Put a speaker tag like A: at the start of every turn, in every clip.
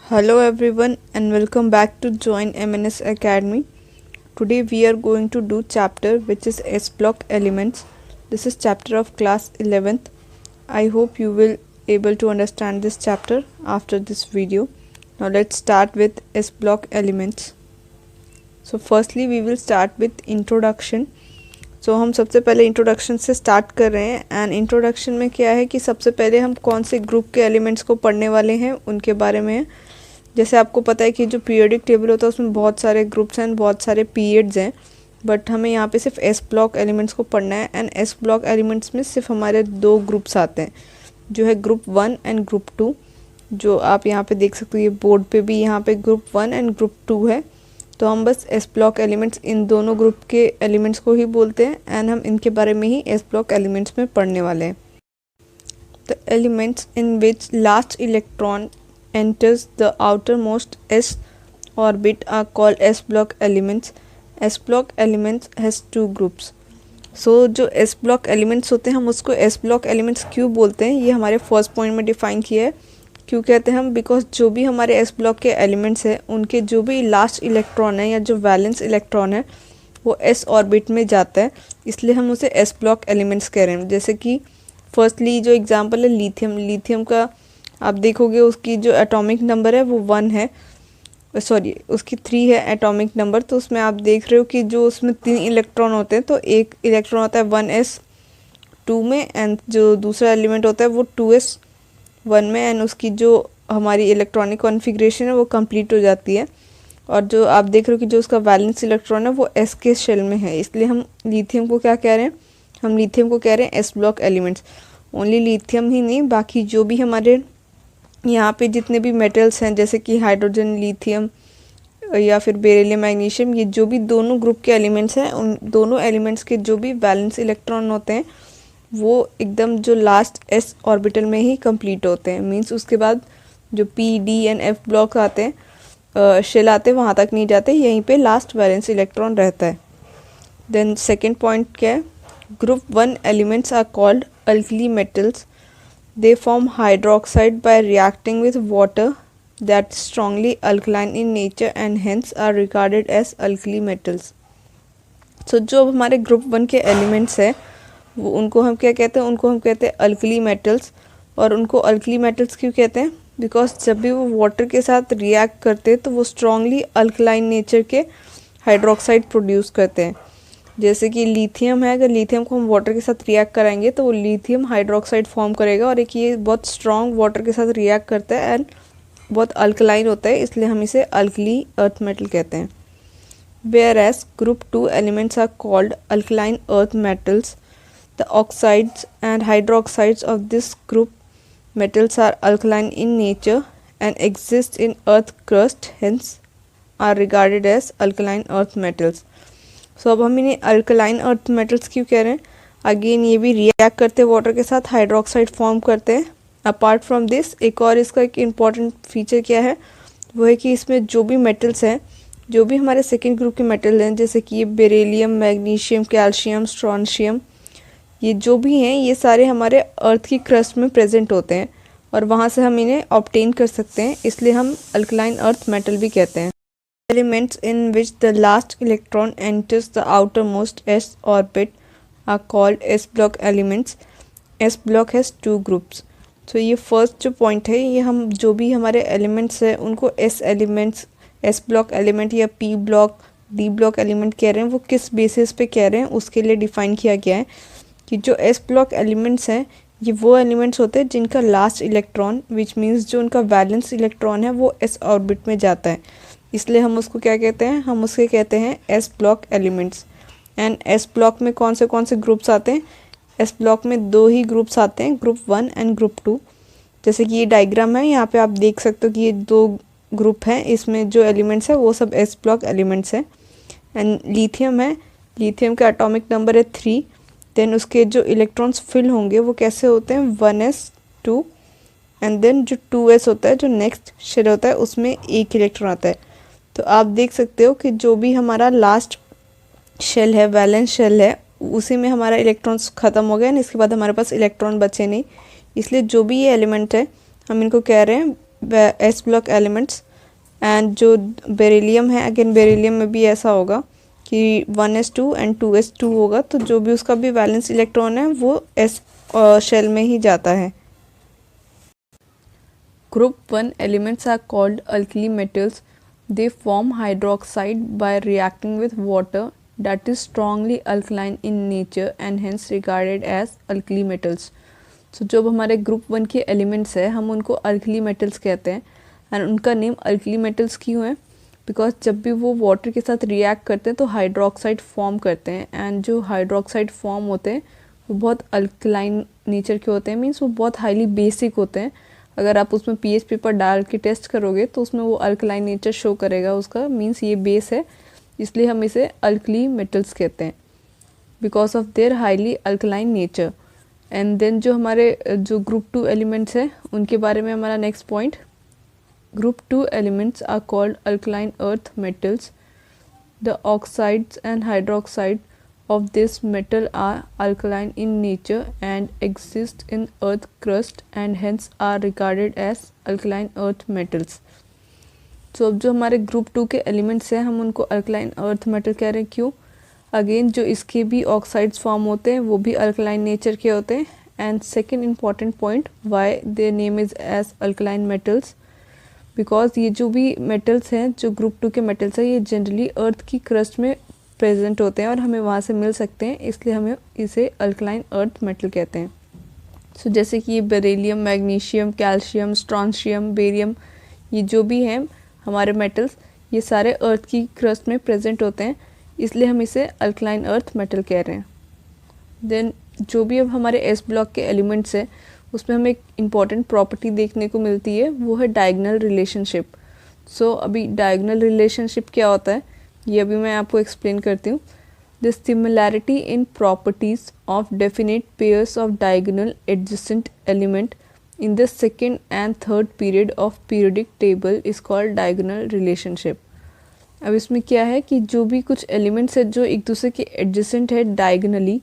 A: Hello everyone and welcome back to Join MNS Academy. Today we are going to do chapter which is S block elements. This is chapter of class 11th. I hope you will able to understand this chapter after this video. Now let's start with S block elements. So firstly we will start with introduction. सो हम सबसे पहले introduction से start कर रहे हैं and introduction में क्या है कि सबसे पहले हम कौन से ग्रुप के एलिमेंट्स को पढ़ने वाले हैं उनके बारे में है। जैसे आपको पता है कि जो पीरियोडिक टेबल होता है उसमें बहुत सारे ग्रुप्स हैं, बहुत सारे पीरियड्स हैं, बट हमें यहाँ पे सिर्फ एस ब्लॉक एलिमेंट्स को पढ़ना है एंड एस ब्लॉक एलिमेंट्स में सिर्फ हमारे दो ग्रुप्स आते हैं जो है ग्रुप 1 एंड ग्रुप 2, जो आप यहाँ पे देख सकते हो। ये बोर्ड पे भी यहाँ पे ग्रुप 1 एंड ग्रुप 2 है। तो हम बस एस ब्लॉक एलिमेंट्स इन दोनों ग्रुप के एलिमेंट्स को ही बोलते हैं एंड हम इनके बारे में ही एस ब्लॉक एलिमेंट्स में पढ़ने वाले हैं। The elements in which last electron enters the outermost s orbit are called s block elements. s block elements has two groups. So जो s block elements होते हैं हम उसको s block elements क्यों बोलते हैं, ये हमारे फर्स्ट पॉइंट में डिफाइन किया है। क्यों कहते हैं हम, बिकॉज जो भी हमारे s block के एलिमेंट्स हैं उनके जो भी लास्ट इलेक्ट्रॉन है या जो वैलेंस इलेक्ट्रॉन है वो s ऑर्बिट में जाता है, इसलिए हम उसे s block elements कह रहे हैं। जैसे कि फर्स्टली जो एग्जांपल है लिथियम का आप देखोगे उसकी जो एटॉमिक नंबर है वो 1 है, सॉरी उसकी 3 है एटॉमिक नंबर। तो उसमें आप देख रहे हो कि जो उसमें 3 इलेक्ट्रॉन होते हैं, तो एक इलेक्ट्रॉन होता है 1s2 में एंड जो दूसरा एलिमेंट होता है वो 2s1 में एंड उसकी जो हमारी इलेक्ट्रॉनिक कॉन्फ़िगरेशन है वो कंप्लीट हो जाती है। और जो आप देख रहे हो कि जो उसका वैलेंस इलेक्ट्रॉन है वो s के शेल में है, इसलिए हम लिथियम को क्या कह रहे हैं, हम लिथियम को कह रहे हैं S block elements. Only lithium ही नहीं, बाकी जो भी हमारे यहाँ पे जितने भी मेटल्स हैं जैसे कि हाइड्रोजन, लिथियम या फिर बेरिलियम, मैग्नीशियम, ये जो भी दोनों ग्रुप के एलिमेंट्स हैं उन दोनों एलिमेंट्स के जो भी वैलेंस इलेक्ट्रॉन होते हैं वो एकदम जो लास्ट एस ऑर्बिटल में ही कंप्लीट होते हैं। मींस उसके बाद जो P, D and F block आते हैं, शेल आते हैं, वहाँ तक नहीं जाते, यहीं पे लास्ट वैलेंस इलेक्ट्रॉन रहता है। देन सेकेंड पॉइंट क्या है, group 1 elements are called alkali metals. They form hydroxide by reacting with water that is strongly alkaline in nature and hence are regarded as alkali metals. So जो हमारे group 1 के elements हैं वो उनको हम क्या कहते हैं, उनको हम कहते हैं अल्कली मेटल्स। और उनको अल्कली मेटल्स क्यों कहते हैं, बिकॉज जब भी वो वाटर के साथ रिएक्ट करते हैं तो वो स्ट्रांगली अल्कलाइन नेचर के हाइड्रोक्साइड प्रोड्यूस करते हैं। जैसे कि लिथियम है, अगर लिथियम को हम वाटर के साथ रिएक्ट कराएंगे तो वो लिथियम हाइड्रोक्साइड फॉर्म करेगा और एक ये बहुत स्ट्रॉन्ग वाटर के साथ रिएक्ट करता है एंड बहुत अल्कलाइन होता है, इसलिए हम इसे अल्कली अर्थ मेटल कहते हैं। Whereas group 2 elements are called alkaline earth metals. The oxides and hydroxides of this group metals are alkaline in nature and exist in earth crust, hence are regarded as alkaline earth metals. So अब हम इन्हें alkaline earth metals क्यों कह रहे हैं, again ये भी react करते हैं वाटर के साथ, हाइड्रोक्साइड फॉर्म करते हैं। अपार्ट फ्रॉम दिस एक और इसका एक इम्पॉर्टेंट फीचर क्या है, वो है कि इसमें जो भी मेटल्स हैं, जो भी हमारे सेकेंड ग्रुप के मेटल हैं जैसे कि ये बेरिलियम, मैग्नीशियम, कैल्शियम, स्ट्रॉन्शियम, ये जो भी हैं ये सारे हमारे अर्थ की क्रस्ट में प्रेजेंट होते हैं और वहाँ से हम इन्हें ऑब्टेन कर सकते हैं, इसलिए हम अल्कलाइन अर्थ मेटल भी कहते हैं। Elements in which the last electron enters the outermost s orbit are called s block elements. s block has two groups. So ये फर्स्ट जो पॉइंट है, ये हम जो भी हमारे एलिमेंट्स हैं उनको s elements, s block element या p block, d block element कह रहे हैं, वो किस बेसिस पे कह रहे हैं उसके लिए डिफाइन किया गया है कि जो s ब्लॉक एलिमेंट्स हैं ये वो एलिमेंट्स होते हैं जिनका लास्ट इलेक्ट्रॉन विच मीन्स जो उनका वैलेंस इलेक्ट्रॉन है वो s ऑर्बिट में जाता है, इसलिए हम उसको क्या कहते हैं, हम उसके कहते हैं S block elements. And S block में कौन से ग्रुप्स आते हैं, एस ब्लॉक में दो ही ग्रुप्स आते हैं, ग्रुप 1 एंड ग्रुप 2। जैसे कि ये डायग्राम है, यहाँ पे आप देख सकते हो कि ये दो ग्रुप हैं, इसमें जो एलिमेंट्स है वो सब एस ब्लॉक एलिमेंट्स हैं। एंड लिथियम है, लिथियम का एटॉमिक नंबर है 3, देन उसके जो इलेक्ट्रॉन्स फिल होंगे वो कैसे होते हैं 1s2 एंड देन जो 2s होता है, जो नेक्स्ट शेल होता है उसमें एक इलेक्ट्रॉन आता है। तो आप देख सकते हो कि जो भी हमारा लास्ट शेल है, वैलेंस शेल है, उसी में हमारा इलेक्ट्रॉन्स ख़त्म हो गए ना, इसके बाद हमारे पास इलेक्ट्रॉन बचे नहीं, इसलिए जो भी ये एलिमेंट है हम इनको कह रहे हैं एस ब्लॉक एलिमेंट्स। एंड जो बेरिलियम है, अगेन बेरिलियम में भी ऐसा होगा कि 1s2 एंड 2s2 होगा, तो जो भी उसका भी वैलेंस इलेक्ट्रॉन है वो एस शेल में ही जाता है। Group 1 elements are called alkali metals. They form hydroxide by reacting with water that is strongly alkaline in nature and hence regarded as alkali metals. So जो हमारे ग्रुप 1 के elements है हम उनको अल्कली मेटल्स कहते हैं। एंड उनका name alkali metals क्यों है? बिकॉज जब भी वो वाटर के साथ रिएक्ट करते हैं तो हाइड्रोक्साइड फॉर्म करते हैं, एंड जो हाइड्रोक्साइड फॉर्म होते हैं वो बहुत अल्कलाइन नेचर के होते हैं, मीन्स वो बहुत हाईली बेसिक होते हैं। अगर आप उसमें पीएच पेपर डाल के टेस्ट करोगे तो उसमें वो अल्कलाइन नेचर शो करेगा उसका, मीन्स ये बेस है, इसलिए हम इसे अल्कली मेटल्स कहते हैं because of their highly alkaline nature. And then जो हमारे जो ग्रुप 2 एलिमेंट्स हैं उनके बारे में हमारा next point, group 2 elements are called alkaline earth metals. The oxides and hydroxide of this metal are alkaline in nature and exist in earth crust and hence are regarded as alkaline earth metals. तो अब जो हमारे group 2 के elements हैं हम उनको alkaline earth metal कह रहे हैं। क्यों? अगेन जो इसके भी ऑक्साइड्स फॉर्म होते हैं वो भी अल्कलाइन नेचर के होते हैं। And second important point, why their name is as alkaline metals, because ये जो भी मेटल्स हैं जो ग्रुप 2 के मेटल्स हैं ये जनरली अर्थ की क्रस्ट में प्रेजेंट होते हैं और हमें वहाँ से मिल सकते हैं, इसलिए हमें इसे अल्कलाइन अर्थ मेटल कहते हैं। सो जैसे कि ये beryllium, magnesium, calcium, strontium, barium, ये जो भी हैं हमारे मेटल्स ये सारे अर्थ की क्रस्ट में प्रेजेंट होते हैं, इसलिए हम इसे अल्कलाइन अर्थ मेटल कह रहे हैं। देन जो भी अब हमारे एस ब्लॉक के एलिमेंट्स हैं उसमें हमें एक इम्पॉर्टेंट प्रॉपर्टी देखने को मिलती है, वो है डायगोनल रिलेशनशिप। सो अभी डायगोनल रिलेशनशिप क्या होता है ये अभी मैं आपको एक्सप्लेन करती हूँ। The similarity in properties of definite pairs of diagonal adjacent element in the second and third period of periodic table is called diagonal relationship. अब इसमें क्या है कि जो भी कुछ एलिमेंट्स है जो एक दूसरे के एडजेसेंट है डायगोनली,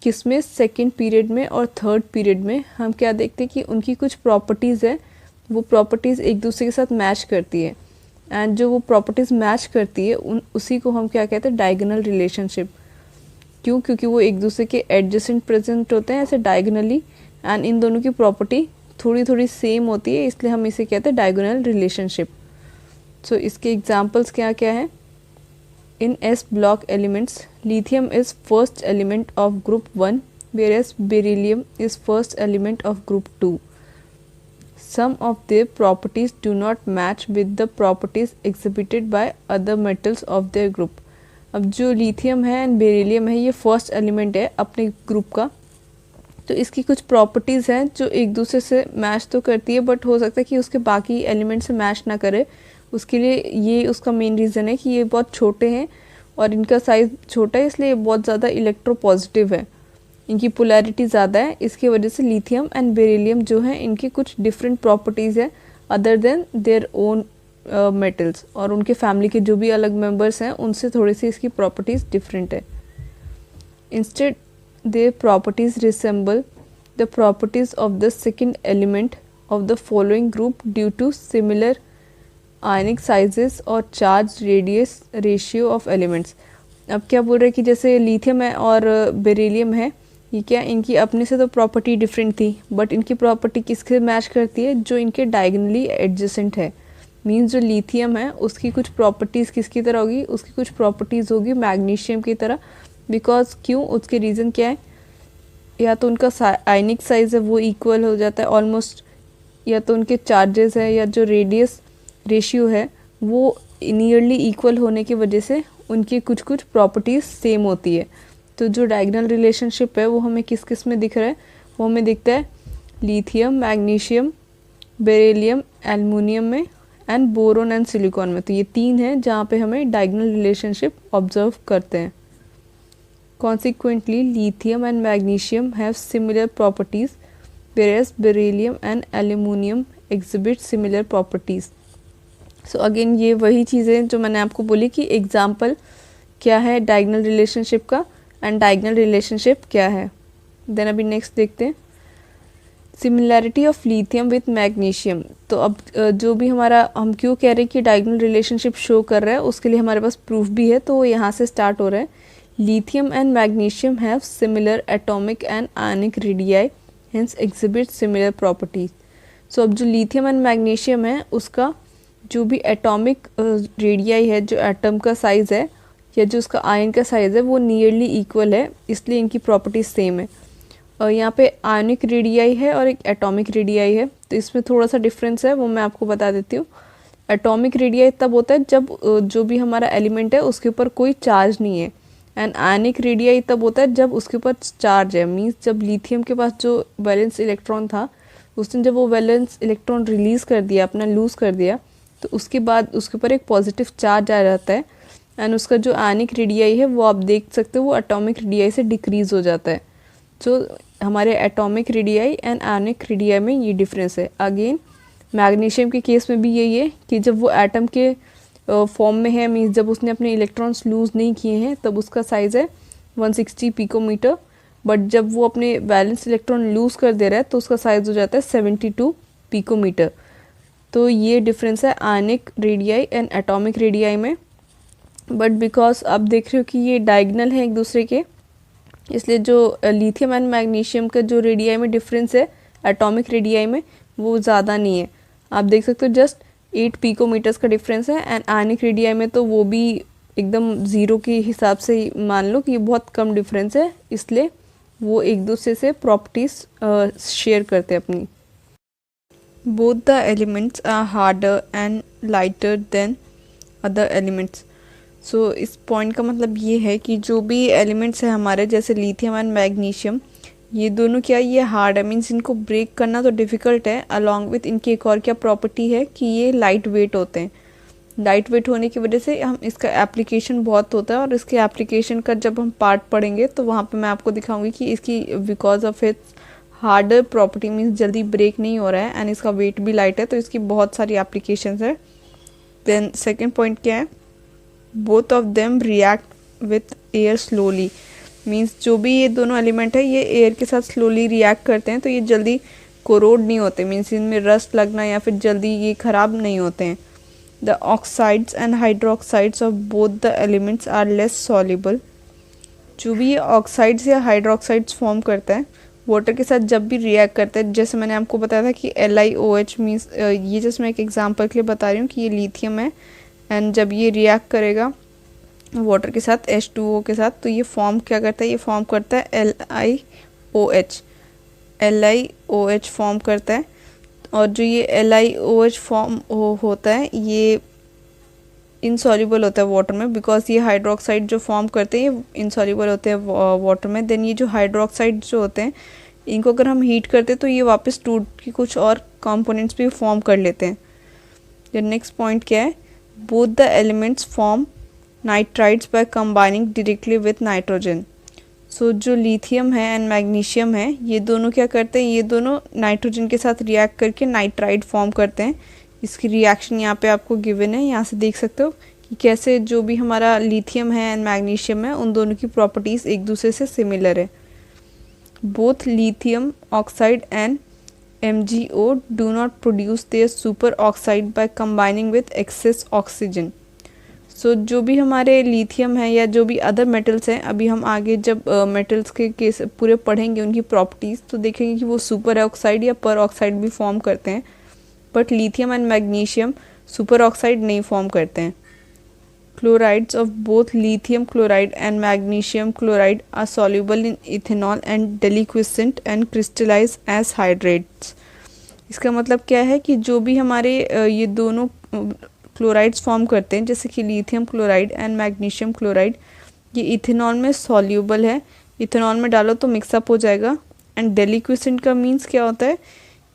A: किसमें, सेकेंड पीरियड में और थर्ड पीरियड में, हम क्या देखते हैं कि उनकी कुछ प्रॉपर्टीज़ है वो प्रॉपर्टीज़ एक दूसरे के साथ मैच करती है। एंड जो वो प्रॉपर्टीज़ मैच करती है उसी को हम क्या कहते हैं, डायगोनल रिलेशनशिप। क्यों? क्योंकि वो एक दूसरे के एडजेसेंट प्रेजेंट होते हैं ऐसे डायगोनली, एंड इन दोनों की प्रॉपर्टी थोड़ी थोड़ी सेम होती है, इसलिए हम इसे कहते हैं डायगोनल रिलेशनशिप। सो इसके एग्जांपल्स क्या क्या है? In S block elements lithium is first element of group 1 whereas beryllium is first element of group 2. Some of their properties do not match with the properties exhibited by other metals of their group. अब जो lithium है and beryllium है ये first element है अपने group का, तो इसकी कुछ प्रॉपर्टीज़ हैं जो एक दूसरे से मैच तो करती है बट हो सकता है कि उसके बाकी एलिमेंट से मैच ना करे। उसके लिए ये उसका मेन रीज़न है कि ये बहुत छोटे हैं और इनका साइज़ छोटा है, इसलिए ये बहुत ज़्यादा इलेक्ट्रोपॉजिटिव है, इनकी पोलैरिटी ज़्यादा है। इसकी वजह से लिथियम एंड बेरिलियम जो हैं इनकी कुछ डिफरेंट प्रॉपर्टीज़ है other than their own metals, और उनके फैमिली के जो भी अलग मेंबर्स हैं उनसे थोड़ी सी इसकी प्रॉपर्टीज़ डिफरेंट है। Instead their properties resemble the properties of the second element of the following group due to similar ionic sizes or charge radius ratio of elements. अब क्या बोल रहे हैं कि जैसे लिथियम है और बेरिलियम है, ये क्या इनकी अपने से तो प्रॉपर्टी डिफरेंट थी बट इनकी प्रॉपर्टी किसके मैच करती है, जो इनके डायगोनली एडजेसेंट है। मीन्स जो लिथियम है उसकी कुछ प्रॉपर्टीज़ किसकी तरह होगी, उसकी कुछ प्रॉपर्टीज़ होगी मैग्नीशियम की तरह। बिकॉज क्यों, उसके रीज़न क्या है, या तो उनका आयनिक साइज़ है वो इक्वल हो जाता है ऑलमोस्ट, या तो उनके चार्जेस है या जो रेडियस रेशियो है वो नियरली इक्वल होने की वजह से उनकी कुछ कुछ प्रॉपर्टीज़ सेम होती है। तो जो डायगोनल रिलेशनशिप है वो हमें किस किस में दिख रहा है, वो हमें दिखता है लिथियम, मैग्नीशियम, बेरिलियम, एल्युमिनियम में एंड बोरोन एंड सिलिकॉन में। तो ये तीन हैं जहाँ पे हमें डायगोनल रिलेशनशिप ऑब्जर्व करते हैं। Consequently, lithium and magnesium have similar properties, whereas beryllium and aluminium exhibit similar properties. So again ये वही चीज़ें जो मैंने आपको बोली कि एग्जाम्पल क्या है डायगोनल रिलेशनशिप का एंड डायगोनल रिलेशनशिप क्या है। देन अभी नेक्स्ट देखते हैं। Similarity of lithium with magnesium. तो अब जो भी हमारा हम क्यों कह रहे हैं कि डायगोनल रिलेशनशिप शो कर रहा है, उसके लिए हमारे पास प्रूफ भी है, तो वो यहाँ से स्टार्ट हो रहा है। Lithium and magnesium have similar atomic and ionic radii, hence exhibit similar properties. So अब जो लिथियम एंड मैग्नीशियम है उसका जो भी एटॉमिक रेडियाई है, जो एटम का साइज़ है या जो उसका आयन का साइज़ है, वो नियरली इक्वल है, इसलिए इनकी प्रॉपर्टीज सेम है। और यहाँ पे आयनिक रेडियाई है और एक एटॉमिक रेडियाई है, तो इसमें थोड़ा सा डिफरेंस है, वो मैं आपको बता देती हूँ। एटॉमिक रेडियाई तब होता है जब जो भी हमारा एलिमेंट है उसके ऊपर कोई चार्ज नहीं है, एंड आयनिक रेडियाई तब होता है जब उसके ऊपर चार्ज है। मीन्स जब लिथियम के पास जो वैलेंस इलेक्ट्रॉन था, उसने जब वो वैलेंस इलेक्ट्रॉन रिलीज़ कर दिया, अपना लूज़ कर दिया, तो उसके बाद उसके ऊपर एक पॉजिटिव चार्ज आ जाता है, एंड उसका जो आयनिक रेडियाई है वो आप देख सकते हो वो एटॉमिक रेडियाई से डिक्रीज़ हो जाता है। जो हमारे atomic radii and ionic radii में ये डिफरेंस है। अगेन मैग्नीशियम के केस में भी यही है कि जब वो एटम के फॉर्म में है, मीन्स जब उसने अपने इलेक्ट्रॉन्स लूज़ नहीं किए हैं, तब उसका साइज़ है 160 पिकोमीटर, बट जब वो अपने वैलेंस इलेक्ट्रॉन लूज़ कर दे रहा है तो उसका साइज़ हो जाता है 72 पिकोमीटर। तो ये डिफरेंस है ionic radii and atomic radii में। बट बिकॉज आप देख रहे हो कि ये डायगोनल है एक दूसरे के, इसलिए जो लिथियम एंड मैग्नीशियम का जो रेडियाई में डिफरेंस है एटॉमिक रेडियाई में, वो ज़्यादा नहीं है। आप देख सकते हो जस्ट 8 पिकोमीटर्स का डिफरेंस है, एंड आयनिक रेडियाई में तो वो भी एकदम ज़ीरो के हिसाब से मान लो कि ये बहुत कम डिफरेंस है, इसलिए वो एक दूसरे से प्रॉपर्टीज़ शेयर करते हैं अपनी। Both the elements are harder and lighter than other elements. So इस पॉइंट का मतलब ये है कि जो भी एलिमेंट्स हैं हमारे, जैसे लिथियम एंड मैग्नीशियम, ये दोनों क्या, ये हार्ड है, मीन्स इनको ब्रेक करना तो डिफ़िकल्ट है। अलॉन्ग विथ इनकी एक और क्या प्रॉपर्टी है कि ये लाइट वेट होते हैं। लाइट वेट होने की वजह से हम इसका एप्लीकेशन बहुत होता है, और इसके एप्लीकेशन का जब हम पार्ट पढ़ेंगे तो वहाँ पे मैं आपको दिखाऊंगी कि इसकी because of it's harder property, means जल्दी ब्रेक नहीं हो रहा है, एंड इसका वेट भी लाइट है, तो इसकी बहुत सारी एप्लीकेशंस है। देन सेकेंड पॉइंट क्या है, both of them react with air slowly. Means जो भी ये दोनों एलिमेंट है ये एयर के साथ स्लोली रिएक्ट करते हैं, तो ये जल्दी कोरोड नहीं होते, मीन्स इनमें रस्ट लगना या फिर जल्दी ये ख़राब नहीं होते हैं। The oxides and hydroxides of both the elements are less soluble. जो भी ये ऑक्साइड्स या हाइड्रोक्साइड्स फॉर्म करता है वाटर के साथ जब भी रिएक्ट करता है, जैसे मैंने आपको बताया था कि LiOH मीन्स, ये जस्ट मैं एक एग्जांपल के लिए बता रही हूँ कि ये लिथियम है, एंड जब ये रिएक्ट करेगा वाटर के साथ H2O के साथ, तो ये फॉर्म क्या करता है, ये फॉर्म करता है LiOH फॉर्म करता है। और जो ये LiOH फॉर्म होता है ये इनसॉल्युबल होता है वाटर में, बिकॉज ये हाइड्रोक्साइड जो फॉर्म करते हैं ये इनसॉल्युबल होते हैं वाटर में। देन ये जो हाइड्रोक्साइड जो होते हैं, इनको अगर हम हीट करते हैं तो ये वापस टूट के कुछ और कंपोनेंट्स भी फॉर्म कर लेते हैं। देन नेक्स्ट पॉइंट क्या है, both the elements form nitrides by combining directly with nitrogen. So जो लिथियम है एंड मैग्नीशियम है, ये दोनों क्या करते हैं, ये दोनों नाइट्रोजन के साथ रिएक्ट करके नाइट्राइड फॉर्म करते हैं। इसकी रिएक्शन यहाँ पे आपको गिवन है, यहाँ से देख सकते हो कि कैसे जो भी हमारा लिथियम है एंड मैग्नीशियम है, उन दोनों की प्रॉपर्टीज़ एक दूसरे से सिमिलर है। Both lithium oxide and MgO do not produce their super oxide by combining with excess oxygen. सो जो भी हमारे लिथियम है या जो भी अदर मेटल्स हैं, अभी हम आगे जब मेटल्स के केस पूरे पढ़ेंगे उनकी प्रॉपर्टीज़, तो देखेंगे कि वो सुपर ऑक्साइड या पर ऑक्साइड भी फॉर्म करते हैं, but lithium and magnesium super oxide नहीं फॉर्म करते हैं। Chlorides of both lithium chloride and magnesium chloride are soluble in ethanol and deliquescent and crystallise as hydrates. इसका मतलब क्या है कि जो भी हमारे ये दोनों क्लोराइड्स फॉर्म करते हैं, जैसे कि lithium chloride and magnesium chloride, ये इथेनॉल में सॉल्युबल है, इथेनॉल में डालो तो मिक्सअप हो जाएगा। एंड डेलिक्विसेंट का मीन्स क्या होता है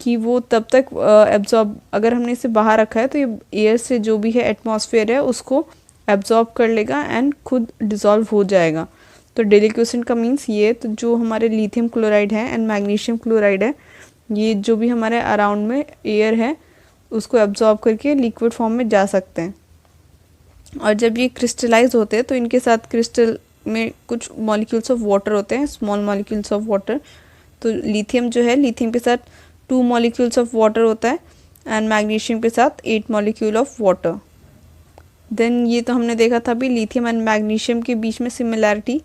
A: कि वो तब तक एब्जॉर्ब, अगर हमने इसे बाहर रखा है तो ये एयर से जो भी है एटमॉस्फेयर है उसको एब्जॉर्ब कर लेगा एंड खुद डिज़ोल्व हो जाएगा। तो डेलिक्विसेंट का मीन्स ये, तो जो हमारे लिथियम क्लोराइड है एंड मैग्नीशियम क्लोराइड है, ये जो भी हमारे अराउंड में एयर है उसको एब्जॉर्ब करके लिक्विड फॉर्म में जा सकते हैं। और जब ये क्रिस्टलाइज होते हैं तो इनके साथ क्रिस्टल में कुछ मॉलिक्यूल्स ऑफ वाटर होते हैं, स्मॉल मॉलिक्यूल्स ऑफ वाटर। तो लिथियम जो है, लिथियम के साथ 2 मॉलिक्यूल्स ऑफ वाटर होता है एंड मैग्नीशियम के साथ 8 मॉलिक्यूल ऑफ वाटर। देन ये तो हमने देखा था अभी लिथियम एंड मैग्नीशियम के बीच में सिमिलैरिटी।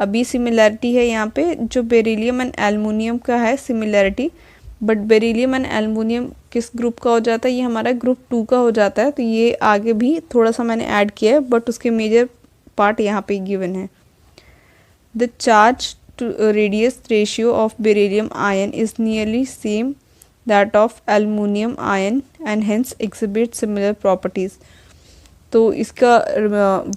A: अभी सिमिलैरिटी है यहाँ पे जो बेरिलियम एंड एल्युमिनियम का है similarity, but beryllium and aluminium किस ग्रुप का हो जाता है, ये हमारा ग्रुप 2 का हो जाता है। तो ये आगे भी थोड़ा सा मैंने ऐड किया है बट उसके मेजर पार्ट यहाँ पे गिवन है। The charge to radius ratio of beryllium ion is nearly same that of aluminium ion and hence exhibit similar properties. तो इसका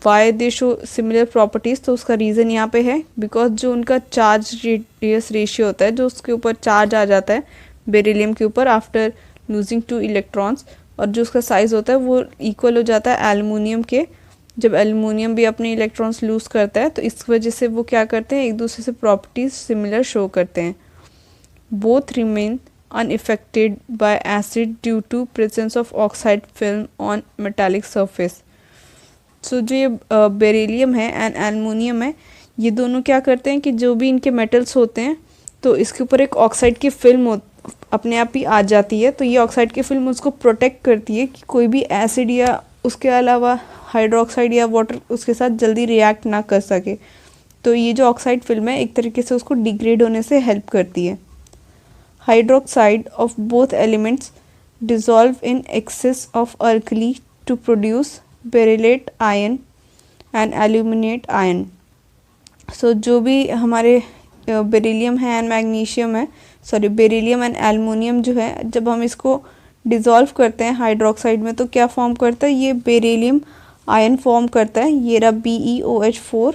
A: why they show similar properties, तो उसका रीज़न यहाँ पे है बिकॉज जो उनका चार्ज रेडियस रेशियो होता है, जो उसके ऊपर चार्ज आ जाता है बेरिलियम के ऊपर आफ्टर लूजिंग 2 इलेक्ट्रॉन्स, और जो उसका साइज़ होता है वो इक्वल हो जाता है एल्युमिनियम के। जब एल्युमिनियम भी अपने इलेक्ट्रॉन्स लूज़ करता है तो इस वजह से वो क्या करते हैं, एक दूसरे से प्रॉपर्टीज़ सिमिलर शो करते हैं। Both remain unaffected by acid due to presence of oxide film on metallic surface। सो जो ये बेरिलियम है एंड एल्युमिनियम है, ये दोनों क्या करते हैं कि जो भी इनके मेटल्स होते हैं तो इसके ऊपर एक ऑक्साइड की फिल्म अपने आप ही आ जाती है। तो ये ऑक्साइड की फिल्म उसको प्रोटेक्ट करती है कि कोई भी एसिड या उसके अलावा हाइड्रोक्साइड या वाटर उसके साथ जल्दी रिएक्ट ना कर सके। तो ये जो ऑक्साइड फिल्म है एक तरीके से उसको डिग्रेड होने से हेल्प करती है। Hydroxide of both elements dissolve in excess of alkali to produce berylate ion and aluminate ion। So जो भी हमारे बेरिलियम है एंड मैग्नीशियम है, सॉरी बेरिलियम एंड एल्युमिनियम जो है, जब हम इसको डिज़ोल्व करते हैं हाइड्रोक्साइड में तो क्या फॉर्म करता है, ये बेरिलियम आयन फॉर्म करता है, ये रहा BeOH4,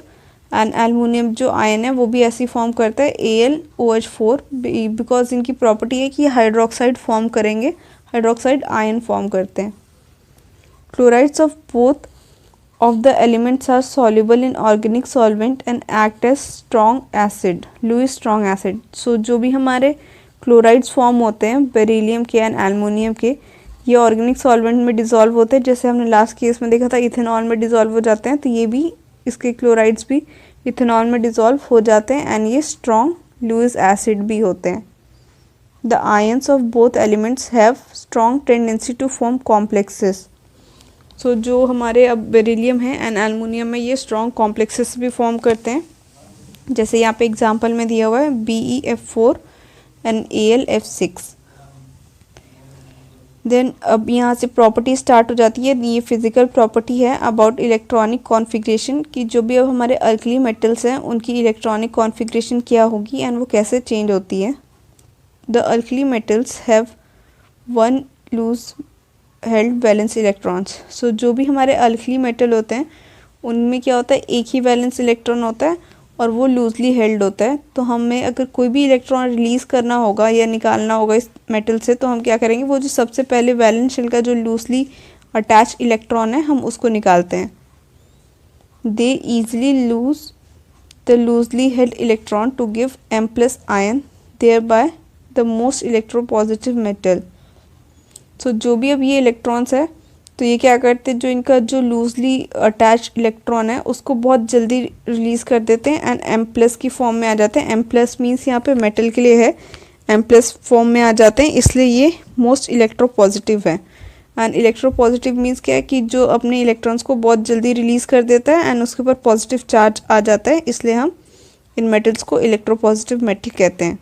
A: एंड एल्युमिनियम जो आयन है वो भी ऐसी फॉर्म करता है AlOH4, बिकॉज इनकी प्रॉपर्टी है कि ये हाइड्रोक्साइड फॉर्म करेंगे, हाइड्रोक्साइड आयन फॉर्म करते हैं। Chlorides of both of the elements are soluble in organic solvent and act as strong acid, Lewis strong acid. So जो भी हमारे क्लोराइड्स फॉर्म होते हैं बेरिलियम के एंड एल्युमिनियम के, ये ऑर्गेनिक सॉल्वेंट में डिज़ोल्व होते हैं, जैसे हमने लास्ट केस में देखा था इथेनॉल में डिज़ोल्व हो जाते हैं, तो ये भी इसके क्लोराइड्स भी इथेनॉल में डिज़ोल्व हो जाते हैं एंड ये स्ट्रॉन्ग लुईस एसिड भी होते हैं। The ions of both elements have strong tendency to form complexes. So जो हमारे अब बेरिलियम है एंड एल्युमिनियम में ये स्ट्रॉन्ग कॉम्प्लेक्सेस भी फॉर्म करते हैं, जैसे यहाँ पे एग्जांपल में दिया हुआ है BeF4 एंड AlF6। देन अब यहाँ से प्रॉपर्टी स्टार्ट हो जाती है। ये फिजिकल प्रॉपर्टी है अबाउट इलेक्ट्रॉनिक कॉन्फ़िगरेशन कि जो भी अब हमारे अल्कली मेटल्स हैं उनकी इलेक्ट्रॉनिक कॉन्फ़िगरेशन क्या होगी एंड वो कैसे चेंज होती है। The alkali metals have 1 loose held valence electrons. So जो भी हमारे अल्कली मेटल होते हैं उनमें क्या होता है, एक ही वैलेंस इलेक्ट्रॉन होता है और वो लूजली हेल्ड होता है। तो हमें अगर कोई भी इलेक्ट्रॉन रिलीज़ करना होगा या निकालना होगा इस मेटल से तो हम क्या करेंगे, वो जो सबसे पहले वैलेंस शेल का जो लूजली अटैच इलेक्ट्रॉन है हम उसको निकालते हैं। They easily lose the loosely held electron to give M+ ion thereby the most electropositive metal. So जो भी अब ये इलेक्ट्रॉन्स है तो ये क्या करते हैं, जो इनका जो लूजली अटैच इलेक्ट्रॉन है उसको बहुत जल्दी रिलीज़ कर देते हैं एंड M+ की फॉर्म में आ जाते हैं। M+ मीन्स यहाँ पे मेटल के लिए है, M+ फॉर्म में आ जाते हैं, इसलिए ये मोस्ट इलेक्ट्रोपॉजिटिव है। एंड इलेक्ट्रोपॉजिटिव मीन्स क्या है कि जो अपने इलेक्ट्रॉन्स को बहुत जल्दी रिलीज़ कर देता है एंड उसके ऊपर पॉजिटिव चार्ज आ जाता है, इसलिए हम इन मेटल्स को इलेक्ट्रोपॉजिटिव मेटल कहते हैं।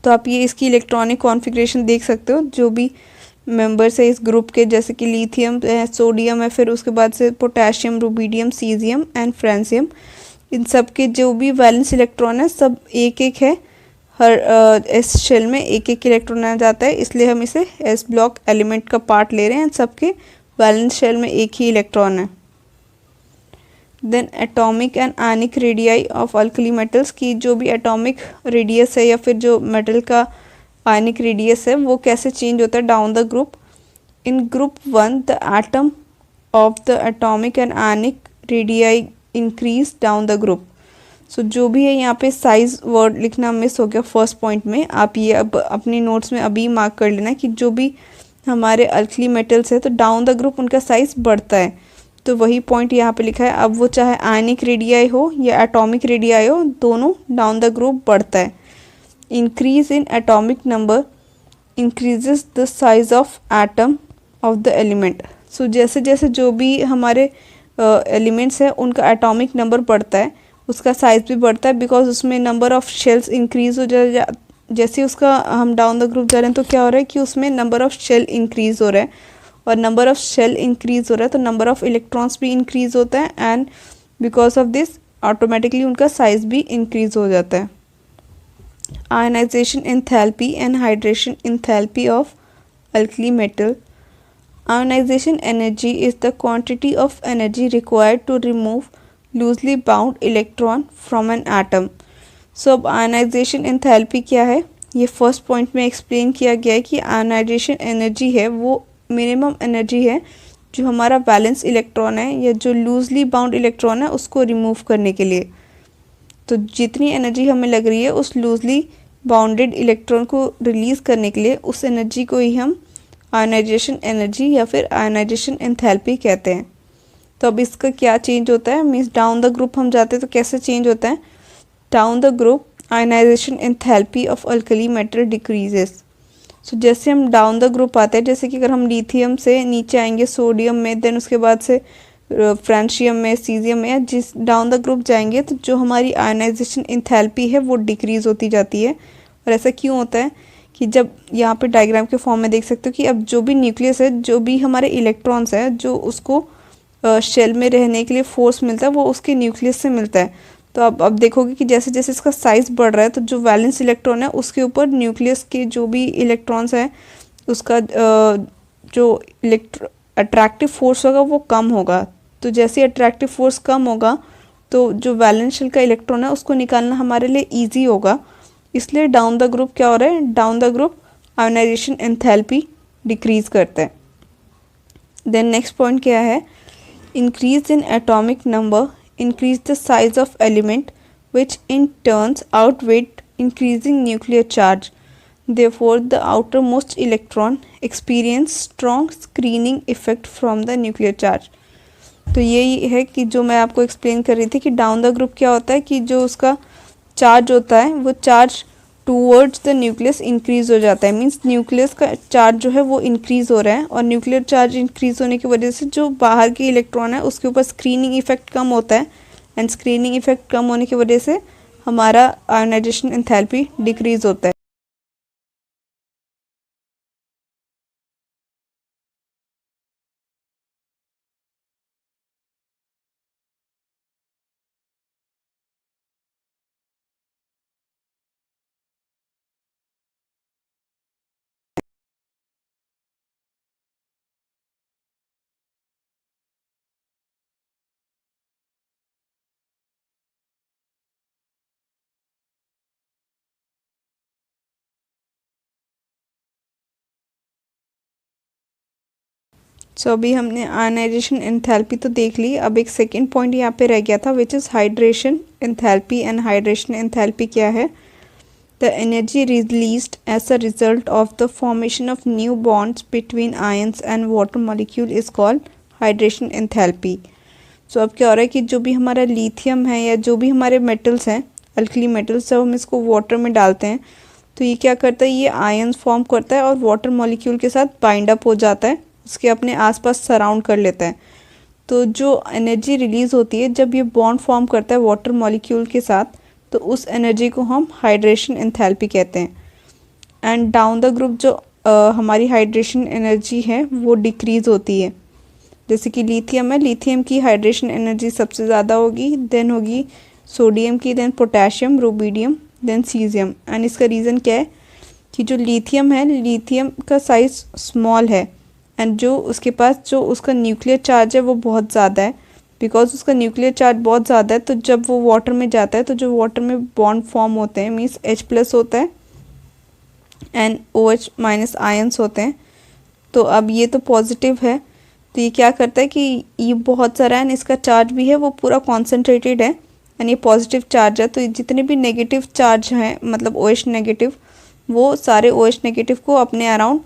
A: तो आप ये इसकी इलेक्ट्रॉनिक कॉन्फ़िगरेशन देख सकते हो, जो भी मेंबर्स है इस ग्रुप के, जैसे कि लिथियम है, सोडियम है, फिर उसके बाद से potassium, rubidium, caesium and francium, इन सब के जो भी वैलेंस इलेक्ट्रॉन है सब एक एक है, हर एस शेल में एक एक इलेक्ट्रॉन आ जाता है, इसलिए हम इसे एस ब्लॉक एलिमेंट का पार्ट ले रहे हैं। सबके वैलेंस शेल में एक ही इलेक्ट्रॉन है। Then atomic and ionic radii of alkali metals की जो भी एटॉमिक रेडियस है या फिर जो मेटल का आयनिक रेडियस है वो कैसे चेंज होता है down the group. In group 1 the atom of the atomic and ionic radii increase down the group. So जो भी है यहाँ पे साइज वर्ड लिखना मिस हो गया फर्स्ट पॉइंट में, आप ये अब अपनी नोट्स में अभी मार्क कर लेना कि जो भी हमारे अल्कली मेटल्स है तो डाउन द ग्रुप उनका साइज बढ़ता है। तो वही पॉइंट यहाँ पे लिखा है, अब वो चाहे आयनिक रेडियाई हो या एटॉमिक रेडियाई हो, दोनों डाउन द ग्रुप बढ़ता है। Increase in atomic number increases the size of atom of the element. So जैसे जैसे जो भी हमारे एलिमेंट्स हैं उनका एटॉमिक नंबर बढ़ता है, उसका साइज़ भी बढ़ता है, बिकॉज उसमें नंबर ऑफ़ शेल्स इंक्रीज़ हो जा जैसे उसका हम डाउन द ग्रुप जा रहे हैं तो क्या हो रहा है कि उसमें नंबर ऑफ़ शेल इंक्रीज़ हो रहा है, और नंबर ऑफ़ शेल इंक्रीज़ हो रहा है तो नंबर ऑफ़ इलेक्ट्रॉन्स भी इंक्रीज़ होता है, and because of this automatically उनका साइज़ भी इंक्रीज़ हो जाता है. Ionization enthalpy and hydration enthalpy of alkali metal. Ionization energy is the quantity of energy required to remove loosely bound electron from an atom. So अब ionization enthalpy क्या है, ये first point में explain किया गया है कि ionization एनर्जी है वो मिनिमम एनर्जी है जो हमारा बैलेंस इलेक्ट्रॉन है या जो लूजली बाउंड इलेक्ट्रॉन है उसको रिमूव करने के लिए. तो जितनी एनर्जी हमें लग रही है उस लूजली बाउंडेड इलेक्ट्रॉन को रिलीज़ करने के लिए उस एनर्जी को ही हम आयनाइजेशन एनर्जी या फिर आयनाइजेशन एंथैल्पी कहते हैं. तो अब इसका क्या चेंज होता है, मीन्स डाउन द ग्रुप हम जाते हैं तो कैसे चेंज होता है. Down the group ionisation enthalpy of alkali metal decreases. So जैसे हम डाउन द ग्रुप आते हैं, जैसे कि अगर हम लिथियम से नीचे आएंगे सोडियम में, देन उसके बाद से फ्रांशियम में, सीजियम में, या जिस डाउन द ग्रुप जाएंगे तो जो हमारी आयनाइजेशन एंथैल्पी है वो डिक्रीज़ होती जाती है. और ऐसा क्यों होता है कि जब यहाँ पे डायग्राम के फॉर्म में देख सकते हो कि अब जो भी न्यूक्लियस है, जो भी हमारे इलेक्ट्रॉन्स है, जो उसको शेल में रहने के लिए फोर्स मिलता है वो उसके न्यूक्लियस से मिलता है. तो अब देखोगे कि जैसे जैसे इसका साइज़ बढ़ रहा है तो जो वैलेंस इलेक्ट्रॉन है उसके ऊपर न्यूक्लियस के जो भी इलेक्ट्रॉन्स हैं उसका जो अट्रैक्टिव फोर्स होगा वो कम होगा. तो जैसे अट्रैक्टिव फोर्स कम होगा तो जो वैलेंस शेल का इलेक्ट्रॉन है उसको निकालना हमारे लिए ईजी होगा. इसलिए डाउन द ग्रुप क्या हो रहा है, down the group ionisation enthalpy decrease करता है. देन नेक्स्ट पॉइंट क्या है, increase in atomic number increase the size of element which in turns outweigh increasing nuclear charge. Therefore the outermost electron experience strong screening effect from the nuclear charge. तो यही है कि जो मैं आपको explain कर रही थी कि डाउन द ग्रुप क्या होता है कि जो उसका चार्ज होता है वो charge towards the nucleus increase हो जाता है. मींस न्यूक्लियस का चार्ज जो है वो इंक्रीज़ हो रहा है, और न्यूक्लियर चार्ज इंक्रीज़ होने की वजह से जो बाहर के इलेक्ट्रॉन है उसके ऊपर स्क्रीनिंग इफेक्ट कम होता है, एंड स्क्रीनिंग इफेक्ट कम होने की वजह से हमारा आयोनाइजेशन एंथैल्पी डिक्रीज़ होता है. सो अभी हमने आयनाइजेशन एंथैल्पी तो देख ली. अब एक सेकेंड पॉइंट यहाँ पे रह गया था which is hydration enthalpy. And hydration enthalpy क्या है, the energy released as a result of the formation of new bonds between ions and water molecule is called hydration enthalpy. So अब क्या हो रहा है कि जो भी हमारा लिथियम है या जो भी हमारे मेटल्स हैं, अल्कली मेटल्स, जब हम इसको वाटर में डालते हैं तो ये क्या करता है, ये आयंस फॉर्म करता है और वाटर मॉलिक्यूल के साथ बाइंड अप हो जाता है, उसके अपने आसपास सराउंड कर लेता है. तो जो एनर्जी रिलीज़ होती है जब ये बॉन्ड फॉर्म करता है वाटर मॉलिक्यूल के साथ, तो उस एनर्जी को हम हाइड्रेशन एंथैल्पी कहते हैं. एंड डाउन द ग्रुप जो हमारी हाइड्रेशन एनर्जी है वो डिक्रीज़ होती है. जैसे कि लिथियम है, लिथियम की हाइड्रेशन एनर्जी सबसे ज़्यादा होगी, देन होगी सोडियम की, then potassium, rubidium, then caesium. And इसका रीज़न क्या है कि जो लिथियम है, लिथियम का साइज़ स्मॉल है, एंड जो उसके पास जो उसका न्यूक्लियर चार्ज है वो बहुत ज़्यादा है. बिकॉज उसका न्यूक्लियर चार्ज बहुत ज़्यादा है तो जब वो वाटर में जाता है तो जो वाटर में बॉन्ड फॉर्म होते हैं, मीन्स H+ होता है एंड OH- आयंस होते हैं. तो अब ये तो पॉजिटिव है, तो ये क्या करता है कि ये बहुत सारा है, इसका चार्ज भी है वो पूरा कॉन्सेंट्रेटेड है, एंड ये पॉजिटिव चार्ज है. तो जितने भी नेगेटिव चार्ज हैं, मतलब OH नेगेटिव, वो सारे OH नेगेटिव को अपने अराउंड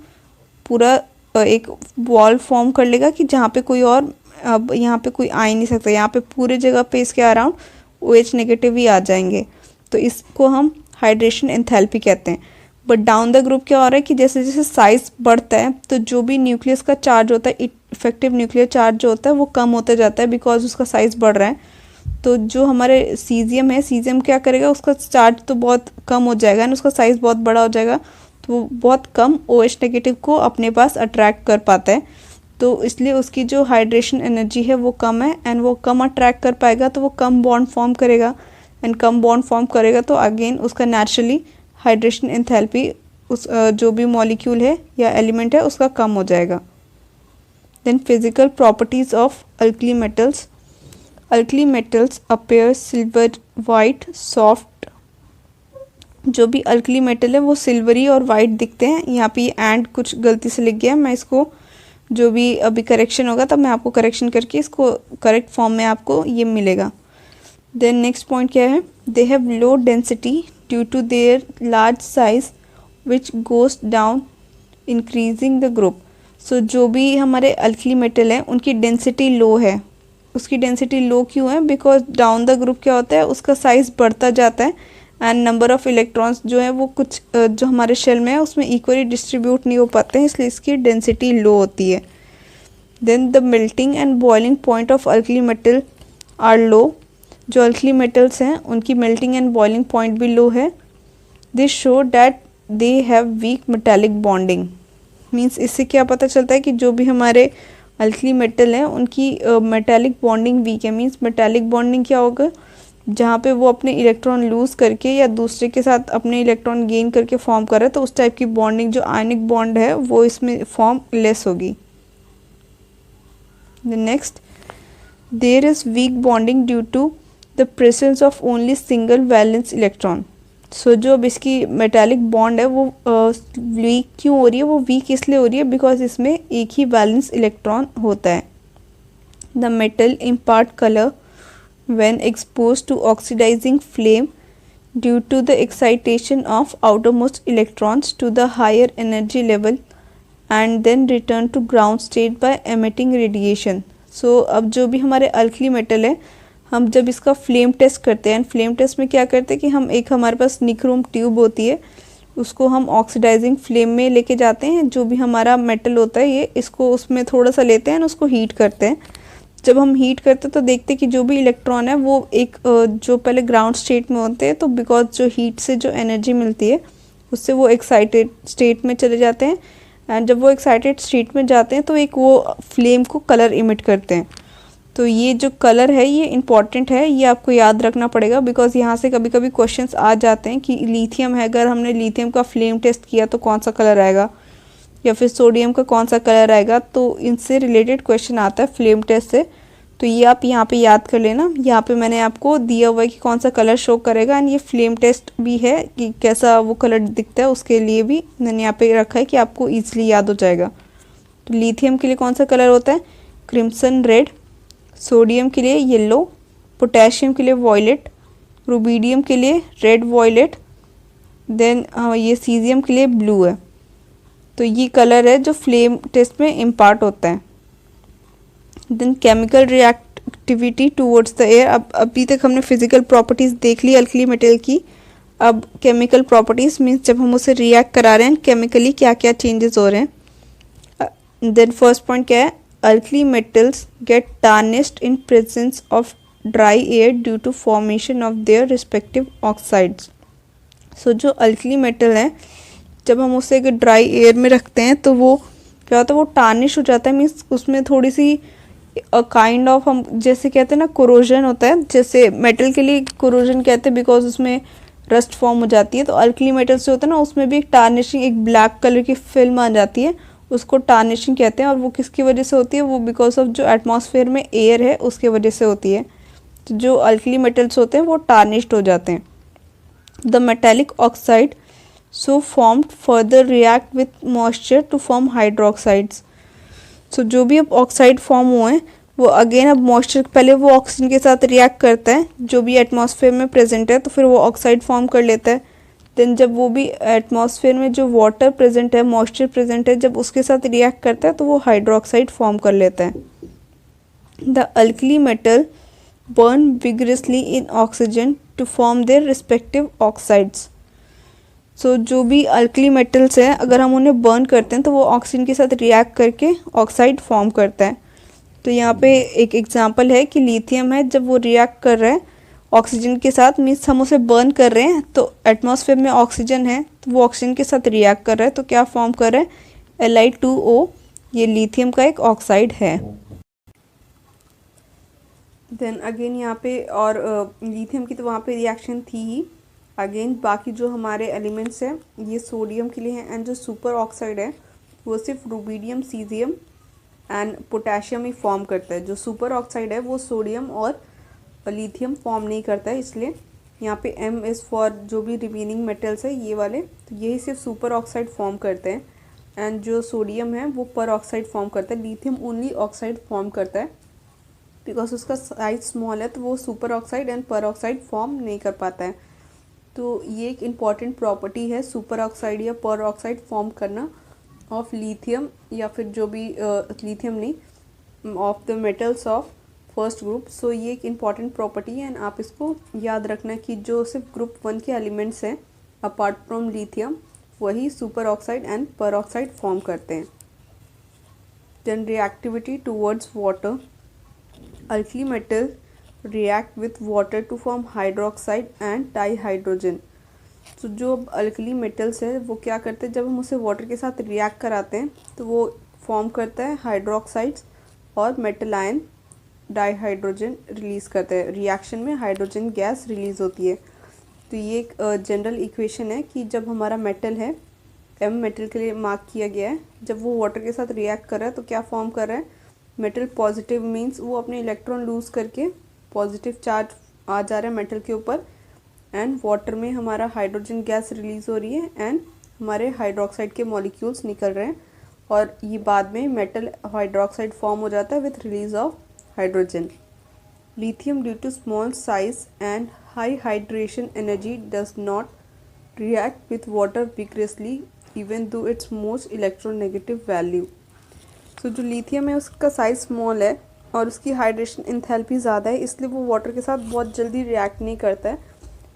A: पूरा एक वॉल फॉर्म कर लेगा कि जहाँ पे कोई और अब यहाँ पे कोई आ ही नहीं सकता. यहाँ पे पूरे जगह पे इसके अराउंड OH नेगेटिव ही आ जाएंगे. तो इसको हम हाइड्रेशन एंथैल्पी कहते हैं. बट डाउन द ग्रुप क्या हो रहा है कि जैसे जैसे साइज बढ़ता है तो जो भी न्यूक्लियस का चार्ज होता है, इफेक्टिव न्यूक्लियर चार्ज जो होता है वो कम होता जाता है बिकॉज उसका साइज बढ़ रहा है। तो जो हमारे सीजियम है, सीजियम क्या करेगा, उसका चार्ज तो बहुत कम हो जाएगा एंड उसका साइज बहुत बड़ा हो जाएगा, तो वो बहुत कम OH नेगेटिव को अपने पास अट्रैक्ट कर पाता है। तो इसलिए उसकी जो हाइड्रेशन एनर्जी है वो कम है एंड वो कम अट्रैक्ट कर पाएगा, तो वो कम बॉन्ड फॉर्म करेगा एंड कम बॉन्ड फॉर्म करेगा तो अगेन उसका नेचुरली हाइड्रेशन एंथैल्पी उस जो भी मॉलिक्यूल है या एलिमेंट है उसका कम हो जाएगा। Then physical properties of alkali metals. Alkali metals appear silver white soft. जो भी अल्कली मेटल है वो सिल्वरी और वाइट दिखते हैं। यहाँ पे एंड कुछ गलती से लिख गया, मैं इसको जो भी अभी करेक्शन होगा तब मैं आपको करेक्शन करके इसको करेक्ट फॉर्म में आपको ये मिलेगा। देन नेक्स्ट पॉइंट क्या है, they have low density due to their large size which goes down increasing the group. So जो भी हमारे अल्कली मेटल हैं उनकी डेंसिटी लो है। उसकी डेंसिटी लो क्यों है, बिकॉज डाउन द ग्रुप क्या होता है, उसका साइज बढ़ता जाता है एंड नंबर ऑफ इलेक्ट्रॉन्स जो है वो कुछ जो हमारे शेल में है उसमें इक्वली डिस्ट्रीब्यूट नहीं हो पाते हैं, इसलिए इसकी डेंसिटी लो होती है। Then the melting and boiling point of alkali metal are low. जो अल्कली मेटल्स हैं उनकी मेल्टिंग एंड बॉइलिंग पॉइंट भी लो है। This show that they have week metallic bonding. Means इससे क्या पता चलता है कि जो भी हमारे अल्कली मेटल हैं उनकी मेटालिक बॉन्डिंग वीक है। मीन्स मेटालिक बॉन्डिंग क्या होगा, जहाँ पे वो अपने इलेक्ट्रॉन लूज़ करके या दूसरे के साथ अपने इलेक्ट्रॉन गेन करके फॉर्म कर रहा है, तो उस टाइप की बॉन्डिंग जो आयनिक बॉन्ड है वो इसमें फॉर्म लेस होगी। The next, there is weak bonding due to the presence of only single valence electron. So जो अब इसकी मेटालिक बॉन्ड है वो वीक क्यों हो रही है, वो वीक इसलिए हो रही है बिकॉज इसमें एक ही वैलेंस इलेक्ट्रॉन होता है। The metal impart colour when exposed to oxidizing flame due to the excitation of outermost electrons to the higher energy level and then return to ground state by emitting radiation. So अब जो भी हमारे alkali metal है, हम जब इसका flame test करते हैं, फ्लेम टेस्ट में क्या करते हैं कि हम एक हमारे पास निक्रोम ट्यूब होती है, उसको हम ऑक्सीडाइजिंग फ्लेम में लेके जाते हैं। जो भी हमारा मेटल होता है ये इसको उसमें थोड़ा सा लेते हैं और उसको हीट करते हैं। जब हम हीट करते हैं तो देखते हैं कि जो भी इलेक्ट्रॉन है वो एक जो पहले ग्राउंड स्टेट में होते हैं, तो बिकॉज जो हीट से जो एनर्जी मिलती है उससे वो एक्साइटेड स्टेट में चले जाते हैं एंड जब वो एक्साइटेड स्टेट में जाते हैं तो एक वो फ्लेम को कलर इमिट करते हैं। तो ये जो कलर है ये इम्पॉर्टेंट है, ये आपको याद रखना पड़ेगा बिकॉज यहाँ से कभी कभी क्वेश्चंस आ जाते हैं कि लिथियम है, अगर हमने लिथियम का फ्लेम टेस्ट किया तो कौन सा कलर आएगा, या फिर सोडियम का कौन सा कलर आएगा, तो इनसे रिलेटेड क्वेश्चन आता है फ्लेम टेस्ट से। तो ये आप यहाँ पे याद कर लेना। यहाँ पे मैंने आपको दिया हुआ है कि कौन सा कलर शो करेगा एंड ये फ्लेम टेस्ट भी है कि कैसा वो कलर दिखता है, उसके लिए भी मैंने यहाँ पे रखा है कि आपको ईजिली याद हो जाएगा। तो लिथियम के लिए कौन सा कलर होता है, क्रिम्सन रेड। सोडियम के लिए येलो। पोटेशियम के लिए वॉयलेट। रुबीडियम के लिए रेड वॉयलेट। देन ये सीजियम के लिए ब्लू है। तो ये कलर है जो फ्लेम टेस्ट में इम्पार्ट होता है। Then chemical reactivity towards the air. अब अभी तक हमने फिजिकल प्रॉपर्टीज़ देख ली अल्कली मेटल की, अब केमिकल प्रॉपर्टीज़ मीन्स जब हम उसे रिएक्ट करा रहे हैं केमिकली क्या क्या चेंजेस हो रहे हैं। देन फर्स्ट पॉइंट क्या है, alkali metals get tarnished in presence of dry air due to formation of their respective oxides. So जो अल्कली मेटल है जब हम उसे एक ड्राई एयर में रखते हैं तो वो क्या होता है, वो टार्निश हो जाता है। मीन्स उसमें थोड़ी सी काइंड ऑफ हम जैसे कहते हैं ना कोरोजन होता है, जैसे मेटल के लिए कोरोजन कहते हैं बिकॉज उसमें रस्ट फॉर्म हो जाती है। तो अल्कली मेटल से होता है ना उसमें भी एक टार्निशिंग, एक ब्लैक कलर की फिल्म आ जाती है, उसको टार्निशिंग कहते हैं। और वो किसकी वजह से होती है, वो बिकॉज ऑफ जो एटमॉस्फेयर में एयर है उसके वजह से होती है। तो जो अल्कली मेटल्स होते हैं वो टार्निश्ड हो जाते हैं। The metallic oxide so formed further react with moisture to form hydroxides. So जो भी अब ऑक्साइड फॉर्म हुए हैं वो अगेन अब मॉइस्चर पहले वो ऑक्सीजन के साथ रिएक्ट करता है जो भी एटमॉस्फेयर में प्रेजेंट है, तो फिर वो ऑक्साइड फॉर्म कर लेता है। देन जब वो भी एटमॉस्फेयर में जो वाटर प्रेजेंट है, मॉइस्चर प्रेजेंट है, जब उसके साथ रिएक्ट करता है तो वो हाइड्रोक्साइड फॉर्म कर लेता है। The alkali metal burn vigorously in oxygen to form their respective oxides. So जो भी अल्कली मेटल्स हैं, अगर हम उन्हें बर्न करते हैं तो वो ऑक्सीजन के साथ रिएक्ट करके ऑक्साइड फॉर्म करता है। तो यहाँ पे एक एग्जांपल है कि लिथियम है, जब वो रिएक्ट कर रहा है ऑक्सीजन के साथ, मीन्स हम उसे बर्न कर रहे हैं, तो एटमॉस्फेयर में ऑक्सीजन है तो वो ऑक्सीजन के साथ रिएक्ट कर रहा है, तो क्या फॉर्म कर रहा है, Li2O। ये लिथियम का एक ऑक्साइड है। देन अगेन यहाँ पे और लिथियम की तो वहाँ पे रिएक्शन थी ही। अगेन बाकी जो हमारे एलिमेंट्स हैं ये सोडियम के लिए हैं, एंड जो सुपर ऑक्साइड है वो सिर्फ rubidium, caesium and potassium he form करता है। जो सुपर ऑक्साइड है वो सोडियम और लिथियम फॉर्म नहीं करता है, इसलिए यहाँ पे M इज़ फॉर जो भी रिमेनिंग मेटल्स है ये वाले, तो यही सिर्फ सुपर ऑक्साइड फॉर्म करते हैं। एंड जो सोडियम है वो पर ऑक्साइड फॉर्म करता है, लिथियम ओनली ऑक्साइड फॉर्म करता है। बिकॉज उसका साइज स्मॉल है तो वो superoxide and peroxide form नहीं कर पाता है। तो ये एक इम्पॉर्टेंट प्रॉपर्टी है सुपर ऑक्साइड या पर ऑक्साइड फॉर्म करना ऑफ लिथियम, या फिर जो भी लिथियम नहीं, of the metals of first group. So ये एक इम्पॉर्टेंट प्रॉपर्टी है, एंड आप इसको याद रखना कि जो सिर्फ ग्रुप 1 के एलिमेंट्स हैं अपार्ट फ्रॉम लिथियम, वही superoxide and peroxide form करते हैं। Then reactivity towards water, alkali metal react with water to form hydroxide and dihydrogen। तो जो अल्कली मेटल्स है वो क्या करते हैं, जब हम उसे वाटर के साथ रिएक्ट कराते हैं तो वो फॉर्म करता है हाइड्रोक्साइड्स और मेटल आयन डाईहाइड्रोजन रिलीज़ करते हैं। रिएक्शन में हाइड्रोजन गैस रिलीज़ होती है। तो ये एक जनरल इक्वेशन है कि जब हमारा मेटल है, M मेटल के लिए मार्क किया गया है, जब वो वाटर के साथ रिएक्ट कर रहा है तो क्या फॉर्म कर रहा है, मेटल पॉजिटिव, मीन्स वो अपने इलेक्ट्रॉन लूज़ करके पॉजिटिव चार्ज आ जा रहा है मेटल के ऊपर, एंड वाटर में हमारा हाइड्रोजन गैस रिलीज़ हो रही है एंड हमारे हाइड्रोक्साइड के मॉलिक्यूल्स निकल रहे हैं, और ये बाद में मेटल हाइड्रोक्साइड फॉर्म हो जाता है with release of hydrogen. Lithium due to small size and high hydration energy does not react with water vigorously even though its most electronegative value. तो जो लिथियम है उसका साइज़ स्मॉल है और उसकी हाइड्रेशन इंथैल्पी ज़्यादा है, इसलिए वो वाटर के साथ बहुत जल्दी रिएक्ट नहीं करता है,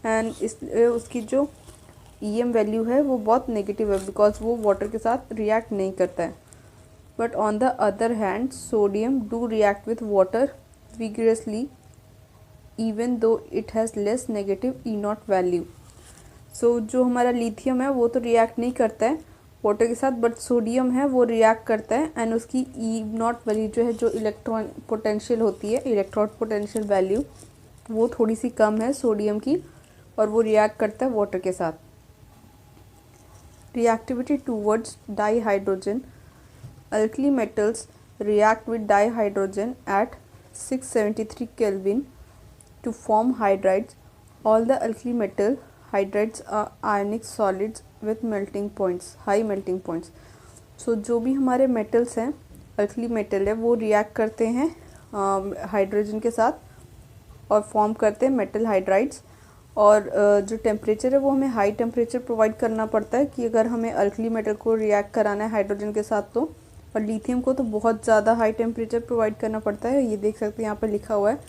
A: एंड इसलिए उसकी जो EM वैल्यू है वो बहुत नेगेटिव है, बिकॉज वो वाटर के साथ रिएक्ट नहीं करता है। But on the other hand sodium do react with water vigorously even though it has less negative E0 value. So जो हमारा लिथियम है वो तो रिएक्ट नहीं करता है वाटर के साथ, बट सोडियम है वो रिएक्ट करता है, एंड उसकी E0 वैल्यू जो है, जो इलेक्ट्रॉन पोटेंशियल होती है, इलेक्ट्रॉन पोटेंशियल वैल्यू, वो थोड़ी सी कम है सोडियम की, और वो रिएक्ट करता है वाटर के साथ। Reactivity towards dihydrogen, alkali metals react with dihydrogen at 673 Kelvin to form hydrides. All the alkali metal hydrides are ionic solids with melting points, high melting points। सो जो भी हमारे मेटल्स हैं, अल्कली मेटल है, वो react करते हैं hydrogen के साथ और फॉर्म करते हैं मेटल हाइड्राइड्स। और जो टेम्परेचर है वो हमें हाई टेम्परेचर प्रोवाइड करना पड़ता है कि अगर हमें अल्कली मेटल को रिएक्ट कराना है हाइड्रोजन के साथ तो, और लिथियम को तो बहुत ज़्यादा हाई टेम्परेचर प्रोवाइड करना पड़ता है। ये देख सकते हैं यहाँ पर लिखा हुआ है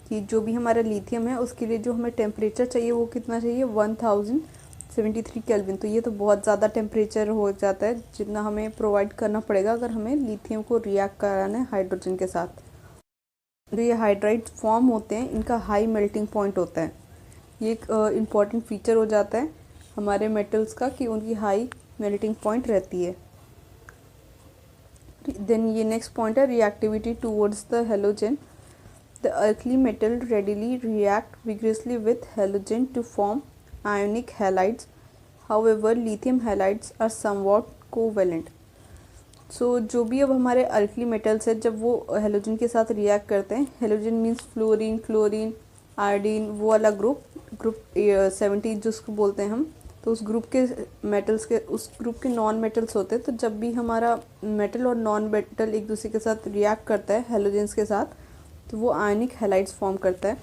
A: कि जो भी हमारा लिथियम है उसके लिए जो हमें टेम्परेचर चाहिए वो कितना चाहिए, 1073 केल्विन। तो ये तो बहुत ज़्यादा टेम्परेचर हो जाता है जितना हमें प्रोवाइड करना पड़ेगा अगर हमें लिथियम को रिएक्ट कराना है हाइड्रोजन के साथ। जो ये हाइड्राइड फॉर्म होते हैं इनका हाई मेल्टिंग पॉइंट होता है। ये एक इम्पॉर्टेंट फीचर हो जाता है हमारे मेटल्स का कि उनकी हाई मेल्टिंग पॉइंट रहती है। देन ये नेक्स्ट पॉइंट है reactivity towards the halogen. The alkali metal readily react vigorously with halogen to form ionic halides. However, lithium halides are somewhat covalent. So जो भी अब हमारे अल्कली मेटल्स है जब वो हेलोजन के साथ रिएक्ट करते हैं, halogen means fluorine, chlorine, iodine, वो वाला ग्रुप 70 जिसको बोलते हैं हम, तो उस ग्रुप के मेटल्स के, उस ग्रुप के नॉन मेटल्स होते हैं। तो जब भी हमारा मेटल और नॉन मेटल एक दूसरे के साथ रिएक्ट करता है हेलोजेंस के साथ, तो वो आयनिक हैलाइड्स फॉर्म करता है।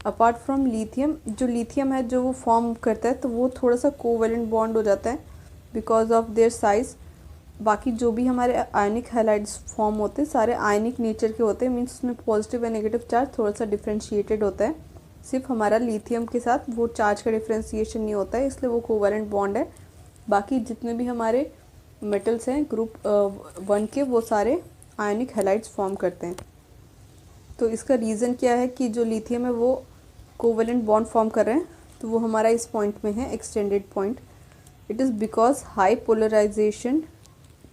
A: अपार्ट फ्रॉम लिथियम, जो लिथियम है जो वो फॉर्म करता है तो वो थोड़ा सा कोवेलेंट बॉन्ड हो जाता है बिकॉज ऑफ देयर साइज। बाकी जो भी हमारे आयनिक हैलाइड्स फॉर्म होते हैं सारे आयनिक नेचर के होते हैं, मीन्स उसमें पॉजिटिव एंड नेगेटिव चार्ज थोड़ा सा डिफ्रेंशिएटेड होता है। सिर्फ हमारा लिथियम के साथ वो चार्ज का डिफ्रेंसिएशन नहीं होता है, इसलिए वो कोवेलेंट बॉन्ड है। बाकी जितने भी हमारे मेटल्स हैं ग्रुप 1 के, वो सारे आयनिक हैलाइड्स फॉर्म करते हैं। तो इसका रीज़न क्या है कि जो लिथियम है वो कोवेलेंट बॉन्ड फॉर्म कर रहे हैं, तो वो हमारा इस पॉइंट में है extended point. It is because high polarization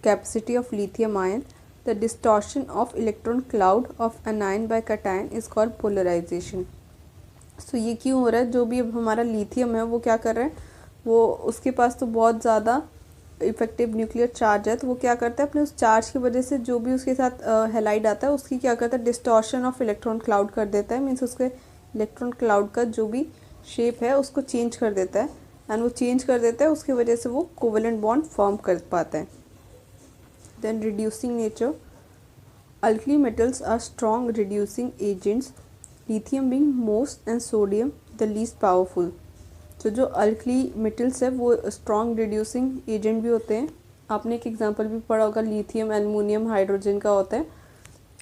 A: capacity of lithium ion, the distortion of electron cloud of anion by cation is called polarization. So ये क्यों हो रहा है? जो भी अब हमारा लिथियम है वो क्या कर रहा है, वो उसके पास तो बहुत ज़्यादा इफेक्टिव न्यूक्लियर चार्ज है, तो वो क्या करता है अपने उस चार्ज की वजह से जो भी उसके साथ हेलाइड आता है उसकी क्या करता है, डिस्टॉर्शन ऑफ इलेक्ट्रॉन क्लाउड कर देता है। मीन्स उसके इलेक्ट्रॉन क्लाउड का जो भी शेप है उसको चेंज कर देता है, एंड वो चेंज कर देता है, उसकी वजह से वो कोवेलेंट बॉन्ड फॉर्म कर पाता है। Then reducing nature, alkali metals are strong reducing agents, lithium being most and sodium the least powerful. तो जो अल्कली मेटल्स है वो स्ट्रॉन्ग रिड्यूसिंग एजेंट भी होते हैं। आपने एक एग्जांपल भी पढ़ा होगा, लिथियम एल्युमिनियम हाइड्रोजन का होता है,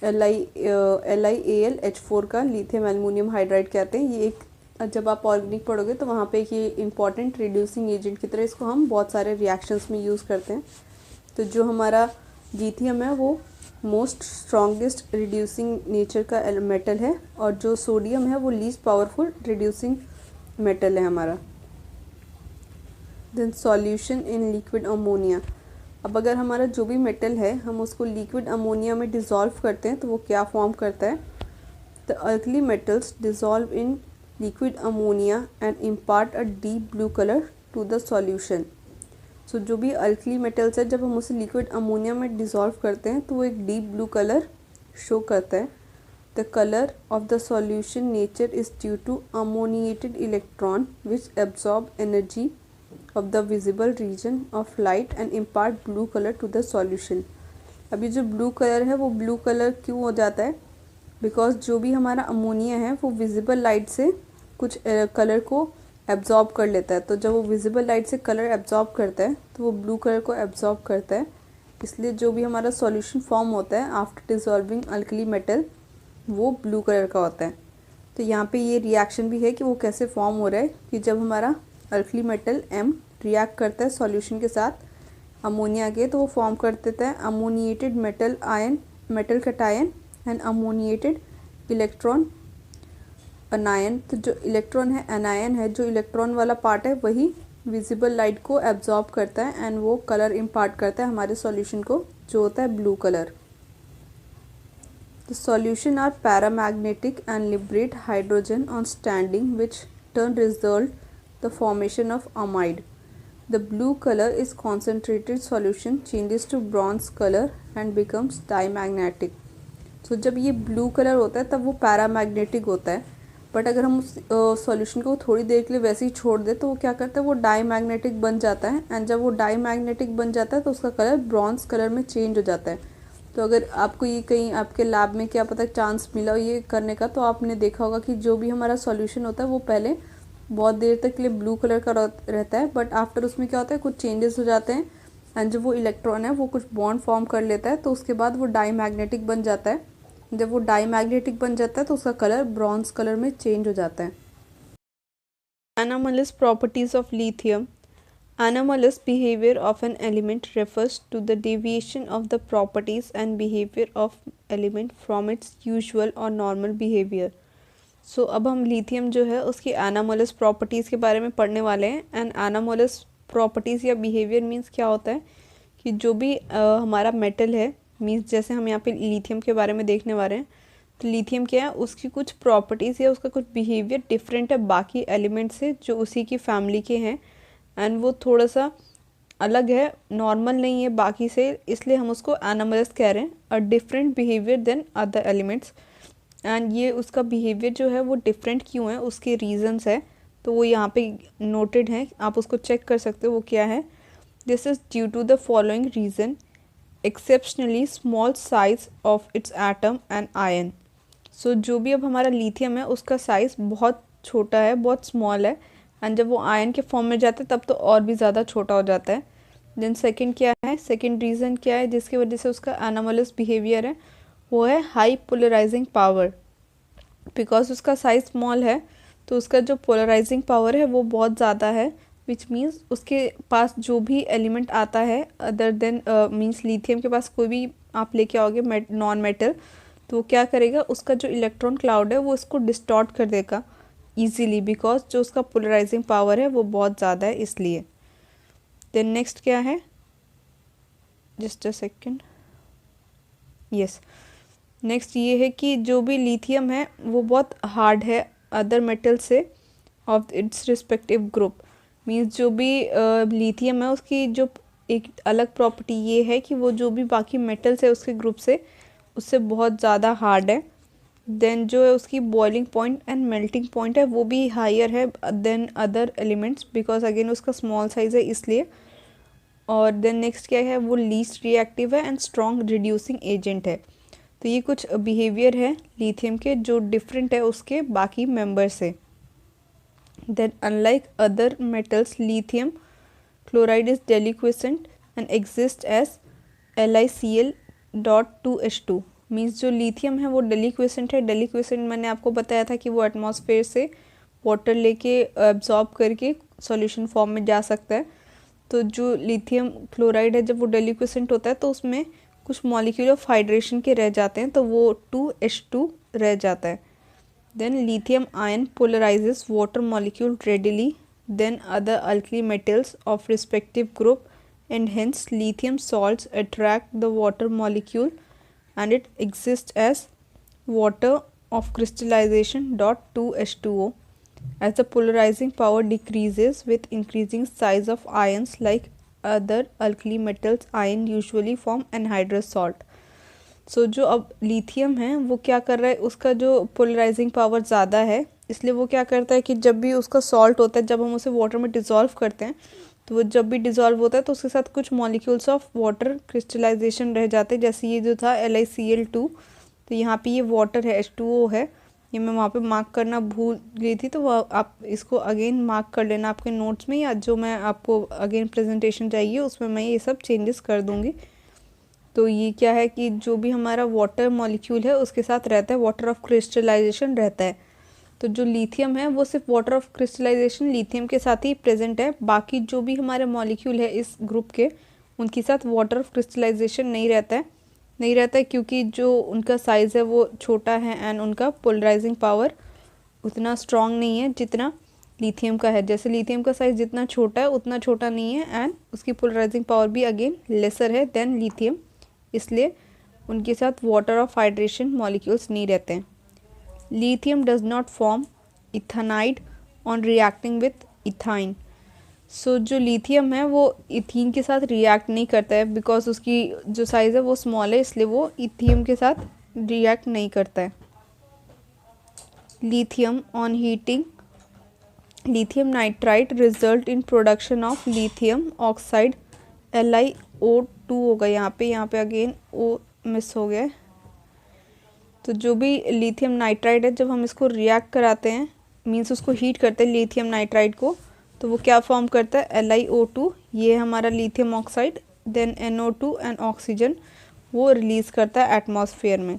A: LiAlH4 का लिथियम एल्युमिनियम हाइड्राइड कहते हैं। ये एक, जब आप ऑर्गेनिक पढ़ोगे तो वहाँ पे ये इंपॉर्टेंट रिड्यूसिंग एजेंट की तरह इसको हम बहुत सारे रिएक्शंस में यूज़ करते हैं। तो जो हमारा लिथियम है वो मोस्ट स्ट्रॉन्गेस्ट रिड्यूसिंग नेचर का मेटल है, और जो सोडियम है वो लीस्ट पावरफुल रिड्यूसिंग मेटल है हमारा। Then solution in liquid ammonia. अब अगर हमारा जो भी मेटल है हम उसको लिक्विड अमोनिया में डिज़ोल्व करते हैं तो वो क्या फॉर्म करता है? The alkali metals dissolve in liquid ammonia and impart a deep blue colour to the solution. So जो भी अल्कली मेटल्स है जब हम उसे लिक्विड अमोनिया में डिज़ोल्व करते हैं तो वो एक डीप ब्लू कलर शो करता है। The color of the solution nature is due to ammoniated electron which absorb energy of the visible region of light and impart blue color to the solution। अभी जो blue colour है वो blue colour क्यों हो जाता है? Because जो भी हमारा अमोनिया है वो विजिबल लाइट से कुछ कलर को एब्जॉर्ब कर लेता है। तो जब वो विजिबल लाइट से कलर एब्जॉर्ब करता है तो वो ब्लू कलर को एब्जॉर्ब करता है, इसलिए जो भी हमारा सॉल्यूशन फॉर्म होता है आफ्टर डिजॉल्विंग अल्कली मेटल वो ब्लू कलर का होता है। तो यहाँ पे ये रिएक्शन भी है कि वो कैसे फॉर्म हो रहा है कि जब हमारा अल्कली मेटल M रिएक्ट करता है सॉल्यूशन के साथ अमोनिया के, तो वो फॉर्म कर देता है ammoniated metal ion, metal cation and ammoniated electron अनायन। तो जो इलेक्ट्रॉन है अनायन है, जो इलेक्ट्रॉन वाला पार्ट है वही विजिबल लाइट को एब्जॉर्ब करता है एंड वो कलर इम्पार्ट करता है हमारे सॉल्यूशन को, जो होता है blue colour. The solution are paramagnetic and liberate hydrogen on standing, which turn result the formation of amide. The blue color is concentrated solution changes to bronze color and becomes diamagnetic. So जब ये blue color होता है तब वो paramagnetic होता है, but अगर हम उस सॉल्यूशन को थोड़ी देर के लिए वैसे ही छोड़ दें तो वो क्या करता है, वो डाईमैग्नेटिक बन जाता है, एंड जब वो डाईमैग्नेटिक बन जाता है तो उसका कलर ब्रॉन्ज कलर में चेंज हो जाता है। तो अगर आपको ये कहीं आपके लैब में क्या पता चांस मिला हो ये करने का, तो आपने देखा होगा कि जो भी हमारा सॉल्यूशन होता है वो पहले बहुत देर तक के लिए ब्लू कलर का रहता है, बट आफ्टर उसमें क्या होता है कुछ चेंजेस हो जाते हैं, एंड जब वो इलेक्ट्रॉन है वो कुछ बॉन्ड फॉर्म कर लेता है, तो उसके बाद वो डाईमैग्नेटिक बन जाता है। जब वो डाईमैग्नेटिक बन जाता है तो उसका कलर ब्रॉन्ज कलर में चेंज हो जाता है। Anomalous properties of lithium. Anomalous behavior of an element refers to the deviation of the properties and behavior of element from its usual or normal behavior. सो अब हम लिथियम जो है उसकी anomalous properties के बारे में पढ़ने वाले हैं। एंड एनामोलस प्रॉपर्टीज़ या बिहेवियर मीन्स क्या होता है कि जो भी हमारा मेटल है, मीन्स जैसे हम यहाँ पे लिथियम के बारे में देखने वाले हैं, तो लिथियम क्या है उसकी कुछ प्रॉपर्टीज़ या उसका कुछ बिहेवियर डिफरेंट है बाकी एलिमेंट से जो उसी की फैमिली के हैं, एंड वो थोड़ा सा अलग है, नॉर्मल नहीं है बाकी से, इसलिए हम उसको एनामलस कह रहे हैं। A different behaviour than other elements, and ये उसका बिहेवियर जो है वो डिफरेंट क्यों है उसके रीजंस है, तो वो यहाँ पे नोटेड है, आप उसको चेक कर सकते हो वो क्या है। This is due to the following reason: exceptionally small size of its atom and ion. So जो भी अब हमारा लिथियम है उसका साइज़ बहुत छोटा है, बहुत स्मॉल है, एंड जब वो आयन के फॉर्म में जाता है तब तो और भी ज़्यादा छोटा हो जाता है। देन सेकंड क्या है, सेकंड रीज़न क्या है जिसकी वजह से उसका एनामोलस बिहेवियर है, वो है हाई पोलराइजिंग पावर। बिकॉज उसका साइज स्मॉल है तो उसका जो पोलराइजिंग पावर है वो बहुत ज़्यादा है, विच मीन्स उसके पास जो भी एलिमेंट आता है अदर देन मीन्स लिथियम के पास कोई भी आप लेके आओगे नॉन मेटल, तो वो क्या करेगा, उसका जो इलेक्ट्रॉन क्लाउड है वो इसको डिस्टॉर्ट कर देगा ईजीली, बिकॉज जो उसका पोलराइजिंग पावर है वो बहुत ज़्यादा है इसलिए। देन नेक्स्ट क्या है, just a second, yes, next ये है कि जो भी लिथियम है वो बहुत हार्ड है अदर मेटल से of its respective group. Means जो भी लिथियम है उसकी जो एक अलग प्रॉपर्टी ये है कि वो जो भी बाकी मेटल्स है उसके ग्रुप से उससे बहुत ज़्यादा हार्ड है। देन जो है उसकी boiling point and melting point है वो भी हायर है than other elements, because again उसका स्मॉल साइज़ है इसलिए। और देन नेक्स्ट क्या है, वो लीस्ट रिएक्टिव है एंड स्ट्रॉन्ग रिड्यूसिंग एजेंट है। तो ये कुछ बिहेवियर है लिथियम के जो डिफरेंट है उसके बाकी मेंबर से। Then unlike other metals lithium chloride is deliquescent and exist as LiCl.2H2। Means जो लिथियम है वो डेलिक्वेसेंट है। डेलिक्वेसेंट मैंने आपको बताया था कि वो एटमॉस्फेयर से वाटर लेके एब्जॉर्ब करके सॉल्यूशन फॉर्म में जा सकता है। तो जो लिथियम क्लोराइड है जब वो डेलिक्वेसेंट होता है तो उसमें कुछ मॉलिक्यूल ऑफ हाइड्रेशन के रह जाते हैं, तो वो 2H2 रह जाता है। Then lithium ion polarizes water molecule readily than other alkali metals of respective group and hence lithium salts attract the water molecule and it exists as water of crystallization .2H2O. As the polarizing power decreases with increasing size of ions like other alkali metals, ion usually form anhydrous salt. So जो अब lithium है वो क्या कर रहा है, उसका जो पोलराइजिंग पावर ज़्यादा है इसलिए वो क्या करता है कि जब भी उसका सॉल्ट होता है, जब हम उसे वाटर में डिज़ोल्व करते हैं तो वो जब भी डिज़ोल्व होता है तो उसके साथ कुछ मॉलिक्यूल्स ऑफ वाटर क्रिस्टलाइजेशन रह जाते हैं। जैसे ये जो था LiCl2, तो यहाँ पे ये वाटर है H2O है, ये मैं वहाँ पे मार्क करना भूल गई थी, तो वह आप इसको अगेन मार्क कर लेना आपके नोट्स में, या जो मैं आपको अगेन प्रेजेंटेशन चाहिए उसमें मैं ये सब चेंजेस कर दूँगी। तो ये क्या है कि जो भी हमारा वाटर मॉलिक्यूल है उसके साथ रहता है, वाटर ऑफ क्रिस्टलाइजेशन रहता है। तो जो लिथियम है वो सिर्फ वाटर ऑफ क्रिस्टलाइजेशन लिथियम के साथ ही प्रेजेंट है, बाकी जो भी हमारे मॉलिक्यूल है इस ग्रुप के उनके साथ वाटर ऑफ क्रिस्टलाइजेशन नहीं रहता है क्योंकि जो उनका साइज़ है वो छोटा है एंड उनका पोलराइजिंग पावर उतना स्ट्रॉन्ग नहीं है जितना लिथियम का है। जैसे लिथियम का साइज़ जितना छोटा है उतना छोटा नहीं है एंड उसकी पोलराइजिंग पावर भी अगेन लेसर है देन लिथियम, इसलिए उनके साथ वाटर ऑफ हाइड्रेशन मॉलिक्यूल्स नहीं रहते हैं। Lithium does not form ethanide on reacting with ethyne. सो जो लिथियम है वो इथीन के साथ रिएक्ट नहीं करता है बिकॉज उसकी जो साइज़ है वो स्मॉल है, इसलिए वो इथियम के साथ रिएक्ट नहीं करता है। Lithium on heating lithium nitrite result in production of lithium oxide LiO2 होगा यहाँ पे अगेन ओ मिस हो गया। तो जो भी लिथियम नाइट्राइड है जब हम इसको रिएक्ट कराते हैं, मींस उसको हीट करते हैं लिथियम नाइट्राइड को, तो वो क्या फॉर्म करता है LiO2, ये हमारा lithium oxide, then NO2 and oxygen वो रिलीज़ करता है एटमॉस्फेयर में।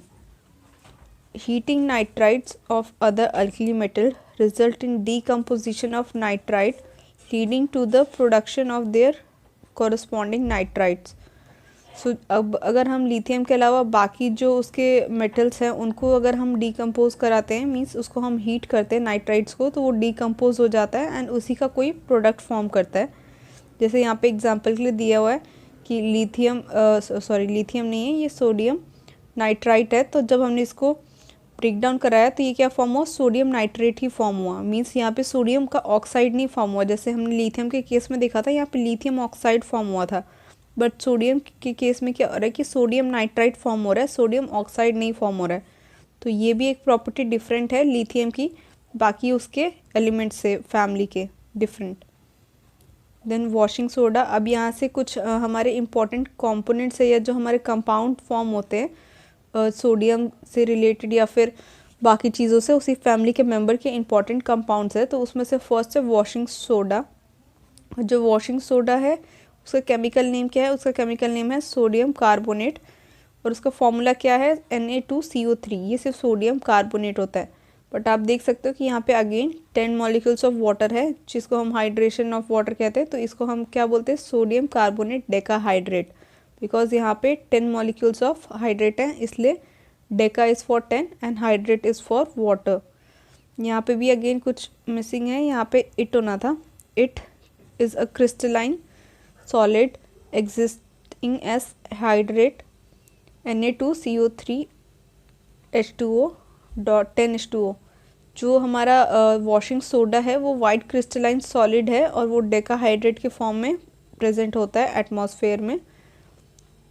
A: Heating nitrides of other alkali metal result in decomposition of nitride leading to the production of their corresponding nitrides. So अब अगर हम लिथियम के अलावा बाकी जो उसके मेटल्स हैं उनको अगर हम डीकम्पोज कराते हैं, मींस उसको हम हीट करते हैं नाइट्राइड्स को, तो वो डीकम्पोज हो जाता है एंड उसी का कोई प्रोडक्ट फॉर्म करता है। जैसे यहाँ पे एग्जांपल के लिए दिया हुआ है कि लिथियम नहीं है, ये सोडियम नाइट्राइट है, तो जब हमने इसको ब्रेक डाउन कराया तो ये क्या फॉर्म हुआ, सोडियम नाइट्रेट ही फॉर्म हुआ। मीन्स यहाँ पे सोडियम का ऑक्साइड नहीं फॉर्म हुआ, जैसे हमने लिथियम के केस में देखा था यहाँ पे लिथियम ऑक्साइड फॉर्म हुआ था, बट सोडियम के केस में क्या हो रहा है कि सोडियम नाइट्राइट फॉर्म हो रहा है, सोडियम ऑक्साइड नहीं फॉर्म हो रहा है। तो ये भी एक प्रॉपर्टी डिफरेंट है लिथियम की बाकी उसके एलिमेंट से, फैमिली के डिफरेंट। देन वॉशिंग सोडा, अब यहाँ से कुछ हमारे इम्पॉर्टेंट कंपोनेंट्स है या जो हमारे कंपाउंड फॉर्म होते हैं सोडियम से रिलेटेड या फिर बाकी चीज़ों से, उसी फैमिली के मेंबर के इम्पॉर्टेंट कंपाउंड्स है। तो उसमें से फर्स्ट है वॉशिंग सोडा। जो वॉशिंग सोडा है उसका केमिकल नेम क्या है, उसका केमिकल नेम है सोडियम कार्बोनेट और उसका फॉर्मूला क्या है Na2CO3। ये सिर्फ सोडियम कार्बोनेट होता है। बट आप देख सकते हो कि यहाँ पे अगेन 10 मॉलिक्यूल्स ऑफ वाटर है, जिसको हम हाइड्रेशन ऑफ वाटर कहते हैं। तो इसको हम क्या बोलते हैं, सोडियम कार्बोनेट डेकाहाइड्रेट, बिकॉज यहाँ पे 10 मॉलिक्यूल्स ऑफ हाइड्रेट है, इसलिए Deka is for 10 and hydrate is for water. यहाँ पे भी अगेन कुछ मिसिंग है, यहाँ पे इट होना था। It is a crystalline solid existing as hydrate Na2CO3 H2O dot 10H2O। जो हमारा वॉशिंग सोडा है वो वाइट क्रिस्टलाइन सॉलिड है और वो डेकाहाइड्रेट के फॉर्म में प्रेजेंट होता है एटमॉस्फेयर में।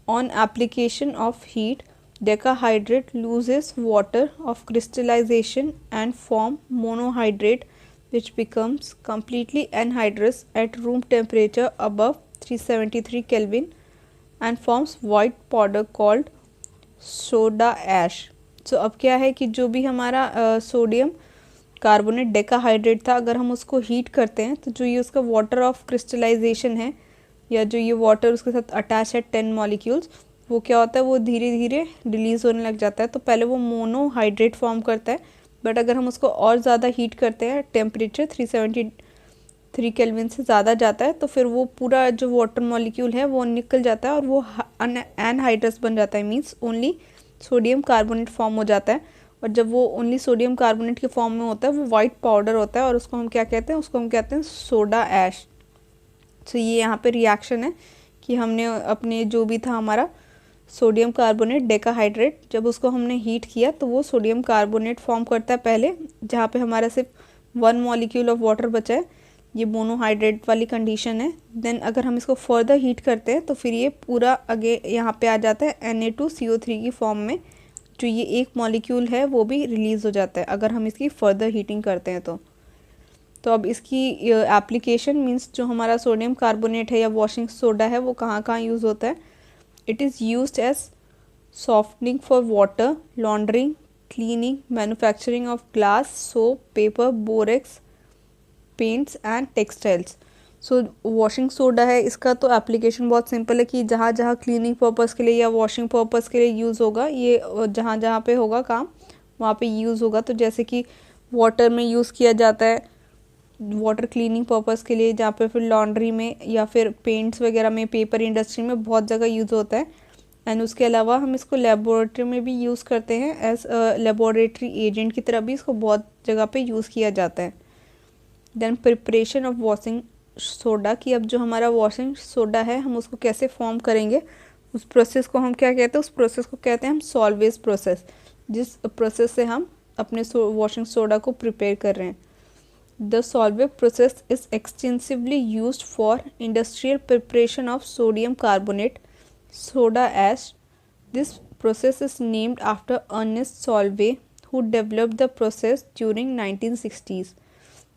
A: On application of heat decahydrate loses water of crystallization and form monohydrate, which becomes completely anhydrous at room temperature above 373 Kelvin and forms white powder called soda ash. So अब क्या है कि जो भी हमारा सोडियम कार्बोनेट डेकाहाइड्रेट था, अगर हम उसको हीट करते हैं तो जो ये उसका वाटर ऑफ क्रिस्टलाइजेशन है, या जो ये वाटर उसके साथ अटैच है 10 मॉलिक्यूल्स, वो क्या होता है, वो धीरे धीरे रिलीज़ होने लग जाता है। तो पहले वो मोनोहाइड्रेट फॉर्म करता है, बट अगर हम उसको और ज़्यादा हीट करते हैं, टेम्परेचर 373 केल्विन से ज़्यादा जाता है, तो फिर वो पूरा जो वाटर मॉलिक्यूल है वो निकल जाता है और वो एनहाइड्रस बन जाता है, means only sodium carbonate form हो जाता है। और जब वो ओनली सोडियम कार्बोनेट के फॉर्म में होता है वो वाइट पाउडर होता है, और उसको हम क्या कहते हैं, उसको हम कहते हैं सोडा ऐश। तो ये यहाँ पे रिएक्शन है कि हमने अपने जो भी था हमारा सोडियम कार्बोनेट डेकाहाइड्रेट, जब उसको हमने हीट किया तो वो सोडियम कार्बोनेट फॉर्म करता है पहले, जहाँ पे हमारा सिर्फ 1 मॉलिक्यूल ऑफ वाटर बचा है, ये मोनोहाइड्रेट वाली कंडीशन है। देन अगर हम इसको फर्दर हीट करते हैं तो फिर ये पूरा आगे यहाँ पे आ जाता है Na2CO3 की फॉर्म में, जो ये एक मॉलिक्यूल है वो भी रिलीज़ हो जाता है अगर हम इसकी फर्दर हीटिंग करते हैं तो अब इसकी एप्लीकेशन मीन्स जो हमारा सोडियम कार्बोनेट है या वॉशिंग सोडा है वो कहाँ कहाँ यूज़ होता है। It is used as softening for water, laundering, cleaning, manufacturing of glass, soap, paper, borax, paints and textiles. So washing soda है, इसका तो एप्लीकेशन बहुत सिंपल है कि जहाँ जहाँ क्लीनिंग पर्पज़ के लिए या वॉशिंग पर्पज़ के लिए यूज़ होगा, ये जहाँ जहाँ पे होगा काम वहाँ पे यूज़ होगा। तो जैसे कि वाटर में यूज़ किया जाता है वाटर क्लीनिंग पर्पज़ के लिए, जहाँ पे फिर लॉन्ड्री में या फिर पेंट्स वगैरह में, पेपर इंडस्ट्री में बहुत जगह यूज़ होता है। एंड उसके अलावा हम इसको लेबोरेटरी में भी यूज़ करते हैं, एज लेबोरेटरी एजेंट की तरह भी इसको बहुत जगह पे यूज़ किया जाता है। Then preparation of washing soda, कि अब जो हमारा वॉशिंग सोडा है हम उसको कैसे फॉर्म करेंगे, उस प्रोसेस को हम क्या कहते हैं, उस प्रोसेस को कहते हैं हम सॉल्वेज प्रोसेस, जिस प्रोसेस से हम अपने वॉशिंग सोडा को प्रिपेयर कर रहे हैं। The solvent process is extensively used for industrial preparation of sodium carbonate, soda ash. This process is named after Ernest Solvay, who developed the process during 1960s.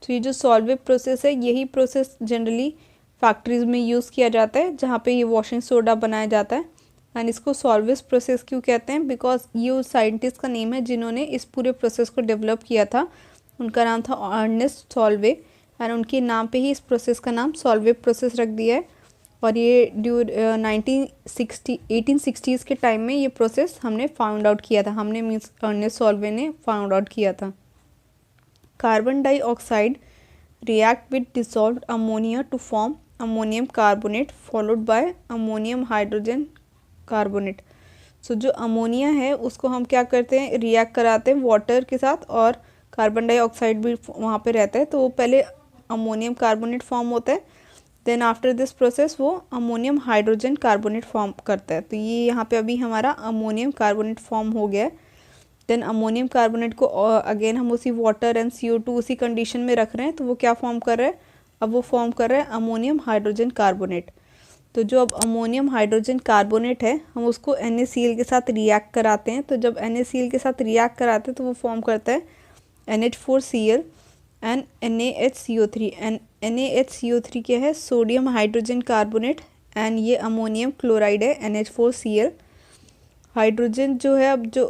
A: तो ये जो solvent process है, यही process generally factories में use किया जाता है जहाँ पे ये वॉशिंग सोडा बनाया जाता है। एंड इसको सॉल्वेज प्रोसेस क्यों कहते हैं, बिकॉज ये उस साइंटिस्ट का नेम है जिन्होंने इस पूरे प्रोसेस को डेवलप किया था। उनका नाम था अर्नेस्ट सॉल्वे, एंड उनके नाम पे ही इस प्रोसेस का नाम सॉल्वे प्रोसेस रख दिया है। और ये 1860s के टाइम में ये प्रोसेस हमने फाउंड आउट किया था, हमने मीन्स अर्नेस्ट सॉल्वे ने फाउंड आउट किया था। Carbon dioxide react with dissolved ammonia to form ammonium carbonate followed by ammonium hydrogen carbonate. So जो अमोनिया है उसको हम क्या करते हैं, रिएक्ट कराते हैं वाटर के साथ, और कार्बन डाइऑक्साइड भी वहाँ पे रहता है, तो वो पहले अमोनियम कार्बोनेट फॉर्म होता है, देन आफ्टर दिस प्रोसेस वो अमोनियम हाइड्रोजन कार्बोनेट फॉर्म करता है। तो ये यहाँ पे अभी हमारा अमोनियम कार्बोनेट फॉर्म हो गया है। देन अमोनियम कार्बोनेट को अगेन हम उसी वाटर एंड CO2 उसी कंडीशन में रख रहे हैं, तो वो क्या फॉर्म कर रहा है, अब वो फॉर्म कर रहा है अमोनियम हाइड्रोजन कार्बोनेट। तो जो अब अमोनियम हाइड्रोजन कार्बोनेट है हम उसको NaCl के साथ रिएक्ट कराते हैं। तो जब NaCl के साथ रिएक्ट कराते हैं तो वो फॉर्म करता है NH4Cl and NaHCO3। And NaHCO3 क्या है, सोडियम हाइड्रोजन कार्बोनेट, एंड ये अमोनियम क्लोराइड है NH4Cl। हाइड्रोजन जो है, अब जो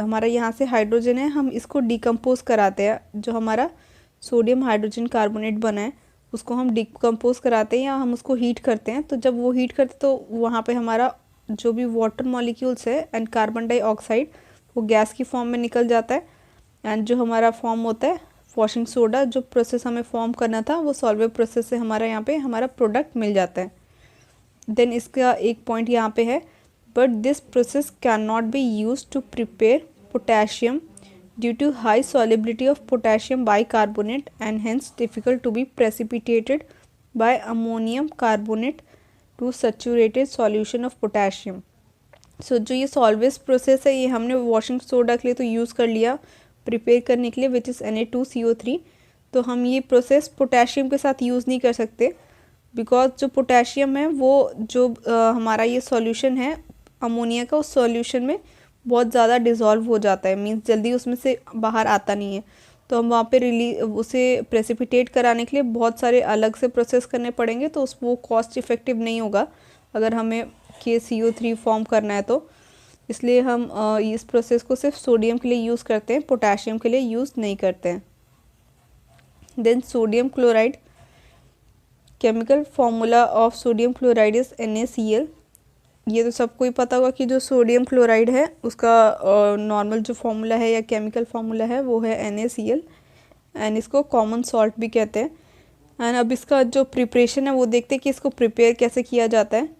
A: हमारा यहाँ से हाइड्रोजन है हम इसको डिकम्पोज कराते हैं, जो हमारा सोडियम हाइड्रोजन कार्बोनेट बना है उसको हम डिकम्पोज कराते हैं या हम उसको हीट करते हैं। तो जब वो हीट करते तो वहाँ पे हमारा जो भी वाटर मॉलिक्यूल्स है एंड कार्बन डाइऑक्साइड वो गैस की फॉर्म में निकल जाता है, एंड जो हमारा फॉर्म होता है वॉशिंग सोडा, जो प्रोसेस हमें फॉर्म करना था वो सॉल्वेबल प्रोसेस से हमारा यहाँ पे हमारा प्रोडक्ट मिल जाता है। देन इसका एक पॉइंट यहाँ पे है, but this process can not be use to prepare potassium due to high solubility of potassium bicarbonate and hence difficult to be precipitated by ammonium carbonate to saturated solution of potassium. So जो ये salvage process है ये हमने washing soda के लिए तो use कर लिया प्रिपेयर करने के लिए, विच इज़ Na2CO3। तो हम ये प्रोसेस पोटेशियम के साथ यूज़ नहीं कर सकते, बिकॉज जो पोटेशियम है वो जो हमारा ये सॉल्यूशन है अमोनिया का, उस सॉल्यूशन में बहुत ज़्यादा डिज़ोल्व हो जाता है, मीन्स जल्दी उसमें से बाहर आता नहीं है। तो हम वहाँ पे उसे प्रेसिपिटेट कराने के लिए बहुत सारे अलग से प्रोसेस करने पड़ेंगे, तो वो कॉस्ट इफ़ेक्टिव नहीं होगा अगर हमें KCO3 फॉर्म करना है तो। इसलिए हम इस प्रोसेस को सिर्फ सोडियम के लिए यूज़ करते हैं, पोटेशियम के लिए यूज़ नहीं करते हैं। Then sodium chloride, chemical formula of sodium chloride is NaCl। ये तो सबको ही पता होगा कि जो सोडियम क्लोराइड है उसका नॉर्मल जो फार्मूला है या केमिकल फार्मूला है वो है NaCl, एंड इसको कॉमन सॉल्ट भी कहते हैं। एंड अब इसका जो प्रिपरेशन है वो देखते हैं कि इसको प्रिपेयर कैसे किया जाता है।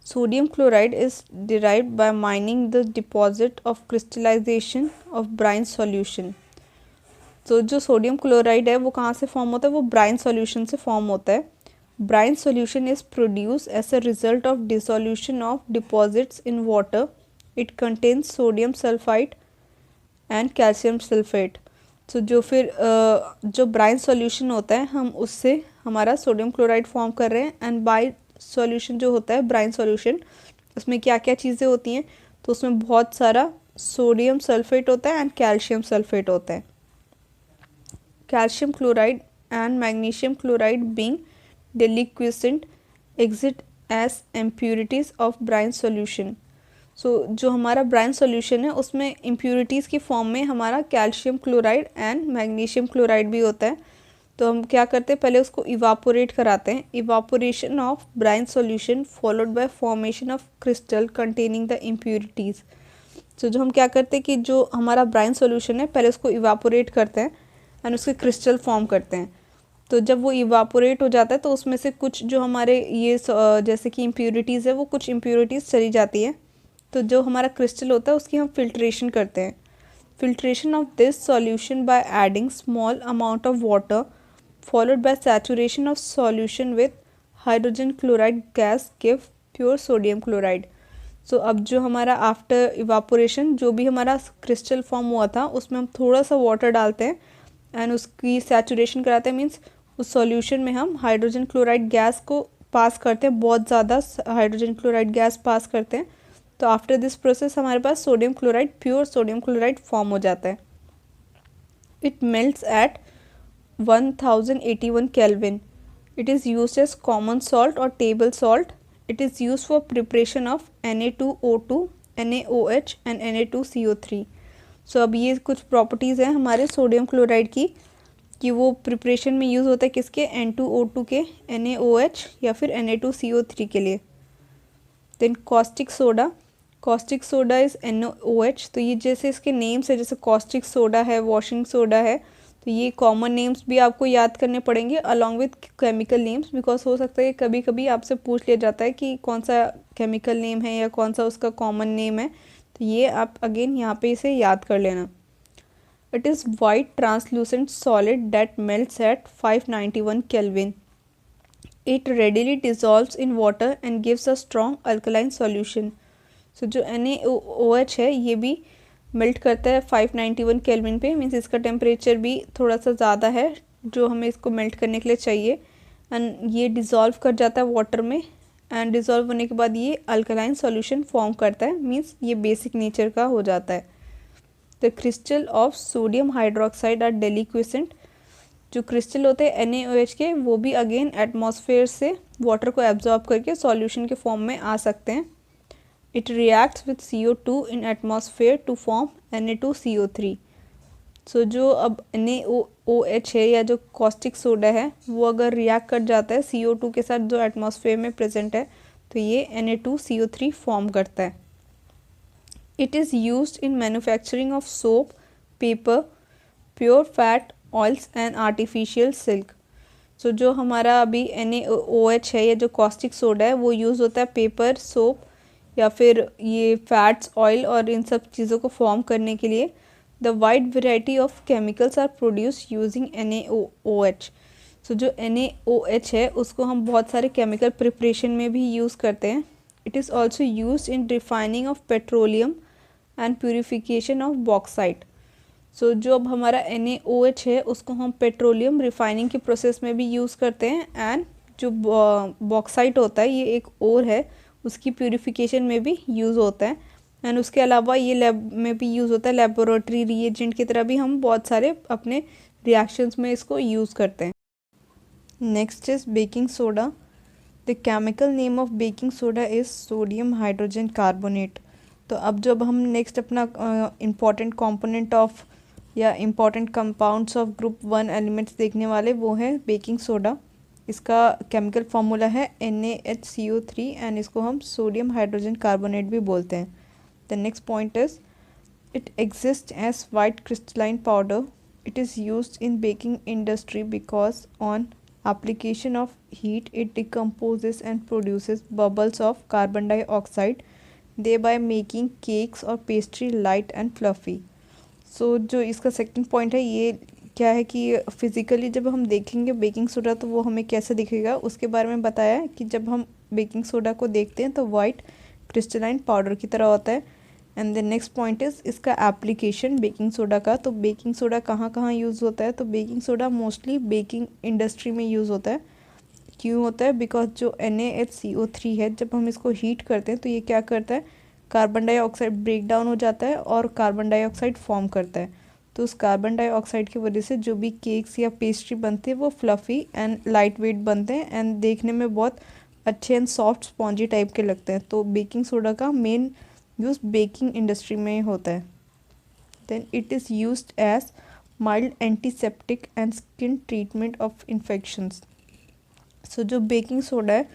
A: Sodium chloride is derived by mining the deposit of crystallization of brine solution. तो जो सोडियम क्लोराइड है वो कहाँ से फॉर्म होता है, वो ब्राइन सॉल्यूशन से फॉर्म होता है। Brine solution is produced as a result of dissolution of deposits in water. It contains sodium sulfite and calcium sulfate. So जो फिर जो ब्राइन सॉल्यूशन होता है हम उससे हमारा सोडियम क्लोराइड फॉर्म कर रहे हैं। एंड बाई सॉल्यूशन जो होता है ब्राइन सॉल्यूशन, उसमें क्या क्या चीज़ें होती हैं, तो उसमें बहुत सारा सोडियम सल्फेट होता है एंड कैल्शियम सल्फेट होता है। Calcium chloride and magnesium chloride being deliquescent exit as impurities of brine solution। सो जो हमारा ब्राइन सॉल्यूशन है उसमें इम्प्यूरिटीज़ की फॉर्म में हमारा calcium chloride and magnesium chloride भी होता है। तो हम क्या करते हैं, पहले उसको इवापोरेट कराते हैं। Evaporation of brine solution followed by formation of crystal containing the impurities. So जो हम क्या करते हैं कि जो हमारा ब्राइन सॉल्यूशन है पहले उसको इवापोरेट करते हैं एंड उसके क्रिस्टल फॉर्म करते हैं। तो जब वो इवापोरेट हो जाता है तो उसमें से कुछ जो हमारे ये जैसे कि इम्प्यूरिटीज़ है वो कुछ इम्प्यूरिटीज़ चली जाती है। तो जो हमारा क्रिस्टल होता है उसकी हम फिल्ट्रेशन करते हैं। Filtration of this solution by adding small amount of water followed by saturation of solution with hydrogen chloride gas give pure sodium chloride. So अब जो हमारा आफ्टर इवापोरेशन जो भी हमारा क्रिस्टल फॉर्म हुआ था उसमें हम थोड़ा सा वाटर डालते हैं एंड उसकी सैचुरेशन कराते हैं, मीन्स उस सॉल्यूशन में हम हाइड्रोजन क्लोराइड गैस को पास करते हैं, बहुत ज़्यादा हाइड्रोजन क्लोराइड गैस पास करते हैं। तो आफ्टर दिस प्रोसेस हमारे पास sodium chloride, pure sodium chloride form हो जाता है। It melts at 1081 Kelvin. It is used as common salt or table salt. It is used for preparation of Na2O2, NaOH and Na2CO3. सो अब ये कुछ properties हैं हमारे सोडियम क्लोराइड की कि वो प्रिपरेशन में यूज़ होता है किसके, N2O2 के, NaOH या फिर Na2CO3 के लिए। Then caustic soda, caustic soda is NaOH। तो ये जैसे इसके नेम्स है, जैसे कॉस्टिक सोडा है, वॉशिंग सोडा है, तो ये कॉमन नेम्स भी आपको याद करने पड़ेंगे along with chemical names, because हो सकता है कभी कभी आपसे पूछ लिया जाता है कि कौन सा केमिकल नेम है या कौन सा उसका कॉमन नेम है। तो ये आप अगेन यहाँ पे इसे याद कर लेना। It is white translucent solid that melts at 591 Kelvin. It readily dissolves in water and gives a strong alkaline solution. सो जो NaOH है ये भी मेल्ट करता है 591 Kelvin पे, मीन्स इसका टेम्परेचर भी थोड़ा सा ज़्यादा है जो हमें इसको मेल्ट करने के लिए चाहिए। एंड ये डिज़ोल्व कर जाता है वाटर में, एंड डिज़ोल्व होने के बाद ये अल्कलाइन सॉल्यूशन फॉर्म करता है, मीन्स ये बेसिक नेचर का हो जाता है। The crystal of sodium hydroxide are deliquescent. जो क्रिस्टल होते हैं NaOH के वो भी अगेन एटमॉस्फेयर से वाटर को एब्जॉर्ब करके सॉल्यूशन के फॉर्म में आ सकते हैं। It reacts with CO2 in atmosphere to form Na2CO3। So जो अब NaOH है या जो कॉस्टिक सोडा है वो अगर रिएक्ट कर जाता है CO2 के साथ जो एटमॉस्फेयर में प्रेजेंट है तो ये Na2CO3 फॉर्म करता है। It is used in manufacturing of soap, paper, pure fat, oils and artificial silk. So जो हमारा अभी NaOH है या जो कॉस्टिक सोडा है वो यूज़ होता है पेपर, सोप या फिर ये फैट्स, ऑयल और इन सब चीज़ों को फॉर्म करने के लिए। The wide variety of chemicals are produce using NaOH। सो जो NaOH है उसको हम बहुत सारे केमिकल प्रिपरेशन में भी यूज़ करते हैं। It is also use in refining of petroleum and purification of bauxite. So जो अब हमारा NaOH है उसको हम पेट्रोलियम रिफाइनिंग के प्रोसेस में भी यूज़ करते हैं, एंड जो बॉक्साइट होता है ये एक और है, उसकी प्यूरिफिकेशन में भी यूज़ होता है। एंड उसके अलावा ये लैब में भी यूज़ होता है, लेबोरेटरी रिएजेंट की तरह भी हम बहुत सारे अपने रिएक्शंस में इसको यूज़ करते हैं। Next is baking soda. The chemical name of baking soda is sodium hydrogen carbonate. तो अब जब हम नेक्स्ट अपना इम्पॉर्टेंट कंपोनेंट ऑफ या important compounds of group 1 elements देखने वाले वो है बेकिंग सोडा। इसका केमिकल फार्मूला है NaHCO3 एंड इसको हम सोडियम हाइड्रोजन कार्बोनेट भी बोलते हैं। The next point is it exist as white crystalline powder. It is used in baking industry because on application of heat it decomposes and produces bubbles of carbon dioxide, thereby making cakes or pastry light and fluffy। सो जो इसका second point है ये क्या है कि physically जब हम देखेंगे बेकिंग सोडा तो वो हमें कैसे दिखेगा उसके बारे में बताया है कि जब हम बेकिंग सोडा को देखते हैं तो वाइट क्रिस्टलाइन पाउडर की तरह होता है। And the next point is इसका एप्लीकेशन बेकिंग सोडा का। तो बेकिंग सोडा कहाँ कहाँ यूज़ होता है, तो baking soda mostly baking industry में यूज़ होता है। क्यों होता है, बिकॉज जो NaHCO3 है जब हम इसको हीट करते हैं तो ये क्या करता है, कार्बन डाइऑक्साइड ब्रेक डाउन हो जाता है और कार्बन डाइऑक्साइड फॉर्म करता है। तो उस कार्बन डाइऑक्साइड की वजह से जो भी केक्स या पेस्ट्री बनते हैं वो फ्लफ़ी एंड लाइट वेट बनते हैं एंड देखने में बहुत अच्छे एंड सॉफ्ट स्पॉन्जी टाइप के लगते हैं। तो बेकिंग सोडा का मेन यूज़ बेकिंग इंडस्ट्री में होता है। Then it is used as mild antiseptic and skin treatment of infections. So जो बेकिंग सोडा है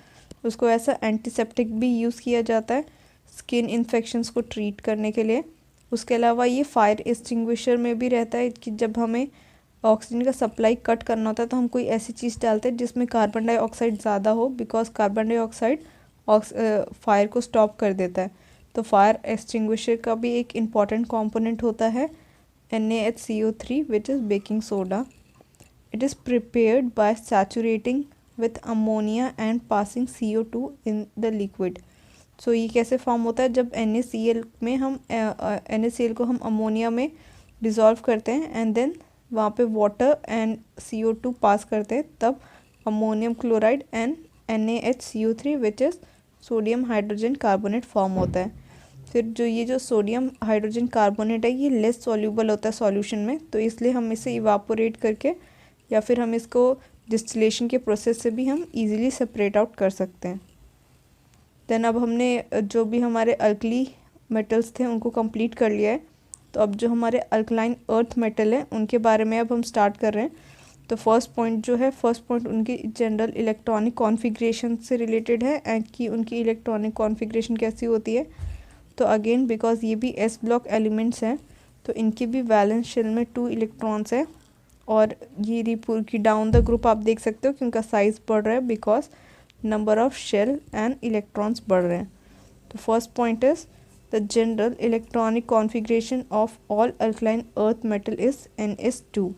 A: उसको ऐसा एंटीसेप्टिक भी यूज़ किया जाता है स्किन इन्फेक्शंस को ट्रीट करने के लिए। उसके अलावा ये फायर एक्सटिंग्विशर में भी रहता है कि जब हमें ऑक्सीजन का सप्लाई कट करना होता है तो हम कोई ऐसी चीज़ डालते हैं जिसमें कार्बन डाइऑक्साइड ज़्यादा हो, बिकॉज कार्बन डाइऑक्साइड फायर को स्टॉप कर देता है। तो फायर एक्सटिंग्विशर का भी एक इम्पॉर्टेंट कंपोनेंट होता है NaHCO3 which is baking soda. It is prepared by saturating with ammonia and passing CO2 in the liquid. So ये कैसे फॉर्म होता है, जब NaCl में हम NaCl को हम अमोनिया में डिज़ोल्व करते हैं एंड देन वहाँ पे वाटर एंड CO2 पास करते हैं, तब ammonium chloride and NaHCO3 which is sodium hydrogen carbonate form होता है। फिर जो सोडियम हाइड्रोजन कार्बोनेट है ये लेस सॉल्यूबल होता है सॉल्यूशन में, तो इसलिए हम इसे इवापोरेट करके या फिर हम इसको डिस्टिलेशन के प्रोसेस से भी हम इजीली सेपरेट आउट कर सकते हैं। देन अब हमने जो भी हमारे अल्कली मेटल्स थे उनको कंप्लीट कर लिया है। तो अब जो हमारे अल्कलाइन अर्थ मेटल है उनके बारे में अब हम स्टार्ट कर रहे हैं। तो फर्स्ट पॉइंट उनकी जनरल इलेक्ट्रॉनिक कॉन्फ़िगरेशन से रिलेटेड है एंड कि उनकी इलेक्ट्रॉनिक कॉन्फ़िगरेशन कैसी होती है। तो अगेन बिकॉज ये भी S ब्लॉक एलिमेंट्स हैं तो इनकी भी वैलेंस शेल में 2 इलेक्ट्रॉन्स है, और ये रिपूल की डाउन द ग्रुप आप देख सकते हो कि उनका साइज़ बढ़ रहा है because number of shell and electrons बढ़ रहे हैं। तो first point is the general electronic configuration of all alkaline earth metal is NS2।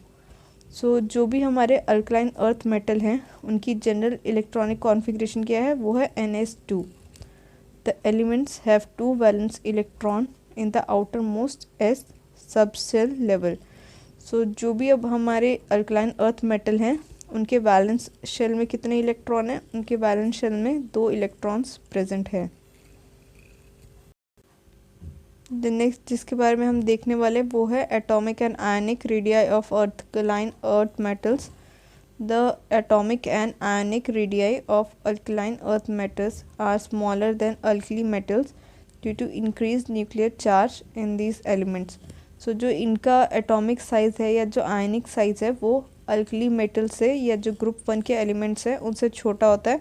A: So जो भी हमारे अल्कलाइन अर्थ मेटल हैं उनकी जनरल इलेक्ट्रॉनिक कॉन्फ़िगरेशन क्या है, वो है NS2। The elements have 2 valence electron in the outermost S subshell level. So जो भी अब हमारे अल्कलाइन अर्थ मेटल हैं उनके वैलेंस शेल में कितने इलेक्ट्रॉन हैं, उनके वैलेंस शेल में 2 इलेक्ट्रॉन्स प्रेजेंट है। द नेक्स्ट जिसके बारे में हम देखने वाले वो है atomic and ionic radii of alkaline earth metals. The atomic and ionic radii of alkaline earth metals are smaller than alkali metals due to increase nuclear charge in these elements. So जो इनका atomic size है या जो आयनिक size है वो alkali metal से या जो ग्रुप 1 के एलिमेंट्स हैं उनसे छोटा होता है।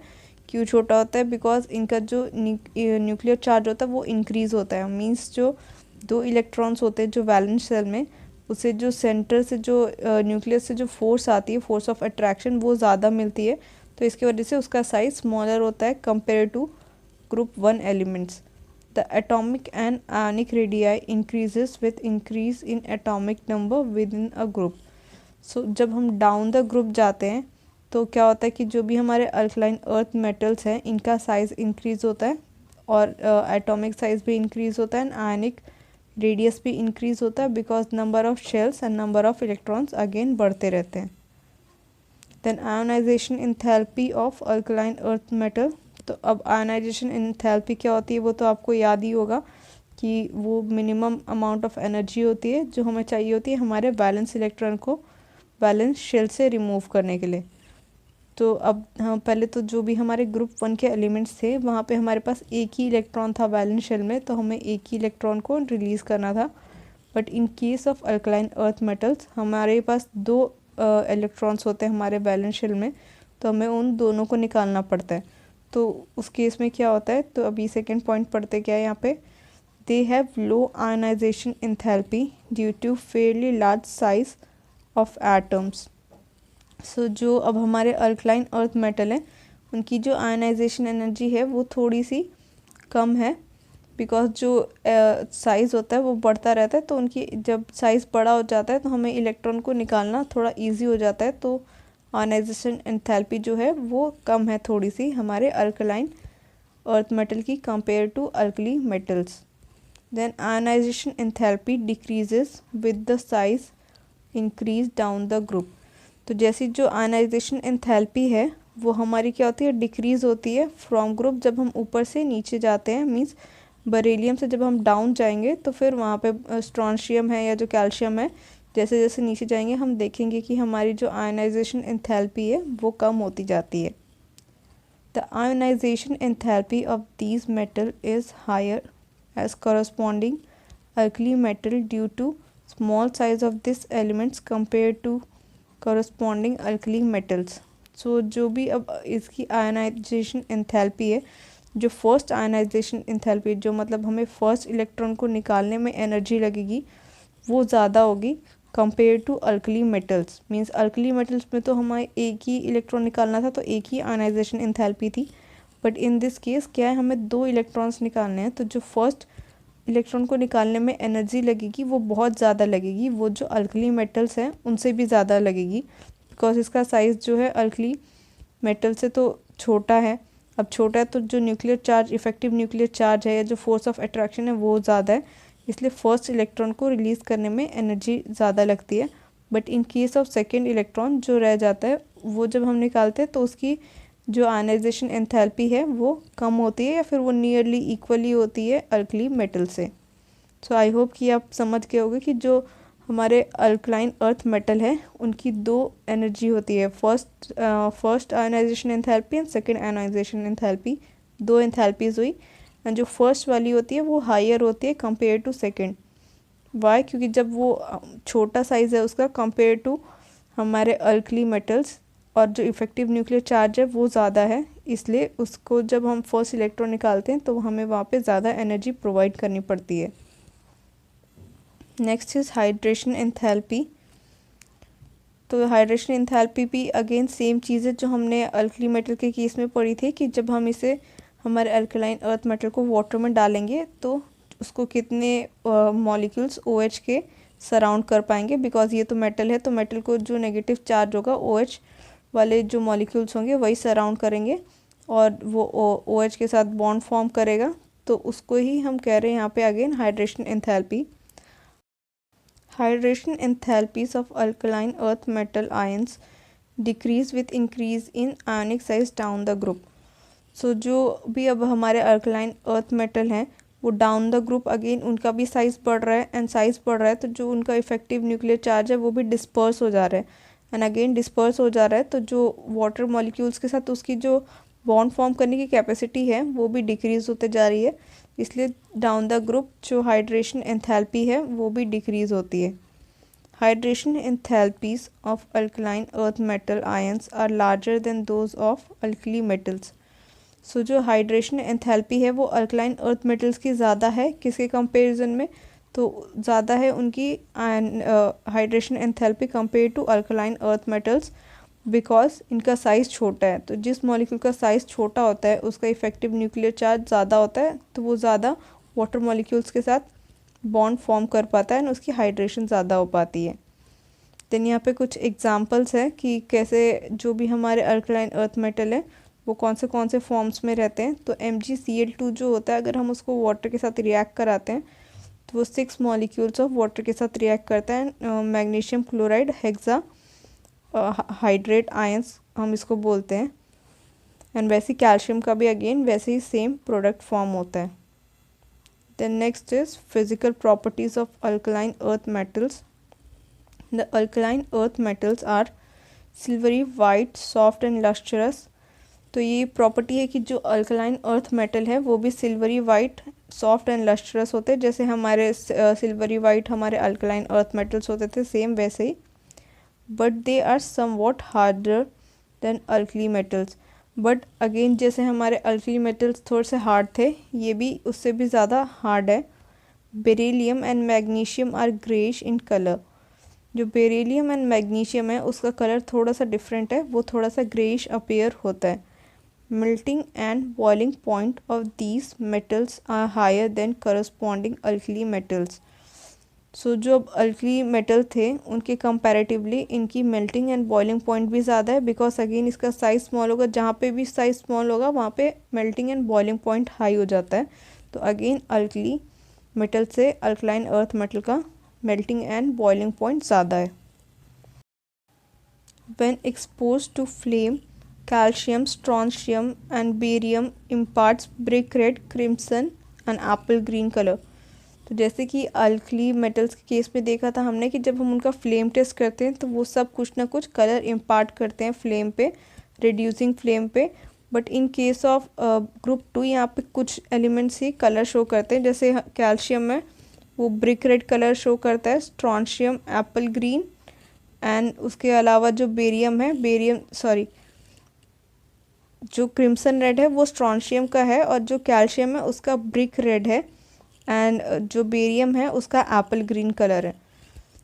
A: क्यों छोटा होता है, बिकॉज इनका जो न्यूक्लियर चार्ज होता है वो इंक्रीज़ होता है। मींस जो 2 इलेक्ट्रॉन्स होते हैं जो वैलेंस शेल में उसे जो सेंटर से जो न्यूक्लियस से जो फोर्स आती है, फोर्स ऑफ अट्रैक्शन, वो ज़्यादा मिलती है, तो इसकी वजह से उसका साइज स्मॉलर होता है compare to group 1 elements. The atomic and ionic radii increases with increase in atomic number with in a group. So जब हम डाउन द ग्रुप जाते हैं तो क्या होता है कि जो भी हमारे अल्कलाइन अर्थ मेटल्स हैं इनका साइज़ इंक्रीज़ होता है और एटॉमिक साइज़ भी इंक्रीज़ होता है एंड आयनिक रेडियस भी इंक्रीज़ होता है, because number of shells and number of electrons again बढ़ते रहते हैं। Then ionization enthalpy of alkaline earth metal. तो अब आयोनाइजेशन एंथैल्पी क्या होती है वो तो आपको याद ही होगा कि वो मिनिमम अमाउंट ऑफ एनर्जी होती है जो हमें चाहिए होती है हमारे वैलेंस इलेक्ट्रॉन को वैलेंस शेल से रिमूव करने के लिए। तो अब हम पहले तो जो भी हमारे ग्रुप 1 के एलिमेंट्स थे वहाँ पे हमारे पास एक ही इलेक्ट्रॉन था वैलेंस शेल में, तो हमें एक ही इलेक्ट्रॉन को रिलीज़ करना था। But in case of alkaline earth metals हमारे पास दो इलेक्ट्रॉन्स होते हैं हमारे वैलेंस शेल में, तो हमें उन दोनों को निकालना पड़ता है। तो उस केस में क्या होता है, तो अभी सेकेंड पॉइंट पढ़ते क्या है यहाँ पे, they have low ionization enthalpy due to fairly large size of atoms. So जो अब हमारे अल्कलाइन अर्थ मेटल हैं उनकी जो आयनाइजेशन एनर्जी है वो थोड़ी सी कम है, बिकॉज जो साइज़ होता है वो बढ़ता रहता है, तो उनकी जब साइज़ बड़ा हो जाता है तो हमें इलेक्ट्रॉन को निकालना थोड़ा इजी हो जाता है। तो आयनाइजेशन एंथैल्पी जो है वो कम है थोड़ी सी हमारे अल्कलाइन अर्थ मेटल की compare to alkali metals. Then ionization enthalpy decreases with the size increase down the group. तो जैसी जो आयनाइजेशन एंथैल्पी है वो हमारी क्या होती है, डिक्रीज़ होती है फ्रॉम ग्रुप। जब हम ऊपर से नीचे जाते हैं मींस बेरिलियम से जब हम डाउन जाएंगे तो फिर वहाँ पे स्ट्रॉन्शियम है या जो कैल्शियम है, जैसे जैसे नीचे जाएंगे हम देखेंगे कि हमारी जो आयनाइजेशन एंथैल्पी है वो कम होती जाती है। The ionization enthalpy of these metal is higher as corresponding alkali metal due to small size of this elements compare to corresponding alkali metals. So जो भी अब इसकी आयनाइजेशन एंथैल्पी है, जो फर्स्ट आयनाइजेशन एंथैल्पी जो मतलब हमें फर्स्ट इलेक्ट्रॉन को निकालने में एनर्जी लगेगी वो ज़्यादा होगी compare to alkali metals. Means alkali metals में तो हमें एक ही इलेक्ट्रॉन निकालना था तो एक ही आयनाइजेशन एंथैल्पी थी, बट इन दिस केस क्या है, हमें दो इलेक्ट्रॉन्स निकालने हैं, तो जो फर्स्ट इलेक्ट्रॉन को निकालने में एनर्जी लगेगी वो बहुत ज़्यादा लगेगी, वो जो अल्कली मेटल्स हैं उनसे भी ज़्यादा लगेगी, बिकॉज इसका साइज़ जो है अल्कली मेटल से तो छोटा है। अब छोटा है तो जो nuclear charge, effective nuclear charge है या जो फोर्स ऑफ अट्रैक्शन है वो ज़्यादा है, इसलिए फर्स्ट इलेक्ट्रॉन को रिलीज़ करने में एनर्जी ज़्यादा लगती है। But in case of second electron जो रह जाता है वो जब हम निकालते हैं तो उसकी जो आयनाइजेशन एंथैल्पी है वो कम होती है या फिर वो नियरली इक्वली होती है अल्कली मेटल से। सो आई होप कि आप समझ गए होंगे कि जो हमारे अल्कलाइन अर्थ मेटल है उनकी दो एनर्जी होती है, first ionization enthalpy and second ionization enthalpy, दो एंथैल्पीज हुई, एंड जो फर्स्ट वाली होती है वो हायर होती है कंपेयर टू सेकेंड। वाई? क्योंकि जब वो छोटा साइज़ है उसका कंपेयर टू हमारे अल्कली मेटल्स और जो इफेक्टिव न्यूक्लियर चार्ज है वो ज़्यादा है, इसलिए उसको जब हम फर्स्ट इलेक्ट्रॉन निकालते हैं तो हमें वहाँ पे ज़्यादा एनर्जी प्रोवाइड करनी पड़ती है। Next is hydration enthalpy. तो हाइड्रेशन एंथैल्पी भी अगेन सेम चीज़ है जो हमने अल्कली मेटल के केस में पढ़ी थी कि जब हम इसे हमारे अल्कलाइन अर्थ मेटल को वाटर में डालेंगे तो उसको कितने मॉलिक्यूल्स OH के सराउंड कर पाएंगे, बिकॉज ये तो मेटल है तो मेटल को जो नेगेटिव चार्ज होगा OH वाले जो मॉलिक्यूल्स होंगे वही सराउंड करेंगे और वो OH के साथ बॉन्ड फॉर्म करेगा, तो उसको ही हम कह रहे हैं यहाँ पे again hydration enthalpy. Hydration enthalpies of alkaline earth metal ions decrease with increase in ionic size down the group. So जो भी अब हमारे अल्कलाइन अर्थ मेटल हैं वो डाउन द ग्रुप अगेन उनका भी साइज़ बढ़ रहा है, एंड साइज़ बढ़ रहा है तो जो उनका इफेक्टिव न्यूक्लियर चार्ज है वो भी डिस्पर्स हो जा रहा है, एंड अगेन डिस्पर्स हो जा रहा है तो जो वाटर मॉलिक्यूल्स के साथ उसकी जो बॉन्ड फॉर्म करने की कैपेसिटी है वो भी डिक्रीज़ होते जा रही है, इसलिए डाउन द ग्रुप जो हाइड्रेशन एंथैल्पी है वो भी डिक्रीज़ होती है। Hydration enthalpies of alkaline earth metal ions are larger than those of alkali metals. So जो हाइड्रेशन एंथैल्पी है वो अल्कलाइन अर्थ मेटल्स की ज़्यादा है, किसके कंपेरिजन में, तो ज़्यादा है उनकी hydration enthalpy compare to alkaline earth metals, because इनका साइज़ छोटा है। तो जिस मॉलिक्यूल का साइज़ छोटा होता है उसका इफेक्टिव न्यूक्लियर चार्ज ज़्यादा होता है, तो वो ज़्यादा वाटर मॉलिक्यूल्स के साथ बॉन्ड फॉर्म कर पाता है और उसकी हाइड्रेशन ज़्यादा हो पाती है। देन यहाँ पे कुछ एग्जांपल्स हैं कि कैसे जो भी हमारे अल्कलाइन अर्थ मेटल है वो कौन से फॉर्म्स में रहते हैं। तो MgCl2 जो होता है, अगर हम उसको वाटर के साथ रिएक्ट कराते हैं तो वो 6 मॉलिक्यूल्स ऑफ वाटर के साथ रिएक्ट करता है। Magnesium chloride hexa hydrate ions हम इसको बोलते हैं। एंड वैसे कैल्शियम का भी अगेन वैसे ही सेम प्रोडक्ट फॉर्म होता है। Then next is physical properties of alkaline earth metals. The alkaline earth metals are silvery white, soft and lustrous। तो ये प्रॉपर्टी है कि जो अल्कलाइन अर्थ मेटल है वो भी silvery white, soft and lustrous होते हैं। जैसे हमारे सिल्वरी वाइट हमारे अल्कलाइन अर्थ मेटल्स होते थे, सेम वैसे ही। But they are somewhat harder than alkali metals. But again जैसे हमारे अल्कली मेटल्स थोड़े से हार्ड थे, ये भी उससे भी ज़्यादा हार्ड है। Beryllium and magnesium are greyish in colour. जो बेरिलियम एंड मैग्नीशियम है उसका कलर थोड़ा सा डिफरेंट है, वो थोड़ा सा ग्रेइश अपीयर होता है। Melting and boiling point of these metals are higher than corresponding alkali metals. So जो अब अल्कली मेटल थे उनके कंपैरेटिवली इनकी मेल्टिंग एंड बॉइलिंग पॉइंट भी ज़्यादा है, बिकॉज अगेन इसका साइज़ स्मॉल होगा। जहाँ पे भी साइज़ स्मॉल होगा वहाँ पे melting and boiling point high हो जाता है। तो अगेन अल्कली मेटल से अल्कलाइन अर्थ मेटल का मेल्टिंग एंड बॉइलिंग पॉइंट ज़्यादा है। When exposed to flame, calcium, strontium and barium imparts brick red, crimson and apple green color। तो जैसे कि अल्कली मेटल्स के केस में देखा था हमने कि जब हम उनका फ्लेम टेस्ट करते हैं तो वो सब कुछ ना कुछ कलर इम्पार्ट करते हैं फ्लेम पे, रिड्यूसिंग फ्लेम पे। But in case of group 2 यहाँ पे कुछ एलिमेंट्स ही कलर शो करते हैं। जैसे कैल्शियम में वो ब्रिक रेड कलर शो करता है, स्ट्रॉन्शियम एप्पल ग्रीन, एंड उसके अलावा जो जो क्रिम्सन रेड है वो स्ट्रॉन्शियम का है, और जो कैल्शियम है उसका ब्रिक रेड है, एंड जो बेरियम है उसका एप्पल ग्रीन कलर है।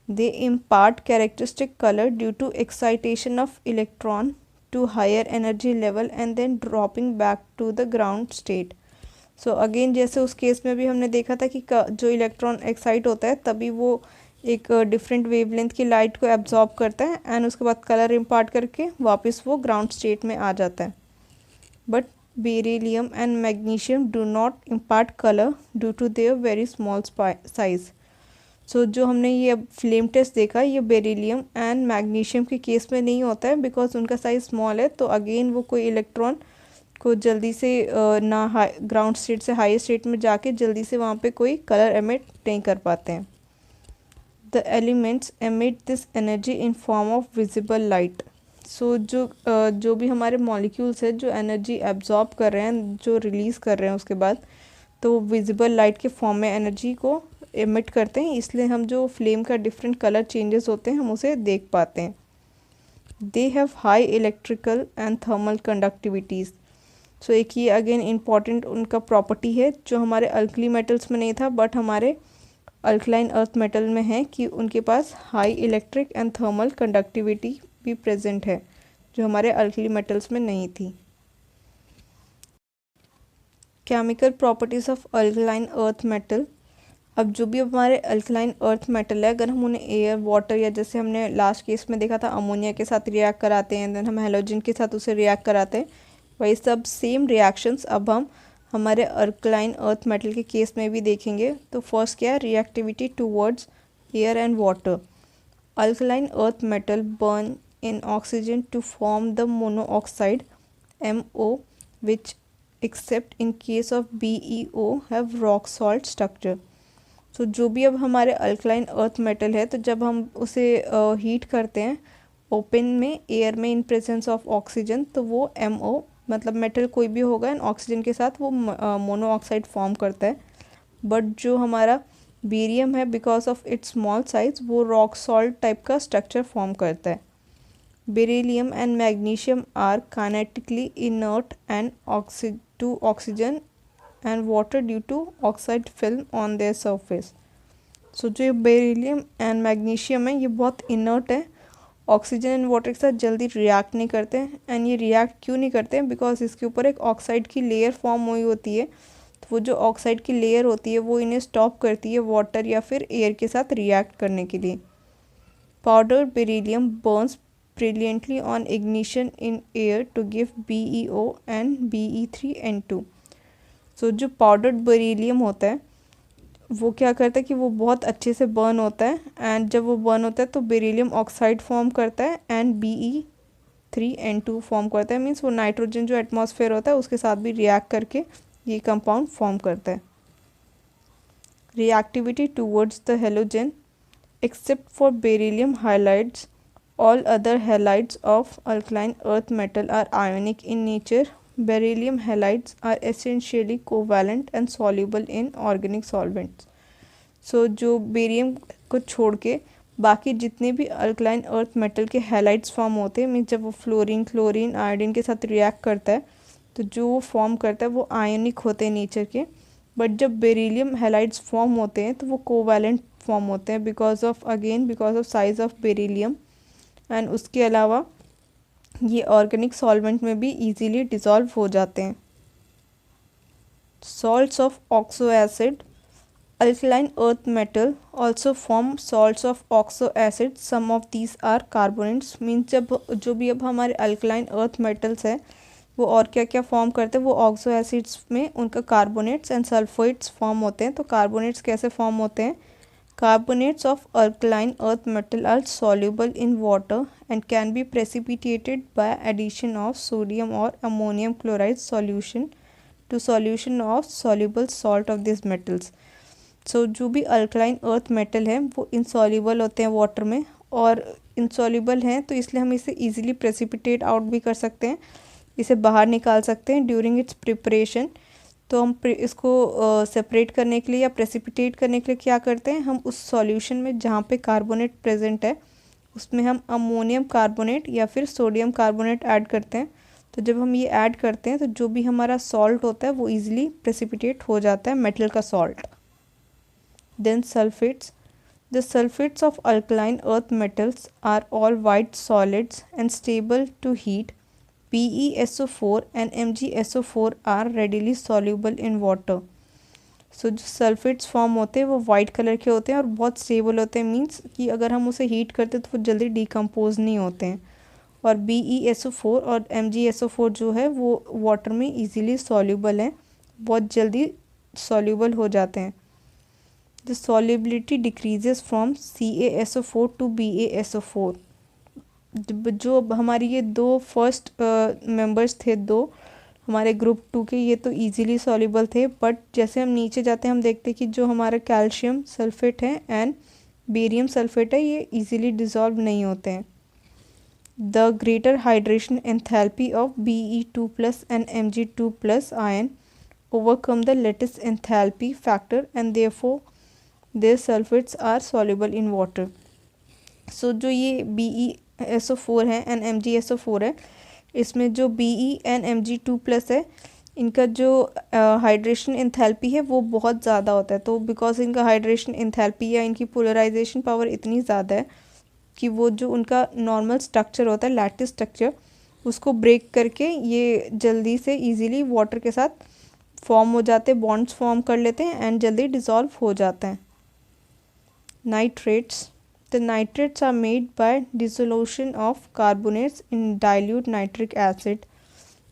A: They impart characteristic colour due to excitation of electron to higher energy level and then dropping back to the ground state. So again जैसे उस case में भी हमने देखा था कि जो इलेक्ट्रॉन एक्साइट होता है तभी वो एक डिफरेंट वेवलेंथ की लाइट को एब्जॉर्ब करता है एंड उसके बाद कलर इम्पार्ट करके वापस वो ग्राउंड स्टेट में आ जाता है। But beryllium and magnesium do not impart colour due to their very small size. So जो हमने ये फ्लेम टेस्ट देखा ये बेरिलियम एंड मैग्नीशियम के केस में नहीं होता है, बिकॉज उनका साइज़ स्मॉल है। तो अगेन वो कोई इलेक्ट्रॉन को जल्दी से ना ग्राउंड स्टेट से हाई स्टेट में जाके जल्दी से वहाँ पे कोई कलर एमिट नहीं कर पाते हैं। The elements emit this energy in form of visible light. So जो भी हमारे मॉलिक्यूल्स है जो एनर्जी एब्जॉर्ब कर रहे हैं, जो रिलीज़ कर रहे हैं उसके बाद, तो वो विजिबल लाइट के फॉर्म में एनर्जी को एमिट करते हैं, इसलिए हम जो फ्लेम का डिफरेंट कलर चेंजेस होते हैं हम उसे देख पाते हैं। They have high electrical and thermal conductivities. So एक ये अगेन इम्पॉर्टेंट उनका प्रॉपर्टी है जो हमारे अल्कली मेटल्स में नहीं था बट हमारे अल्कलाइन अर्थ मेटल में है, कि उनके पास high electric and thermal conductivity भी प्रेजेंट है, जो हमारे अल्कली मेटल्स में नहीं थी। Chemical properties of alkaline earth metal. अब जो भी हमारे अल्कलाइन अर्थ मेटल है, अगर हम उन्हें एयर, वाटर या जैसे हमने लास्ट केस में देखा था अमोनिया के साथ रिएक्ट कराते हैं, देन हम हेलोजन के साथ उसे रिएक्ट कराते हैं, वही सब सेम रिएक्शंस अब हम हमारे अल्कलाइन अर्थ मेटल के केस में भी देखेंगे। तो फर्स्ट क्या है, reactivity towards air and water. Alkaline earth metal burn in oxygen to form the monoxide MO, which except in case of BeO have rock salt structure. So जो भी अब हमारे अल्कलाइन अर्थ मेटल है, तो जब हम उसे हीट करते हैं ओपन में एयर में इन प्रेजेंस ऑफ ऑक्सीजन, तो वो MO मतलब मेटल कोई भी होगा एंड ऑक्सीजन के साथ वो मोनोऑक्साइड फॉर्म करता है। बट जो हमारा बेरियम है, because of its small size, वो रॉक सॉल्ट टाइप का स्ट्रक्चर फॉर्म करता है। Beryllium and magnesium are kinetically inert and to oxygen and water due to oxide film on their surface. So जो ये beryllium and magnesium है ये बहुत inert है, ऑक्सीजन एंड वाटर के साथ जल्दी रिएक्ट नहीं करते हैं। एंड ये रिएक्ट क्यों नहीं करते हैं? बिकॉज इसके ऊपर एक ऑक्साइड की लेयर फॉर्म हुई होती है, तो वो जो ऑक्साइड की लेयर होती है वो इन्हें स्टॉप करती है वाटर या फिर एयर के साथ रिएक्ट करने के लिए। Powder beryllium Burns brilliantly on ignition in air to give BeO and Be3N2। सो जो पाउडर्ड बेरिलियम होता है वो क्या करता है कि वो बहुत अच्छे से बर्न होता है, एंड जब वो बर्न होता है तो बेरिलियम ऑक्साइड फॉर्म करता है एंड Be3N2 फॉर्म करता है। मीन्स वो नाइट्रोजन जो एटमॉस्फेयर होता है उसके साथ भी रिएक्ट करके ये कंपाउंड फॉर्म करता है। Reactivity towards the halogen except for beryllium highlights all other halides of alkaline earth metal are ionic in nature. Beryllium halides are essentially covalent and soluble in organic solvents। सो जो barium को छोड़ के बाकी जितने भी alkaline earth metal के halides form होते हैं, मीन्स जब वो फ्लोरीन क्लोरीन आयोडीन के साथ रिएक्ट करता है तो जो वो फॉर्म करता है वो आयोनिक होते हैं नेचर के। बट जब बेरिलियम हैलाइड्स फॉर्म होते हैं तो वो कोवैलेंट फॉर्म होते हैं because of size of beryllium. And उसके अलावा ये ऑर्गेनिक सॉल्वेंट में भी इजीली डिज़ोल्व हो जाते हैं। Salts of oxo acid alkaline earth metal also form salts of oxo acid. Some of these are carbonates. Means जब जो भी अब हमारे अल्कलाइन अर्थ मेटल्स है वो और क्या क्या फॉर्म करते हैं, वो ऑक्सो एसिड्स में उनका कार्बोनेट्स एंड सल्फेट्स फॉर्म होते हैं। तो कार्बोनेट्स कैसे फॉर्म होते हैं? Carbonates of alkaline earth metal are soluble in water and can be precipitated by addition of sodium or ammonium chloride solution to solution of soluble salt of these metals। So जो भी alkaline earth metal है वो insoluble होते हैं water में, और insoluble हैं तो इसलिए हम इसे easily precipitate out भी कर सकते हैं, इसे बाहर निकाल सकते हैं during its preparation। तो हम इसको सेपरेट करने के लिए या प्रेसिपिटेट करने के लिए क्या करते हैं, हम उस सॉल्यूशन में जहाँ पे कार्बोनेट प्रेजेंट है उसमें हम अमोनियम कार्बोनेट या फिर सोडियम कार्बोनेट ऐड करते हैं। तो जब हम ये ऐड करते हैं तो जो भी हमारा सॉल्ट होता है वो इजीली प्रेसिपिटेट हो जाता है, मेटल का salt. Then sulphates the sulphates of alkaline earth metals are all white solids and stable to heat. PeSO4 and MgSO4 are readily soluble in water। So जो सल्फेट्स फॉर्म होते हैं वो white colour के होते हैं और बहुत स्टेबल होते हैं, मींस कि अगर हम उसे हीट करते हैं तो वो जल्दी डिकम्पोज नहीं होते हैं। और BeSO4 और MgSO4 जो है वो वाटर में इजीली सॉल्यूबल हैं, बहुत जल्दी सॉल्यूबल हो जाते हैं। The solubility decreases from CaSO4 to BaSO4। जो हमारी ये दो फर्स्ट मेंबर्स थे, दो हमारे ग्रुप 2 के, ये तो इजीली सॉल्युबल थे। बट जैसे हम नीचे जाते हैं हम देखते हैं कि जो हमारा कैल्शियम सल्फेट है एंड बेरियम सल्फेट है ये इजीली डिज़ोल्व नहीं होते हैं। The greater hydration enthalpy of Be2+ and Mg2+ ion overcome the latest enthalpy factor and therefore their sulphates are soluble in water. So जो ये BeSO4 है and MgSO4 है, इसमें जो Be एंड Mg2+ है इनका जो हाइड्रेशन एंथैल्पी है वो बहुत ज़्यादा होता है। तो बिकॉज इनका हाइड्रेशन एंथैल्पी या इनकी पोलराइजेशन पावर इतनी ज़्यादा है कि वो जो उनका नॉर्मल स्ट्रक्चर होता है लैटिस स्ट्रक्चर उसको ब्रेक करके ये जल्दी से इजीली वाटर के साथ फॉर्म हो जाते हैं, बॉन्ड्स फॉर्म कर लेते हैं एंड जल्दी डिज़ोल्व हो जाते हैं। Nitrates The nitrates are made by dissolution of carbonates in dilute nitric acid।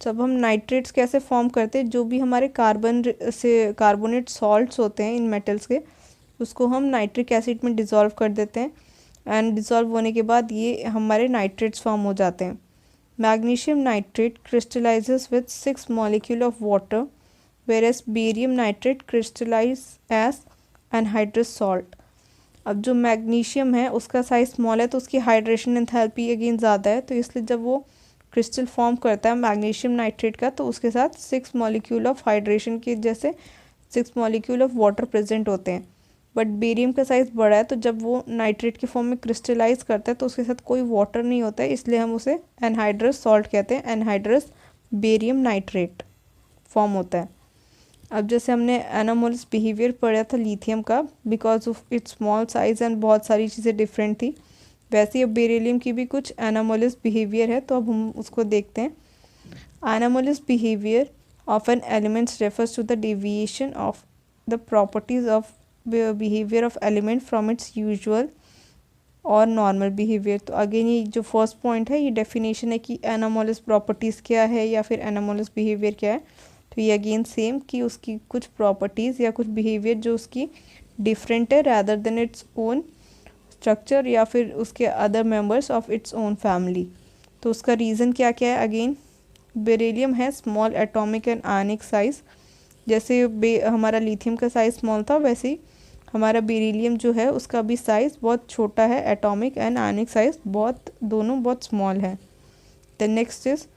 A: जब हम नाइट्रेट्स कैसे फॉर्म करते हैं, जो भी हमारे कार्बोनेट सॉल्ट्स होते हैं इन मेटल्स के उसको हम नाइट्रिक एसिड में डिज़ोल्व कर देते हैं एंड डिज़ोल्व होने के बाद ये हमारे नाइट्रेट्स फॉर्म हो जाते हैं। Magnesium nitrate crystallizes with 6 molecule of water whereas barium nitrate crystallize as anhydrous salt. अब जो मैग्नीशियम है उसका साइज स्मॉल है तो उसकी हाइड्रेशन एंथैल्पी अगेन ज़्यादा है, तो इसलिए जब वो क्रिस्टल फॉर्म करता है मैग्नीशियम नाइट्रेट का तो उसके साथ 6 मॉलिक्यूल ऑफ हाइड्रेशन के जैसे 6 मॉलिक्यूल ऑफ वाटर प्रेजेंट होते हैं। बट बेरियम का साइज़ बड़ा है तो जब वो नाइट्रेट के फॉर्म में क्रिस्टलाइज करता है तो उसके साथ कोई वाटर नहीं होता है, इसलिए हम उसे एनहाइड्रस सॉल्ट कहते हैं। एनहाइड्रस बेरियम नाइट्रेट फॉर्म होता है। अब जैसे हमने एनामोलस बिहेवियर पढ़ा था लिथियम का, because of its small size and बहुत सारी चीज़ें डिफरेंट थी, वैसे ही अब बेरिलियम की भी कुछ एनामोलस बिहेवियर है, तो अब हम उसको देखते हैं. Anomalous behaviour of an elements refers to the deviation of the properties of behaviour of element from its usual और नॉर्मल बिहेवियर. तो अगेन ये जो फर्स्ट पॉइंट है, ये डेफिनेशन है कि एनामोलस प्रॉपर्टीज़ क्या है या फिर एनामोलस बिहेवियर क्या है. तो ये अगेन सेम कि उसकी कुछ प्रॉपर्टीज़ या कुछ बिहेवियर जो उसकी डिफरेंट है rather than its own structure या फिर उसके other members of its own family. तो उसका रीज़न क्या क्या है. अगेन बेरिलियम है small atomic and ionic size. जैसे हमारा लिथियम का साइज़ स्मॉल था, वैसे ही हमारा बेरिलियम जो है उसका भी साइज़ बहुत छोटा है. एटॉमिक एंड आयनिक साइज़ दोनों बहुत स्मॉल है. The next is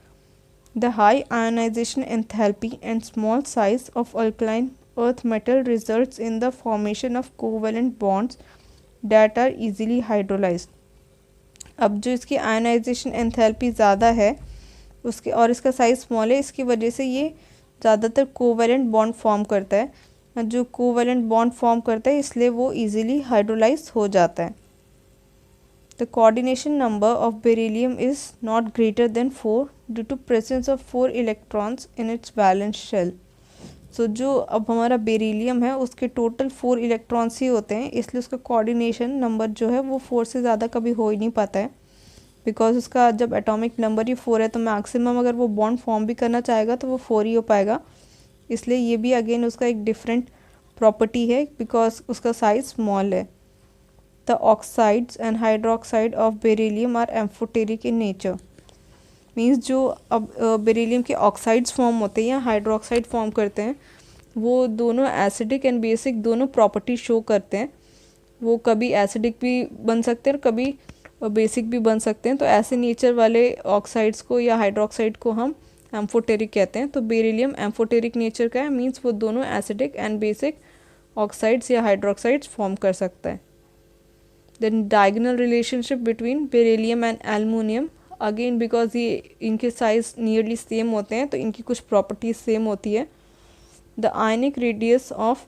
A: the high ionization enthalpy and small size of alkaline earth metal results in the formation of covalent bonds that are easily hydrolyzed. अब जो इसकी ionization enthalpy ज़्यादा है उसके और इसका साइज़ स्मॉल है, इसकी वजह से ये ज़्यादातर कोवेलेंट बॉन्ड फॉर्म करता है. जो कोवेलेंट बॉन्ड फॉर्म करता है इसलिए वो इजीली हाइड्रोलाइज हो जाता है. The coordination number of beryllium is not greater than 4 due to presence of 4 electrons in its valence shell. So जो अब हमारा बेरिलियम है उसके टोटल 4 इलेक्ट्रॉन्स ही होते हैं, इसलिए उसका कोऑर्डिनेशन नंबर जो है वो 4 से ज़्यादा कभी हो ही नहीं पाता है. बिकॉज उसका जब एटॉमिक नंबर ही 4 है तो मैक्सिमम अगर वो बॉन्ड फॉर्म भी करना चाहेगा तो वो 4 ही हो पाएगा. इसलिए ये भी अगेन उसका एक डिफरेंट प्रॉपर्टी है बिकॉज उसका साइज़ स्मॉल है. The oxides and hydroxide of beryllium are amphoteric in nature. Means जो अब बेरिलियम के ऑक्साइड्स फॉर्म होते हैं या हाइड्रोक्साइड फॉर्म करते हैं वो दोनों एसिडिक एंड बेसिक दोनों प्रॉपर्टी शो करते हैं. वो कभी एसिडिक भी बन सकते हैं और कभी बेसिक भी बन सकते हैं. तो ऐसे नेचर वाले ऑक्साइड्स को या हाइड्रोक्साइड को हम एम्फोटेरिक कहते हैं. तो बेरिलियम एम्फोटेरिक नेचर का है, मीन्स वो दोनों एसिडिक एंड बेसिक ऑक्साइड्स या हाइड्रोक्साइड्स फॉर्म कर सकता है. Then diagonal relationship between beryllium and aluminium, again because ये इनके साइज नियरली सेम होते हैं तो इनकी कुछ प्रॉपर्टीज सेम होती है. The ionic radius of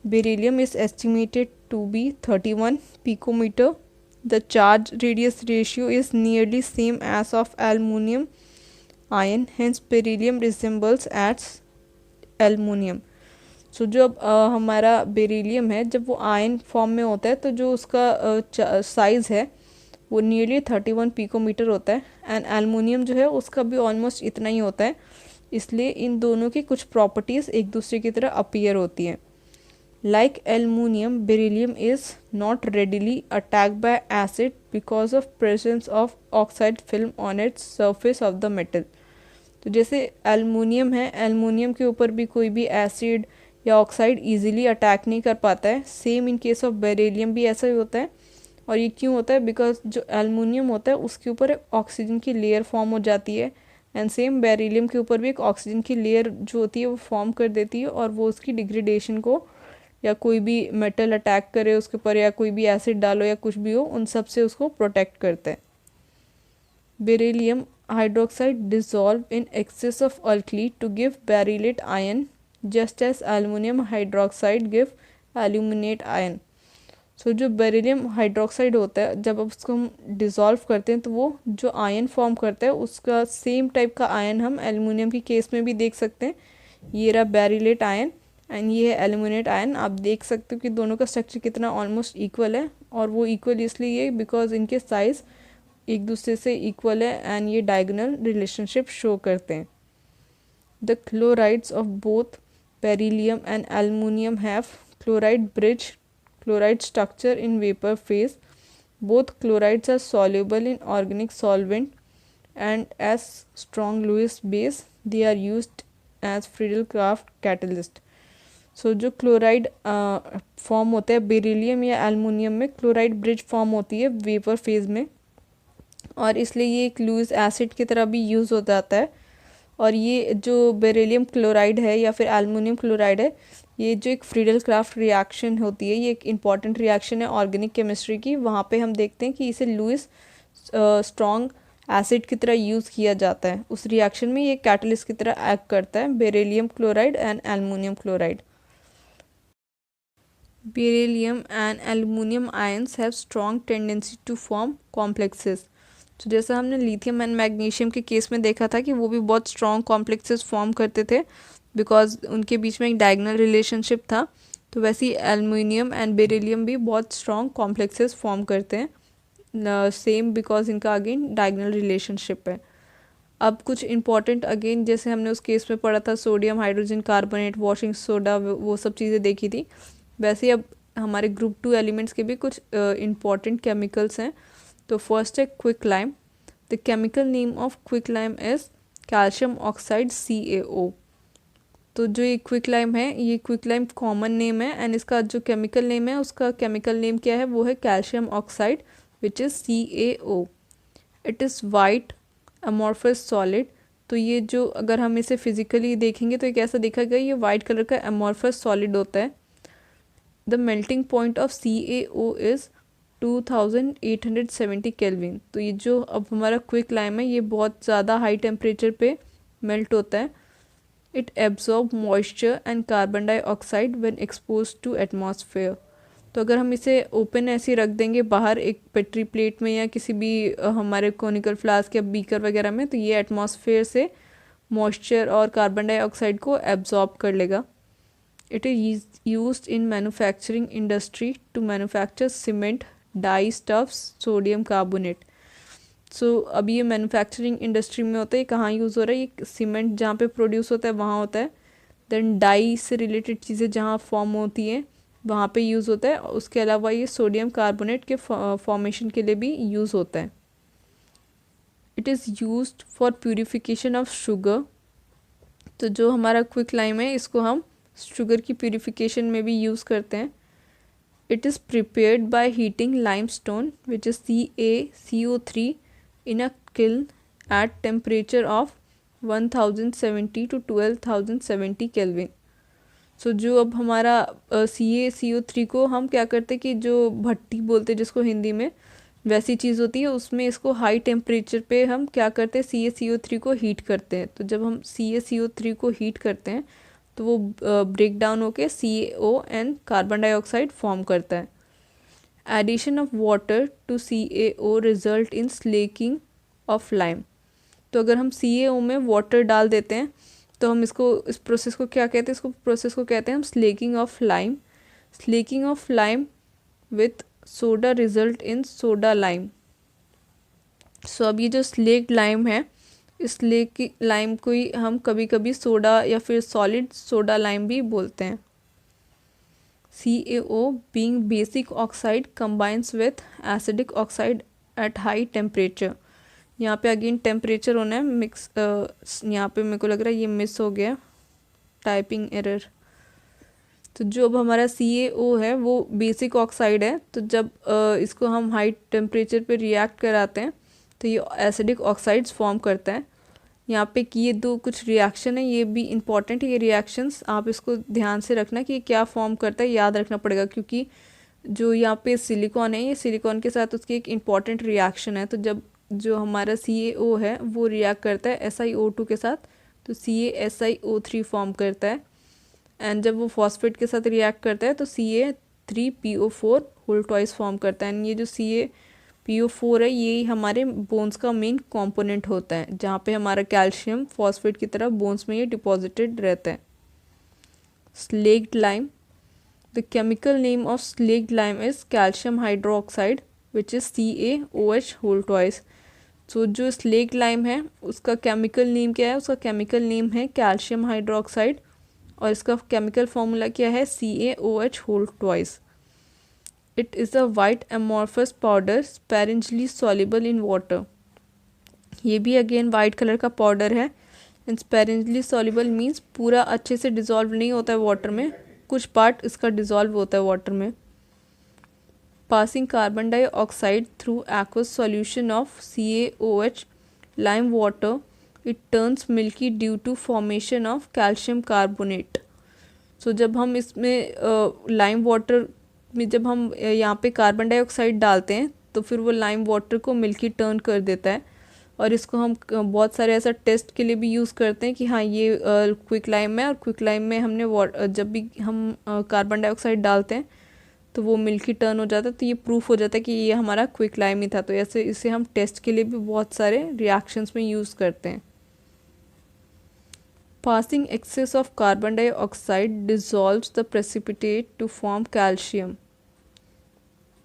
A: beryllium is estimated to be 31 picometer. The charge radius ratio is nearly same as of aluminium ion, hence beryllium resembles as aluminium. सो जो हमारा beryllium है जब वो आयन फॉर्म में होता है तो जो उसका साइज़ है वो नियरली 31 पिकोमीटर होता है. एंड एलुमिनियम जो है उसका भी ऑलमोस्ट इतना ही होता है. इसलिए इन दोनों की कुछ प्रॉपर्टीज़ एक दूसरे की तरह अपीयर होती हैं. Like aluminium, beryllium is not readily attacked by acid because of presence of oxide film on its surface of the metal. तो जैसे एलुमिनियम है, एलुमिनियम के ऊपर भी कोई भी एसिड या ऑक्साइड इजीली अटैक नहीं कर पाता है. Same in case of beryllium भी ऐसा ही होता है. और ये क्यों होता है? बिकॉज जो एलुमिनियम होता है उसके ऊपर एक ऑक्सीजन की लेयर फॉर्म हो जाती है एंड सेम बेरिलियम के ऊपर भी एक ऑक्सीजन की लेयर जो होती है वो फॉर्म कर देती है और वो उसकी डिग्रेडेशन को या कोई भी मेटल अटैक करे उसके ऊपर या कोई भी एसिड डालो या कुछ भी हो उन सब से उसको प्रोटेक्ट करता है. Beryllium hydroxide dissolve in excess of alkali to give beryllate ion just as aluminum hydroxide give aluminate ion. So जो बेरिलियम हाइड्रोक्साइड होता है जब उसको हम डिज़ोल्व करते हैं तो वो जो आयन फॉर्म करता है उसका सेम टाइप का आयन हम एल्युमिनियम की केस में भी देख सकते हैं. ये रहा बेरिलेट आयन एंड ये है एल्युमिनेट आयन. आप देख सकते हो कि दोनों का स्ट्रक्चर कितना ऑलमोस्ट इक्वल है और वो इक्वल इसलिए बिकॉज इनके साइज़ एक दूसरे से इक्वल है एंड ये डायगोनल रिलेशनशिप शो करते हैं. The chlorides of both beryllium and aluminium have chloride structure in vapor phase. Both chlorides are soluble in organic solvent and as strong Lewis base. They are used as Friedel-Crafts catalyst. So जो chloride form होता है beryllium या aluminium में, chloride bridge form होती है vapour phase में और इसलिए ये एक लुईस एसिड की तरह भी यूज़ हो जाता है. और ये जो बेरिलियम क्लोराइड है या फिर एल्युमिनियम क्लोराइड है, ये जो एक फ्रीडल क्राफ्ट रिएक्शन होती है ये एक इम्पॉर्टेंट रिएक्शन है ऑर्गेनिक केमिस्ट्री की. वहाँ पे हम देखते हैं कि इसे लुईस स्ट्रॉन्ग एसिड की तरह यूज़ किया जाता है। उस रिएक्शन में ये कैटलिस्ट की तरह एक्ट करता है, beryllium chloride and aluminium chloride. Beryllium and aluminum ions have strong tendency to form complexes। तो जैसा हमने लिथियम एंड मैग्नीशियम के केस में देखा था कि वो भी बहुत स्ट्रॉन्ग कॉम्प्लेक्सेस फॉर्म करते थे बिकॉज उनके बीच में एक डायगोनल रिलेशनशिप था। तो वैसे ही एल्युमिनियम एंड बेरिलियम भी बहुत स्ट्रॉन्ग कॉम्प्लेक्सेस फॉर्म करते हैं, सेम बिकॉज इनका अगेन डायगोनल रिलेशनशिप है। अब कुछ इंपॉर्टेंट अगेन जैसे हमने उस केस में पढ़ा था sodium hydrogen carbonate, washing soda, वो सब चीज़ें देखी थी। वैसे अब हमारे ग्रुप 2 एलिमेंट्स के भी कुछ इंपॉर्टेंट केमिकल्स हैं। तो फर्स्ट है quick lime. The chemical name of quick lime is calcium oxide CaO। तो जो ये क्विक लाइम है, ये क्विक लाइम कॉमन नेम है एंड इसका जो केमिकल नेम है उसका केमिकल नेम क्या है, वो है calcium oxide which is CaO। It is white amorphous solid. तो ये जो अगर हम इसे फिजिकली देखेंगे तो ये कैसा देखा गया, ये वाइट कलर का अमॉर्फस सॉलिड होता है। The melting point of CaO is 2870 kelvin. तो ये जो अब हमारा क्विक लाइम है ये बहुत ज़्यादा हाई टेम्परेचर पे मेल्ट होता है। It absorb moisture and carbon dioxide when expose to atmosphere. तो अगर हम इसे ओपन ऐसे रख देंगे बाहर एक पेट्री प्लेट में या किसी भी हमारे कोनिकल फ्लास्क या बीकर वगैरह में, तो ये एटमॉस्फेयर से मॉइस्चर और कार्बन डाइऑक्साइड को एब्जॉर्ब कर लेगा। It is used in manufacturing industry to manufacture cement, dye stuffs, sodium carbonate. So अब ये मैन्युफैक्चरिंग इंडस्ट्री में होता है, कहाँ यूज़ हो रहा है, ये सीमेंट जहाँ पे प्रोड्यूस होता है वहाँ होता है। देन डाई से रिलेटेड चीज़ें जहाँ फॉर्म होती हैं वहाँ पे यूज़ होता है। उसके अलावा ये सोडियम कार्बोनेट के फॉर्मेशन के लिए भी यूज़ होता है। It is used for purification of sugar. तो जो हमारा क्विक लाइम है इसको हम शुगर की प्यूरिफिकेशन में भी यूज़ करते हैं। It is prepared by heating limestone which is CaCO3 in a kiln at temperature of 1070 to 12,070 kelvin. So जो अब हमारा CaCO3 को हम क्या करते हैं कि जो भट्टी बोलते हैं जिसको हिंदी में, वैसी चीज़ होती है, उसमें इसको हाई टेम्परेचर पे हम क्या करते हैं CaCO3 को हीट करते हैं। तो जब हम CaCO3 को हीट करते हैं तो वो ब्रेक डाउन होकर CaO and carbon dioxide form करता है। Addition of water to CaO result in slaking of lime. तो अगर हम CaO में वाटर डाल देते हैं तो हम इस प्रोसेस को क्या कहते हैं, इसको प्रोसेस को कहते हैं हम slaking of lime. Slaking of lime with soda result in soda lime. So अब ये जो स्लेक्ड लाइम है, इस स्लेक लाइम को ही हम कभी कभी सोडा या फिर सॉलिड सोडा लाइम भी बोलते हैं। CaO being basic oxide combines with acidic oxide at high temperature। यहाँ पे अगेन टेम्परेचर होना है मिक्स, यहाँ पे मेरे को लग रहा है ये मिस हो गया, टाइपिंग एरर। तो जो अब हमारा CaO है वो बेसिक ऑक्साइड है। तो जब इसको हम हाई टेम्परेचर पे रिएक्ट कराते हैं तो ये एसिडिक ऑक्साइड्स फॉर्म करता है। यहाँ पे कि ये दो कुछ रिएक्शन है, ये भी इंपॉर्टेंट है। ये रिएक्शंस आप इसको ध्यान से रखना कि ये क्या फॉर्म करता है, याद रखना पड़ेगा क्योंकि जो यहाँ पे सिलिकॉन है, ये सिलिकॉन के साथ उसकी एक इम्पॉर्टेंट रिएक्शन है। तो जब जो हमारा CaO है वो रिएक्ट करता है SiO2 के साथ तो CaSiO3 फॉर्म करता है। एंड जब वो फॉस्फेट के साथ रिएक्ट करता है तो Ca3PO4 होल ट्वाइस फॉर्म करता है। एंड ये जो CaPO4 है ये हमारे बोन्स का मेन कंपोनेंट होता है, जहाँ पे हमारा कैल्शियम फॉस्फेट की तरह बोन्स में ये डिपॉजिटेड रहता है। Slaked lime. The chemical name of slaked lime is calcium hydroxide which is CaOH whole twice. तो जो स्लेक्ड लाइम है उसका केमिकल नेम क्या है, उसका केमिकल नेम है कैल्शियम हाइड्रोक्साइड और इसका केमिकल फॉर्मूला क्या है CaOH whole twice. It is a white amorphous powder sparingly soluble in water. ये भी अगेन वाइट कलर का पाउडर है। एंड स्पेरेंजली सॉल्युबल मीन्स पूरा अच्छे से डिज़ोल्व नहीं होता है वाटर में, कुछ पार्ट इसका डिज़ोल्व होता है वाटर में। Passing carbon dioxide through aqueous solution of CaOH lime water, it turns milky due to formation of calcium carbonate. So जब हम इसमें लाइम वाटर में जब हम यहाँ पे कार्बन डाइऑक्साइड डालते हैं तो फिर वो लाइम वाटर को मिल्की टर्न कर देता है और इसको हम बहुत सारे ऐसा टेस्ट के लिए भी यूज़ करते हैं कि हाँ ये क्विक लाइम है, और क्विक लाइम में हमने जब भी हम कार्बन डाइऑक्साइड डालते हैं तो वो मिल्की टर्न हो जाता है, तो ये प्रूफ हो जाता है कि ये हमारा क्विक लाइम ही था। तो ऐसे इसे हम टेस्ट के लिए भी बहुत सारे रिएक्शंस में यूज़ करते हैं। Passing excess of carbon dioxide dissolves the precipitate to form calcium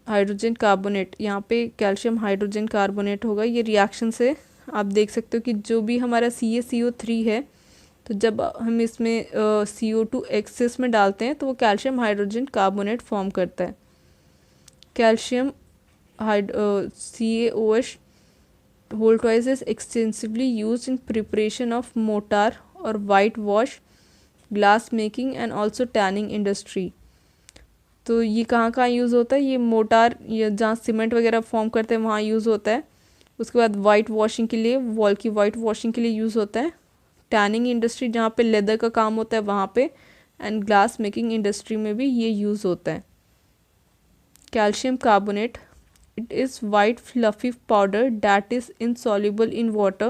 A: hydrogen carbonate. यहाँ पे कैल्शियम हाइड्रोजन कार्बोनेट होगा। ये रिएक्शन से आप देख सकते हो कि जो भी हमारा CaCO3 है, तो जब हम इसमें CO2 एक्सेस में डालते हैं तो वो कैल्शियम हाइड्रोजन कार्बोनेट फॉर्म करता है। Calcium CaOH whole twice is extensively used in preparation of mortar or whitewash, glass making and also tanning industry। तो ये कहाँ कहाँ यूज़ होता है? ये मोटार, ये जहाँ सीमेंट वगैरह फॉर्म करते हैं वहाँ यूज़ होता है। उसके बाद वाइट वॉशिंग के लिए, वॉल की वाइट वॉशिंग के लिए यूज़ होता है। टैनिंग इंडस्ट्री जहाँ पे लेदर का काम होता है वहाँ पे, एंड ग्लास मेकिंग इंडस्ट्री में भी ये यूज़ होता है। Calcium carbonate, it is white fluffy powder that is insoluble in water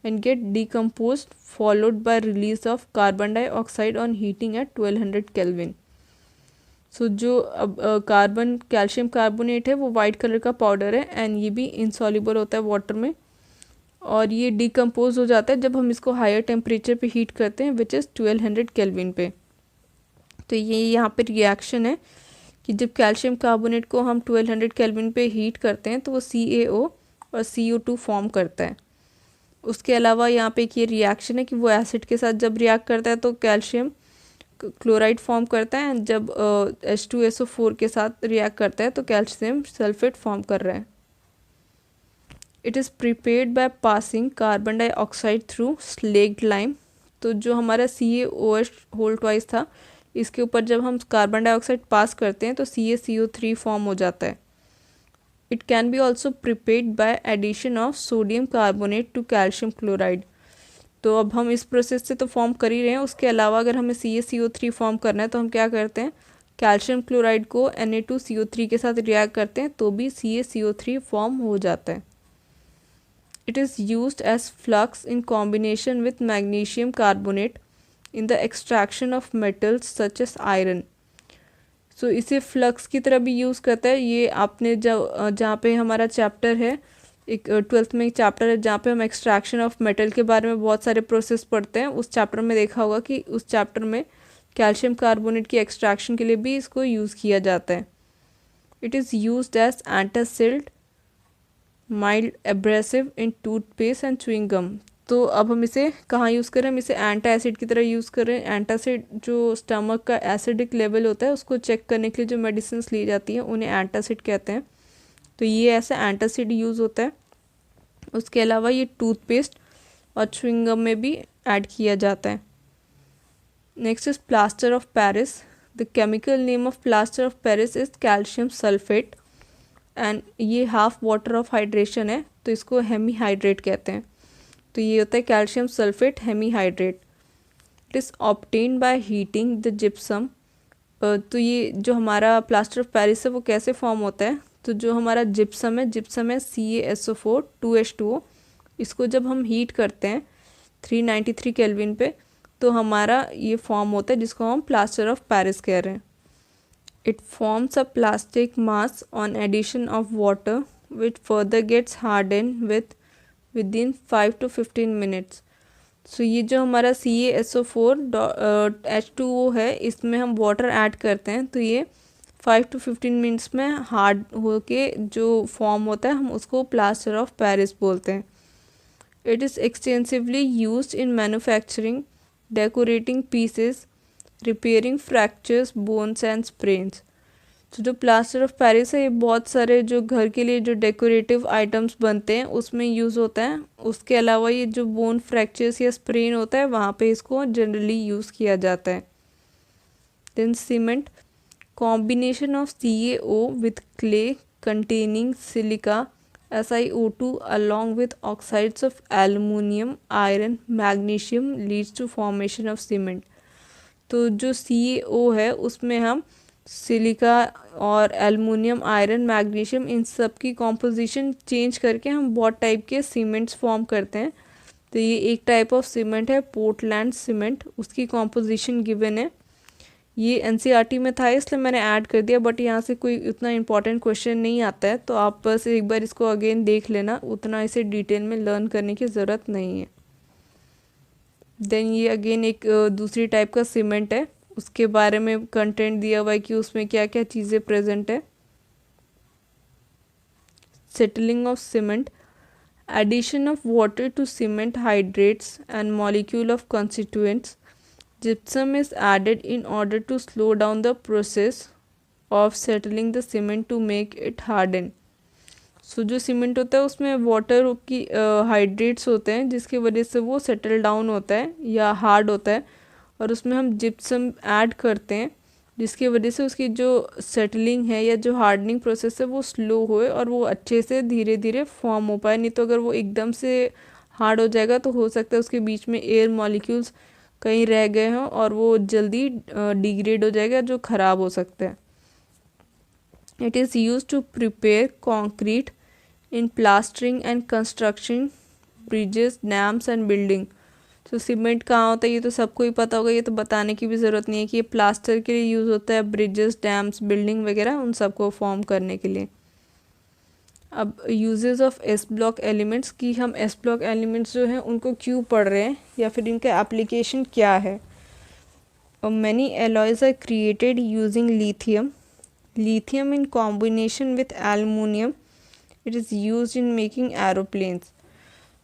A: and get decomposed, followed by release of carbon dioxide on heating at 1200 Kelvin। सो जो अब कार्बन कैल्शियम कार्बोनेट है वो white colour का powder है, and ये भी insoluble होता है वाटर में, और ये डिकम्पोज हो जाता है जब हम इसको हायर टेम्परेचर पे हीट करते हैं, विच इज़ 1200 केल्विन पे। तो ये यहाँ पे रिएक्शन है कि जब कैल्शियम कार्बोनेट को हम 1200 केल्विन पे हीट करते हैं तो वो CaO और CO2 फॉर्म करता है। उसके अलावा यहाँ पे एक ये रिएक्शन है कि वो एसिड के साथ जब रिएक्ट करता है तो कैल्शियम क्लोराइड फॉर्म करता है, एंड जब H2SO4 के साथ रिएक्ट करता है तो कैल्शियम सल्फेट फॉर्म कर रहा है। It is prepared by passing carbon dioxide through slaked lime. तो जो हमारा CaOH होल ट्वाइस था, इसके ऊपर जब हम कार्बन डाइऑक्साइड पास करते हैं तो CaCO3 फॉर्म हो जाता है। It can be also prepared by addition of sodium carbonate to calcium chloride. तो अब हम इस प्रोसेस से तो फॉर्म कर ही रहे हैं, उसके अलावा अगर हमें CaCO3 फॉर्म करना है तो हम क्या करते हैं, कैल्शियम क्लोराइड को Na2CO3 के साथ रिएक्ट करते हैं तो भी CaCO3 फॉर्म हो जाता है। It is used as flux in combination with magnesium carbonate in the extraction of metals such as iron. So इसे फ्लक्स की तरह भी यूज़ करता है। ये आपने जहाँ पे हमारा चैप्टर है, एक 12th में एक चैप्टर है जहाँ पे हम एक्सट्रैक्शन ऑफ मेटल के बारे में बहुत सारे प्रोसेस पढ़ते हैं, उस चैप्टर में देखा होगा कि उस चैप्टर में कैल्शियम कार्बोनेट की एक्सट्रैक्शन के लिए भी इसको यूज़ किया जाता है। It is used as antacid, mild abrasive in toothpaste and chewing gum. तो अब हम इसे कहाँ यूज़ करें? हम इसे एंटा एसिड की तरह यूज़ करें। एंटासिड जो स्टमक का एसिडिक लेवल होता है उसको चेक करने के लिए जो मेडिसिन ली जाती हैं उन्हें एंटासिड कहते हैं। तो ये ऐसा एंटासिड यूज़ होता है। उसके अलावा ये टूथपेस्ट और च्युइंग गम में भी ऐड किया जाता है। Next is plaster of Paris. The chemical name of plaster of Paris is calcium sulphate, and ये हाफ वाटर ऑफ हाइड्रेशन है तो इसको हेमीहाइड्रेट कहते हैं। तो ये होता है calcium sulphate hemihydrate. It is obtained by heating the gypsum. तो ये जो हमारा प्लास्टर ऑफ पेरिस है वो कैसे फॉर्म होता है? तो जो हमारा जिप्सम है CaSO4 2H2O, इसको जब हम हीट करते हैं 393 केल्विन पे तो हमारा ये फॉर्म होता है जिसको हम प्लास्टर ऑफ पेरिस कह रहे हैं। It forms a plastic mass on addition of water which further gets harden within 5 to 15 minutes. So ये जो हमारा CaSO4 H2O है, इसमें हम वाटर ऐड करते हैं तो ये 5 to 15 मिनट्स में हार्ड होके जो फॉर्म होता है हम उसको प्लास्टर ऑफ पेरिस बोलते हैं। It is extensively used in manufacturing, decorating pieces, repairing fractures, bones and sprains. तो जो प्लास्टर ऑफ पेरिस है ये बहुत सारे जो घर के लिए जो डेकोरेटिव आइटम्स बनते हैं उसमें यूज़ होता है। उसके अलावा ये जो बोन फ्रैक्चर्स या स्प्रेन होता है वहाँ पे इसको जनरली यूज़ किया जाता है। Then cement, combination of CaO with clay containing silica SiO2 along with oxides of aluminium, iron, magnesium leads to formation of cement। तो जो CaO है उसमें हम सिलिका और एल्युमिनियम, आयरन, मैग्नीशियम, इन सब की कॉम्पोजिशन चेंज करके हम बहुत टाइप के सीमेंट्स फॉर्म करते हैं। तो ये एक टाइप ऑफ सीमेंट है पोर्टलैंड सीमेंट, उसकी कॉम्पोजिशन गिवन है। ये एनसीईआरटी में था इसलिए मैंने ऐड कर दिया, बट यहाँ से कोई उतना इंपॉर्टेंट क्वेश्चन नहीं आता है, तो आप बस एक बार इसको अगेन देख लेना, उतना इसे डिटेल में लर्न करने की ज़रूरत नहीं है। देन ये अगेन एक दूसरी टाइप का सीमेंट है, उसके बारे में कंटेंट दिया हुआ है कि उसमें क्या क्या चीज़ें प्रेजेंट है। Settling of cement, addition of water to cement hydrates and molecule of constituents. Gypsum is added in order to slow down the process of settling the cement to make it harden. सो जो cement होता है उसमें water की hydrates होते हैं जिसकी वजह से वो सेटल डाउन होता है या हार्ड होता है, और उसमें हम जिप्सम ऐड करते हैं जिसकी वजह से उसकी जो सेटलिंग है या जो हार्डनिंग प्रोसेस है वो स्लो होए और वो अच्छे से धीरे धीरे फॉर्म हो पाए। नहीं तो अगर वो एकदम से हार्ड हो जाएगा तो हो सकता है उसके बीच में एयर मॉलिक्यूल्स कहीं रह गए हों और वो जल्दी डिग्रेड हो जाएगा, जो ख़राब हो सकता है। It is use to prepare concrete in plastering and construction, bridges, dams and building. तो सीमेंट कहाँ होता है ये तो सबको ही पता होगा, ये तो बताने की भी ज़रूरत नहीं है कि ये प्लास्टर के लिए यूज़ होता है, ब्रिजेस, डैम्स, बिल्डिंग वगैरह उन सबको फॉर्म करने के लिए। अब uses of S block elements, की हम एस ब्लॉक एलिमेंट्स जो हैं उनको क्यों पढ़ रहे हैं या फिर इनका एप्लीकेशन क्या है। Many alloys are created using lithium. Lithium in combination with aluminium, it is use in making aeroplanes.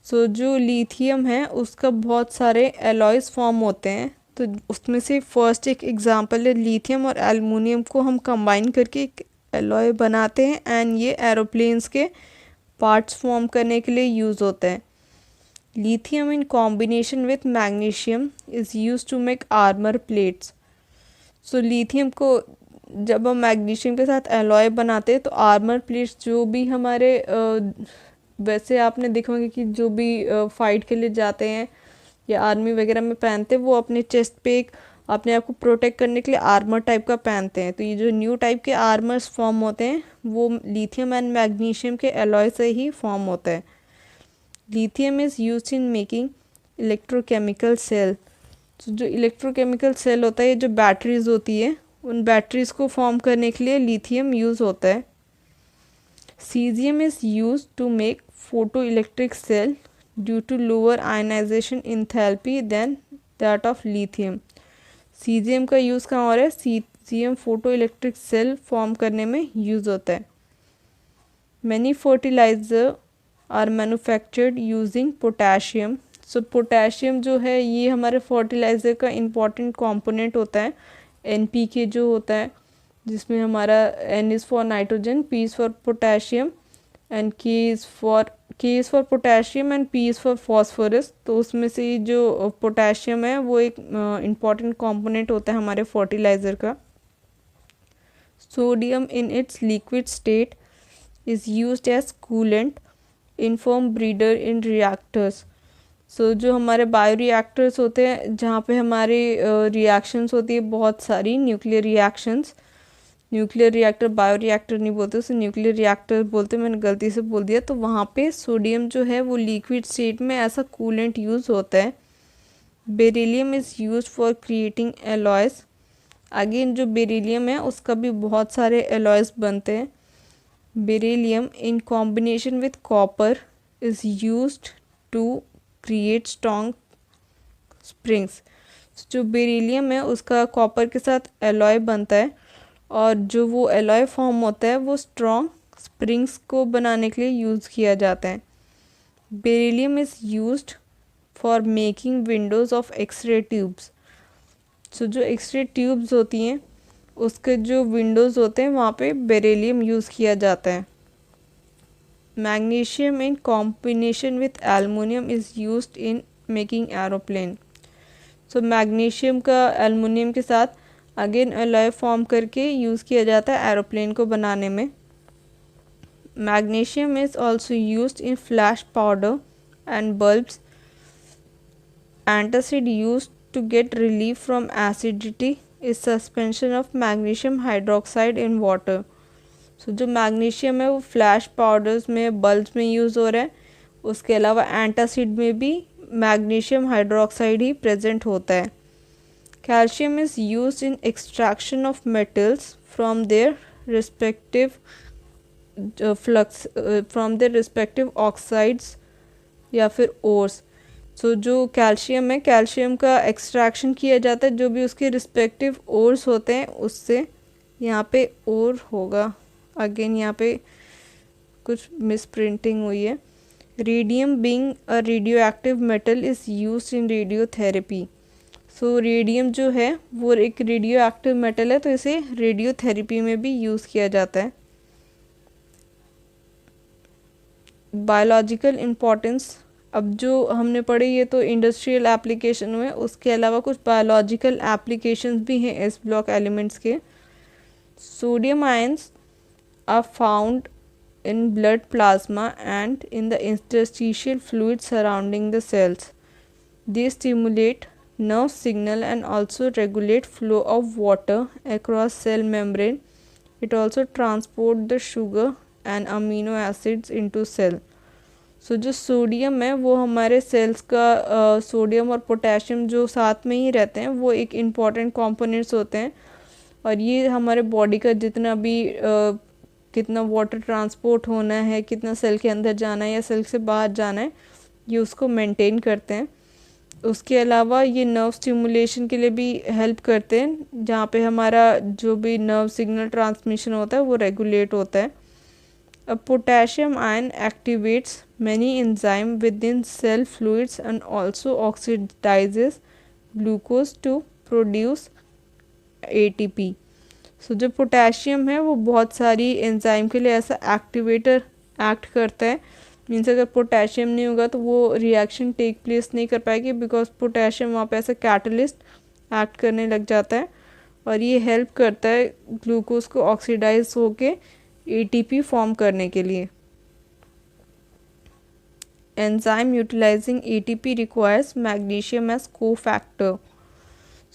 A: So जो लिथियम है उसका बहुत सारे एलॉयज़ फॉर्म होते हैं, तो उसमें से फर्स्ट एक एग्जांपल है लिथियम और एल्युमिनियम को हम कंबाइन करके एक एलॉय बनाते हैं एंड ये एरोप्लेन्स के पार्ट्स फॉर्म करने के लिए यूज़ होता है। Lithium in combination with magnesium is use to make armour plates. So lithium को जब हम मैग्नीशियम के साथ एलॉय बनाते हैं तो आर्मर प्लेट्स जो भी हमारे वैसे आपने देखा होगा कि जो भी फाइट के लिए जाते हैं या आर्मी वगैरह में पहनते हैं वो अपने चेस्ट पे एक अपने आप को प्रोटेक्ट करने के लिए आर्मर टाइप का पहनते हैं। तो ये जो न्यू टाइप के आर्मर्स फॉर्म होते हैं वो लिथियम एंड मैग्नीशियम के एलॉय से ही फॉर्म होता है। Lithium is use in making electrochemical cell. तो जो इलेक्ट्रोकेमिकल सेल होता है, ये जो बैटरीज होती है उन बैटरीज को फॉर्म करने के लिए लिथियम यूज़ होता है। Caesium is use to make photoelectric cell due to lower ionization enthalpy than that of lithium. Caesium का यूज़ कहाँ हो रहा है, caesium photo electric cell form करने में यूज़ होता है। Many fertiliser are manufactured using potassium. So potassium जो है ये हमारे फर्टिलाइज़र का इम्पॉर्टेंट कंपोनेंट होता है। एनपीके जो होता है जिसमें हमारा N is for nitrogen, P is for potassium and K is for potassium and P is for phosphorus. तो उसमें से जो पोटेशियम है वो एक इम्पॉर्टेंट कंपोनेंट होता है हमारे फर्टिलाइज़र का। Sodium in its liquid state is used as coolant in form breeder in reactors. So जो हमारे बायो रिएक्टर्स होते हैं जहाँ पे हमारे रिएक्शंस होती है बहुत सारी nuclear reactions, nuclear reactor bio reactor नहीं बोलते उसे न्यूक्लियर रिएक्टर बोलते, मैंने गलती से बोल दिया। तो वहाँ पे सोडियम जो है वो लिक्विड स्टेट में ऐसा कूलेंट यूज़ होता है। Beryllium is use for creating alloys. Again जो बेरिलियम है उसका भी बहुत सारे एलॉयज़ बनते हैं। Beryllium in combination with copper is used to create strong springs. जो बेरिलियम है उसका कॉपर के साथ एलॉय बनता है और जो वो एलॉय फॉर्म होता है वो स्ट्रॉन्ग स्प्रिंग्स को बनाने के लिए यूज़ किया जाता है। Beryllium is used for making windows of X ray tubes. So जो एक्सरे ट्यूब्स होती हैं उसके जो विंडोज़ होते हैं वहाँ पे बेरिलियम यूज़ किया जाता है। Magnesium in combination with aluminium is used in making aeroplane. So magnesium का एल्युमिनियम के साथ अगेन एलॉय फॉर्म करके यूज़ किया जाता है एरोप्लेन को बनाने में। Magnesium is also used in flash powder and bulbs. Antacid used to get relief from acidity is suspension of magnesium hydroxide in water. So जो मैग्नीशियम है वो फ्लैश पाउडर्स में, बल्ब्स में यूज़ हो रहा है। उसके अलावा एंटासिड में भी मैग्नीशियम हाइड्रोक्साइड ही प्रेजेंट होता है। Calcium is used in extraction of metals from their respective from there respective oxides या फिर ओर्स। सो जो कैल्शियम है, कैल्शियम का एक्सट्रैक्शन किया जाता है जो भी उसके रिस्पेक्टिव ओर्स होते हैं उससे। यहाँ पे ओर होगा, अगेन यहाँ पे कुछ मिस प्रिंटिंग हुई है। Radium being a radio active metal is used in radiotherapy. So radium जो है वो एक रेडियो एक्टिव मेटल है, तो इसे रेडियोथेरेपी में भी यूज़ किया जाता है। बायोलॉजिकल इम्पोर्टेंस, अब जो हमने पढ़े ये तो इंडस्ट्रियल एप्लीकेशन हुए, उसके अलावा कुछ बायोलॉजिकल एप्लीकेशंस भी हैं एस ब्लॉक एलिमेंट्स के। Sodium ions are found in blood plasma and in the interstitial fluid surrounding the cells. They stimulate nerve signal and also regulate flow of water across cell membrane. It also transport the sugar and amino acids into cell. So जो sodium है वो हमारे sales का sodium और potassium जो साथ में ही रहते हैं वो एक इम्पॉर्टेंट कंपोनेंट्स होते हैं, और ये हमारे बॉडी का जितना भी कितना वाटर ट्रांसपोर्ट होना है, कितना सेल के अंदर जाना है या सेल से बाहर जाना है, ये उसको मेंटेन करते हैं। उसके अलावा ये नर्व स्टिमुलेशन के लिए भी हेल्प करते हैं, जहाँ पे हमारा जो भी नर्व सिग्नल ट्रांसमिशन होता है वो रेगुलेट होता है। अब potassium ion activates many enzyme within cell fluids and also oxidises glucose to produce ATP। So जो पोटेशियम है वो बहुत सारी एंजाइम के लिए ऐसा एक्टिवेटर एक्ट करता है। मीन्स अगर पोटेशियम नहीं होगा तो वो रिएक्शन टेक प्लेस नहीं कर पाएगी, बिकॉज पोटेशियम वहाँ पे ऐसा कैटलिस्ट एक्ट करने लग जाता है, और ये हेल्प करता है ग्लूकोज को ऑक्सीडाइज होके ATP फॉर्म करने के लिए। Enzyme utilising ATP requires magnesium as cofactor.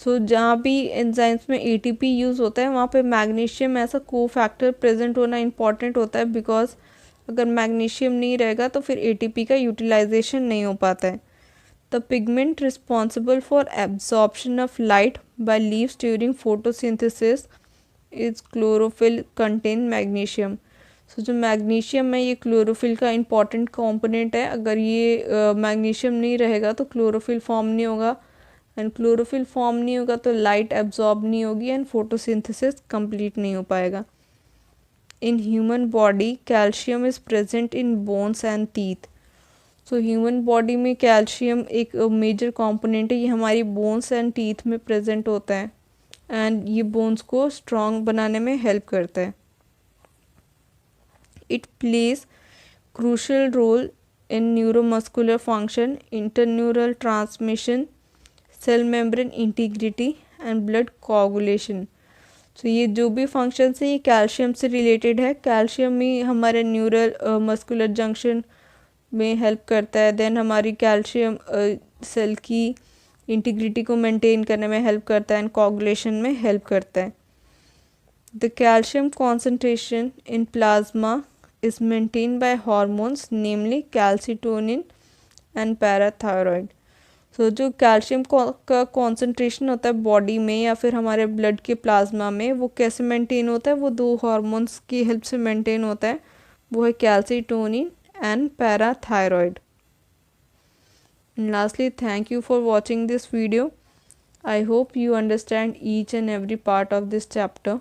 A: So जहाँ भी एंजाइम्स में ATP यूज़ होता है वहाँ पे मैग्नीशियम ऐसा को फैक्टर प्रेजेंट होना इम्पॉर्टेंट होता है, बिकॉज अगर मैग्नीशियम नहीं रहेगा तो फिर ATP का यूटिलाइजेशन नहीं हो पाता है। The pigment responsible for absorption of light by leaves during photosynthesis is chlorophyll content magnesium. So जो मैग्नीशियम है ये क्लोरोफिल का इम्पॉर्टेंट कॉम्पोनेंट है। अगर ये मैग्नीशियम नहीं रहेगा तो क्लोरोफिल फॉर्म नहीं होगा, एंड क्लोरोफिल फॉर्म नहीं होगा तो लाइट एब्जॉर्ब नहीं होगी एंड फोटोसिंथेसिस कंप्लीट नहीं हो पाएगा। In human body calcium is present in bones and teeth. So human body में कैल्शियम एक मेजर कंपोनेंट है, ये हमारी बोन्स एंड टीथ में प्रेजेंट होता है, एंड ये बोन्स को स्ट्रॉन्ग बनाने में हेल्प करता है। It plays crucial role in neuromuscular function, interneural transmission, cell membrane integrity and blood coagulation. तो ये जो भी फंक्शन है ये कैल्शियम से रिलेटेड है। कैल्शियम ही हमारे न्यूरल मस्कुलर जंक्शन में हेल्प करता है, देन हमारी कैल्शियम सेल की इंटीग्रिटी को मेंटेन करने में हेल्प करता है एंड कोआगुलेशन में हेल्प करता है। The calcium concentration in plasma is maintain by hormones namely calcitonin and parathyroid. So जो कैल्शियम का कॉन्सेंट्रेशन होता है बॉडी में या फिर हमारे ब्लड के प्लाज्मा में, वो कैसे मेंटेन होता है, वो दो हार्मोन्स की हेल्प से मेंटेन होता है, वो है calcitonin and parathyroid. Lastly, thank you for watching this video. I hope you understand each and every part of this chapter.